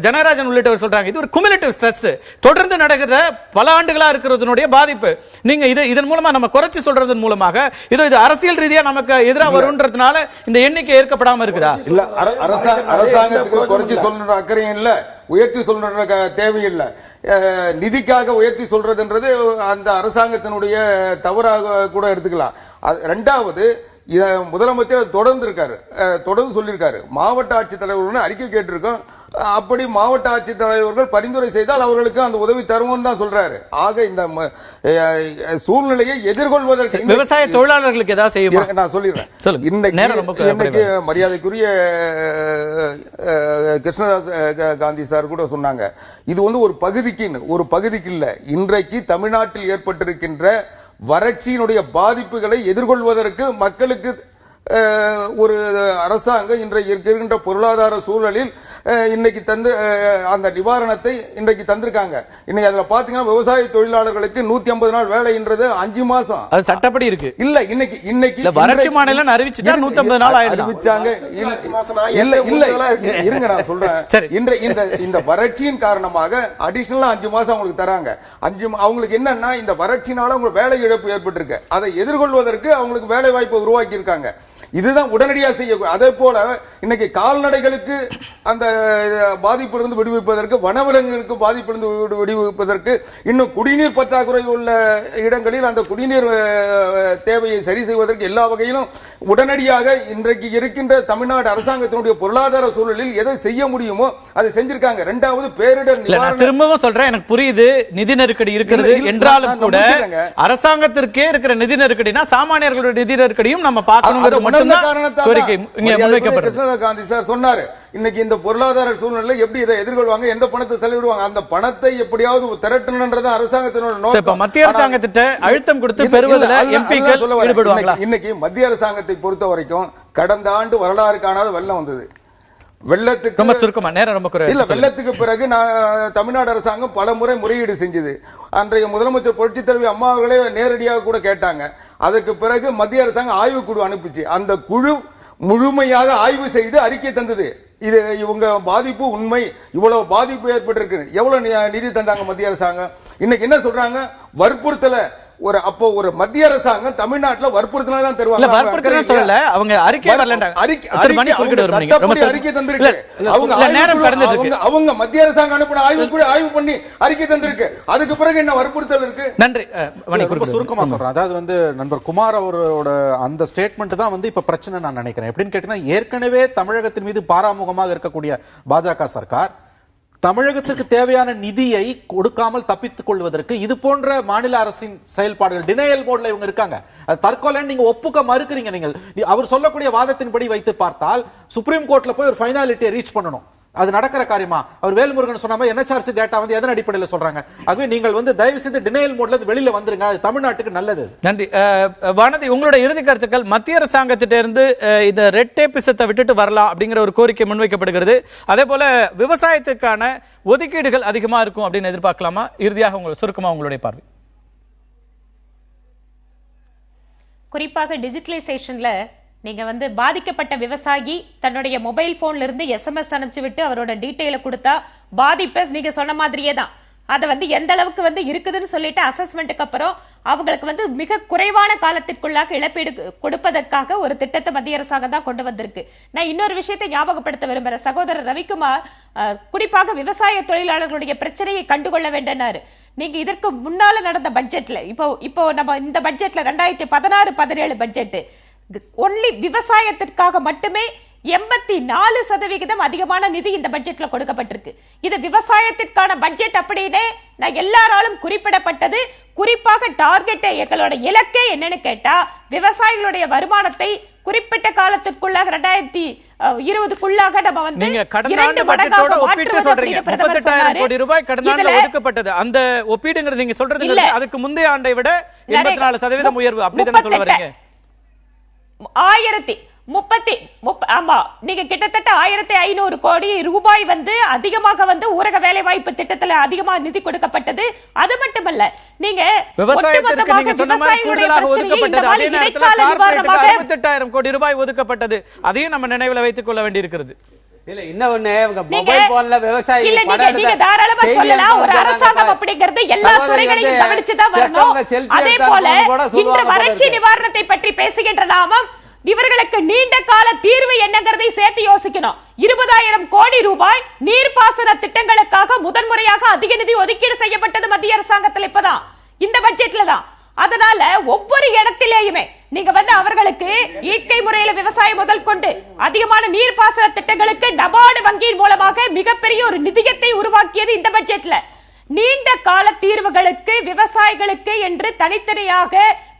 ஜனராஜன் உள்ளிட்டவர் சொல்றாங்க, இது ஒரு குமுலேட்டிவ் ஸ்ட்ரெஸ், தொடர்ந்து நடக்கிற பல ஆண்டுகளா இருக்கிறதுனுடைய பாதிப்பு. நீங்க இதன் மூலமா நம்ம குறைச்சு சொல்றதன் மூலமாக இது அரசியல் ரீதியா நமக்கு எதிராக வரும்ன்றதுனால இந்த எண்ணிக்கை ஏற்கப்படாம இருக்குதா? இல்ல, அரசாங்கத்துக்கு குறைச்சி சொல்ற அக்கறையும் இல்ல, உயர்த்தி சொல்ற தேவையில்லை. நிதிக்காக உயர்த்தி சொல்றதுன்றது அந்த அரசாங்கத்தினுடைய தவறாக கூட எடுத்துக்கலாம். ரெண்டாவது, முதலமைச்சர் தொடர்ந்து சொல்லியிருக்காரு, மாவட்ட ஆட்சித்தலைவர்கள் அறிக்கை கேட்டிருக்கோம், அப்படி மாவட்ட ஆட்சித்தலைவர்கள் பரிந்துரை செய்தால் அவர்களுக்கு அந்த உதவி தருவோம் தான் சொல்றாரு. ஆக இந்த சூழ்நிலையை எதிர்கொள்வதற்கு விவசாய தொழிலாளர்களுக்கு ஏதாவது செய்ய நான் சொல்லிடுறேன். இன்னைக்கு மரியாதைக்குரிய கிருஷ்ணதாஸ் காந்தி சார் கூட சொன்னாங்க, இது வந்து ஒரு பகுதிக்கு இல்ல, இன்றைக்கு தமிழ்நாட்டில் ஏற்பட்டிருக்கின்ற வறட்சியினுடைய பாதிப்புகளை எதிர்கொள்வதற்கு மக்களுக்கு ஒரு அரசாங்கம் இன்றைக்கு இருக்கின்ற பொருளாதார சூழலில் இன்னைக்கு அந்த நிவாரணத்தை இன்றைக்கு தந்திருக்காங்க. இன்னைக்கு அதுல பாத்தீங்கன்னா விவசாய தொழிலாளர்களுக்கு 150 நாள் வேலைன்றது 5 மாசம் அது சட்டப்படி இருக்கு. இல்ல, இன்னைக்கு வறட்சி மாநிலம் அறிவிச்சுட்டா 150 நாள் அறிவிச்சாங்க. இருங்க நான் சொல்றேன். இந்த வறட்சியின் காரணமாக அடிஷனலா 5 மாசம் அவங்களுக்கு தராங்க. அவங்களுக்கு என்னன்னா இந்த வறட்சினால அவங்களுக்கு வேலை இழப்பு ஏற்பட்டிருக்கு, அதை எதிர்கொள்வதற்கு அவங்களுக்கு வேலை வாய்ப்பை உருவாக்கி இருக்காங்க. இதுதான் உடனடியாக செய்யக்கூடிய. அதே போல இன்னைக்கு கால்நடைகளுக்கு அந்த பாதிப்பிலிருந்து விடுவிப்பதற்கு, வனவிலங்குகளுக்கு பாதிப்பிலிருந்து விடுவிப்பதற்கு, இன்னும் குடிநீர் பற்றாக்குறை உள்ள இடங்களில் அந்த குடிநீர் தேவையை சரி செய்வதற்கு எல்லா வகையிலும் உடனடியாக இன்றைக்கு இருக்கின்ற தமிழ்நாடு அரசாங்கத்தினுடைய பொருளாதார சூழலில் எதை செய்ய முடியுமோ அதை செஞ்சிருக்காங்க. இரண்டாவது, பேரிடர் நிவாரணம். திரும்பவும் சொல்றேன், எனக்கு புரியுது நிதி நெருக்கடி இருக்கிறது என்றாலும் கூட அரசாங்கத்திற்கே இருக்கிற நிதி நெருக்கடினா சாமானியர்களுடைய நிதி நெருக்கடியும் நம்ம பார்க்கணும். காந்தி சார் சொன்னாரு, இன்னைக்கு இந்த பொருளாதார சூழ்நிலை எப்படி இதை எதிர்கொள்வாங்க, எந்த பணத்தை செலவிடுவாங்க, அந்த பணத்தை எப்படியாவது திரட்டணும்ன்றது அரசாங்கத்தினோட நோக்கம். மத்திய அரசாங்கத்திட்ட அழுத்தம் கொடுத்து பெறுவதில் எம்பிக்கள் ஈடுபடுவாங்களா? இன்னைக்கு மத்திய அரசாங்கத்தை பொறுத்த வரைக்கும் கடந்த ஆண்டு வரலாறு காணாத வெள்ளம் வந்தது. வெள்ளத்துக்கு பிறகு தமிழ்நாடு அரசாங்கம் பல முறை முறையீடு செஞ்சது. அன்றைய முதலமைச்சர் புரட்சி தலைவி அம்மா அவர்களே நேரடியாக கூட கேட்டாங்க. அதற்கு பிறகு மத்திய அரசாங்கம் ஆய்வு குழு அனுப்பிச்சு. அந்த குழு முழுமையாக ஆய்வு செய்து அறிக்கை தந்தது. இது இவங்க பாதிப்பு உண்மை, இவ்வளவு பாதிப்பு ஏற்பட்டிருக்கு, எவ்வளவு நிதி தந்தாங்க மத்திய அரசாங்கம். இன்னைக்கு என்ன சொல்றாங்க, வற்புறுத்தல. அப்போ ஒரு மத்திய அரசாங்கம் தமிழ்நாட்டில் வற்புறுத்தினா தான் தருவாங்க. அவங்க அறிக்கை தந்திருக்கு. அவங்க மத்திய அரசாங்கம் அனுப்பின ஆய்வு பண்ணி அறிக்கை தந்திருக்கு. அதுக்கு பிறகு என்ன வற்புறுத்தல் இருக்கு? நன்றி. சுருக்கமா சொல்றேன். அதாவது வந்து நண்பர் குமார் அவரோட அந்த ஸ்டேட்மெண்ட் தான் வந்து இப்ப பிரச்சனை நான் நினைக்கிறேன். எப்படின்னு கேட்டீங்கன்னா, ஏற்கனவே தமிழகத்தின் மீது பாராமுகமாக இருக்கக்கூடிய பாஜக சர்க்கார் தமிழகத்திற்கு தேவையான நிதியை கொடுக்காமல் தப்பித்துக் கொள்வதற்கு இது போன்ற மாநில அரசின் செயல்பாடுகள் டினையல் மோட்ல இவங்க இருக்காங்க. தற்கொலை நீங்க ஒப்புக்க மறுக்கிறீங்க. நீங்கள் அவர் சொல்லக்கூடிய வாதத்தின்படி வைத்து பார்த்தால் சுப்ரீம் கோர்ட்ல போய் ஒரு ஃபைனாலிட்டியை ரீச் பண்ணணும். அது நடக்கிற காரியமா? அவர் வேல்முருகன் சொன்ன மாதிரி என்எச்ஆர்சி டேட்டா வந்து எதன் அடிப்படையில் சொல்றாங்க? ஆகவே நீங்கள் வந்து தயவு செய்து டினையல் மோட்ல இருந்து வெளியில வந்துருங்க. அது தமிழ்நாட்டுக்கு நல்லது. நன்றி. வானதி, உங்களுடைய இறுதி கருத்துக்கள். மத்திய அரசாங்கத்திட்ட இருந்து இந்த ரெட் டேபிசத்தை விட்டுட்டு வரலாம் அப்படிங்கிற ஒரு கோரிக்கை முன்வைக்கப்படுகிறது. அதே போல விவசாயத்துக்கான ஒதுக்கீடுகள் அதிகமா இருக்கும் அப்படின்னு எதிர்பார்க்கலாமா? இறுதியாக சுருக்கமா உங்களுடைய பார்வை. குறிப்பாக டிஜிட்டலைசேஷன்ல நீங்க வந்து பாதிக்கப்பட்ட விவசாயி தன்னுடைய மொபைல் போன்ல இருந்து SMS அனுப்பிச்சு விட்டு அவரோட டீட்டெயில கொடுத்தா பாதிப்பை நீங்க சொன்ன மாதிரியே தான் அதை வந்து எந்த அளவுக்கு வந்து இருக்குதுன்னு சொல்லிட்டு அசஸ்மெண்ட்டுக்கு அப்புறம் அவங்களுக்கு வந்து மிக குறைவான காலத்திற்குள்ளாக இழப்பீடு கொடுப்பதற்காக ஒரு திட்டத்தை மத்திய அரசாங்கம் தான் கொண்டு வந்திருக்கு. நான் இன்னொரு விஷயத்தை ஞாபகப்படுத்த விரும்புறேன். சகோதரர் ரவிக்குமார் குறிப்பாக விவசாய தொழிலாளர்களுடைய பிரச்சனையை கண்டுகொள்ள வேண்டாரு. நீங்க இதற்கு முன்னால நடந்த பட்ஜெட்ல இப்போ நம்ம இந்த பட்ஜெட்ல 2016-17 பட்ஜெட் ஒன்லி விவசாயத்திற்காக மட்டுமே 84% அதிகமான நிதி இந்த பட்ஜெட்ல கொடுக்கப்பட்டிருக்கு. இது விவசாயத்திற்கான பட்ஜெட் அப்படின்னு நான் எல்லாராலும் குறிப்பிடப்பட்டது. குறிப்பாக டார்கெட், எங்களோட இலக்கே என்னன்னு கேட்டா விவசாயிகளுடைய வருமானத்தை குறிப்பிட்ட காலத்திற்குள்ளாக 2020க்குள்ளாக நம்ம வந்து நீங்க கடந்த ஆண்டு பட்ஜெட்டோட ஒப்பிட்டு சொல்றீங்க. 38,000 கோடி ரூபாய் கடந்த ஆண்டுல ஒதுக்கப்பட்டது. அந்த ஒப்பீடுங்கிறது நீங்க சொல்றது அதுக்கு முந்தைய ஆண்டை விட 84% உயர்வு அப்படிதானே சொல்ல வரீங்க? ஆமா, நீங்க கிட்டத்தட்ட 1500 கோடி ரூபாய் வந்து அதிகமாக வந்து ஊரக வேலை வாய்ப்பு திட்டத்துல அதிகமா நிதி கொடுக்கப்பட்டது. அது மட்டுமல்ல, நீங்க விவசாயத்திற்கு நீங்க சொன்ன மாதிரி கூடுதலாக ஒதுக்கப்பட்டது. அதே நேரத்தில் கார்ப்பரேட்டுக்கு 68,000 கோடி ரூபாய் ஒதுக்கப்பட்டது. அதையும் நம்ம நினைவில் வைத்துக் கொள்ள வேண்டியிருக்கிறது. இல்ல இன்னொன்னு மொபைல் போன்ல விவசாயி நீங்க தாராளமா சொல்லலாம். ஒரு அரசாங்கம் அப்படிங்கிறது எல்லா துறைகளையும் கவனிச்சு தான் வரணும். அதே போல இன்று வறட்சி நிவாரணத்தை பற்றி பேசுகின்ற நாமம் இவர்களுக்கு நீண்ட கால தீர்வு என்னங்கிறதை சேர்த்து யோசிக்கணும். 20,000 கோடி ரூபாய் நீர்ப்பாசன திட்டங்களுக்காக முதன்முறையாக அதிக நிதி ஒதுக்கீடு செய்யப்பட்டது மத்திய அரசாங்கத்தில் இப்பதான் இந்த பட்ஜெட்ல தான். அதனால ஒவ்வொரு இடத்திலேயுமே நீங்க வந்து அவர்களுக்கு இயற்கை முறையில விவசாயம் முதல் கொண்டு அதிகமான நீர்ப்பாசன திட்டங்களுக்கு நபார்டு வங்கியின் மூலமாக மிகப்பெரிய ஒரு நிதியத்தை உருவாக்கியது இந்த பட்ஜெட்ல. நீண்ட கால தீர்வுகளுக்கு விவசாயிகளுக்கு என்று தனித்தனியாக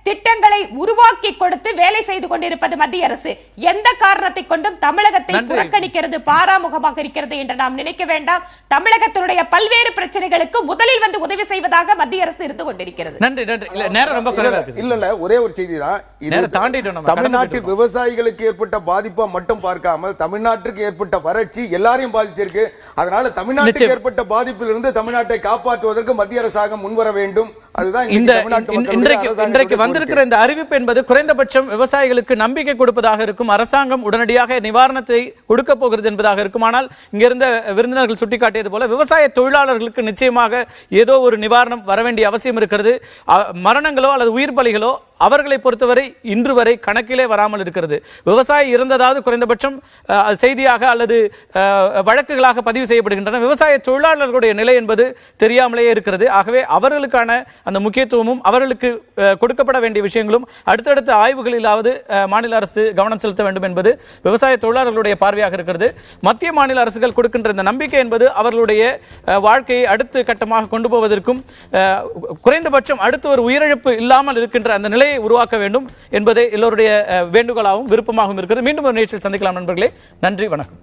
திட்டங்களை உருவாக்கி கொடுத்து வேலை செய்து கொண்டிருப்பது மத்திய அரசு. எந்த காரணத்தை கொண்டும் தமிழகத்தை புறக்கணிக்கிறது, பாராமுகமாக இருக்கிறது என்று நாம் நினைக்க வேண்டாம். தமிழகத்தினுடைய பல்வேறு பிரச்சனைகளுக்கு முதலில் வந்து உதவி செய்வதாக மத்திய அரசு இருந்து கொண்டிருக்கிறது. நன்றி நன்றி. நேரம் ரொம்ப குறைவா இருக்கு. இல்ல ஒரே ஒரு செய்தி தான். தமிழ்நாட்டில் விவசாயிகளுக்கு ஏற்பட்ட பாதிப்பை மட்டும் பார்க்காமல் தமிழ்நாட்டுக்கு ஏற்பட்ட வறட்சி எல்லாரையும் பாதிச்சிருக்கு. அதனால தமிழ்நாட்டுக்கு ஏற்பட்ட பாதிப்பில் இருந்து தமிழ்நாட்டை காப்பாற்றுவதற்கு மத்திய அரசாங்கம் முன்வர வேண்டும். அதுதான் இன்றைக்கு வந்திருக்கிற இந்த அறிவிப்பு என்பது குறைந்தபட்சம் விவசாயிகளுக்கு நம்பிக்கை கொடுப்பதாக இருக்கும். அரசாங்கம் உடனடியாக நிவாரணத்தை கொடுக்க போகிறது என்பதாக இருக்கும். ஆனால் இங்கிருந்த விருந்தினர்கள் சுட்டிக்காட்டியது போல விவசாய தொழிலாளர்களுக்கு நிச்சயமாக ஏதோ ஒரு நிவாரணம் வர வேண்டிய அவசியம் இருக்கிறது. மரணங்களோ அல்லது உயிர் பலிகளோ அவர்களை பொறுத்தவரை இன்று வரை கணக்கிலே வராமல் இருக்கிறது. விவசாயி இறந்ததாவது குறைந்தபட்சம் செய்தியாக அல்லது வழக்குகளாக பதிவு செய்யப்படுகின்றன. விவசாய தொழிலாளர்களுடைய நிலை என்பது தெரியாமலேயே இருக்கிறது. ஆகவே அவர்களுக்கான அந்த முக்கியத்துவமும் அவர்களுக்கு கொடுக்கப்பட வேண்டிய விஷயங்களும் அடுத்தடுத்த ஆய்வுகளிலாவது மாநில அரசு கவனம் செலுத்த வேண்டும் என்பது விவசாய தொழிலாளர்களுடைய பார்வையாக இருக்கிறது. மத்திய மாநில அரசுகள் கொடுக்கின்ற இந்த நம்பிக்கை என்பது அவர்களுடைய வாழ்க்கையை அடுத்த கட்டமாக கொண்டு போவதற்கும் குறைந்தபட்சம் அடுத்த ஒரு உயிரிழப்பு இல்லாமல் இருக்கின்ற அந்த நிலையை உருவாக்க வேண்டும் என்பதே எல்லோருடைய வேண்டுகோளாகவும் விருப்பமாகவும் இருக்கிறது. மீண்டும் ஒரு நிகழ்ச்சியில் சந்திக்கலாம் நண்பர்களே. நன்றி, வணக்கம்.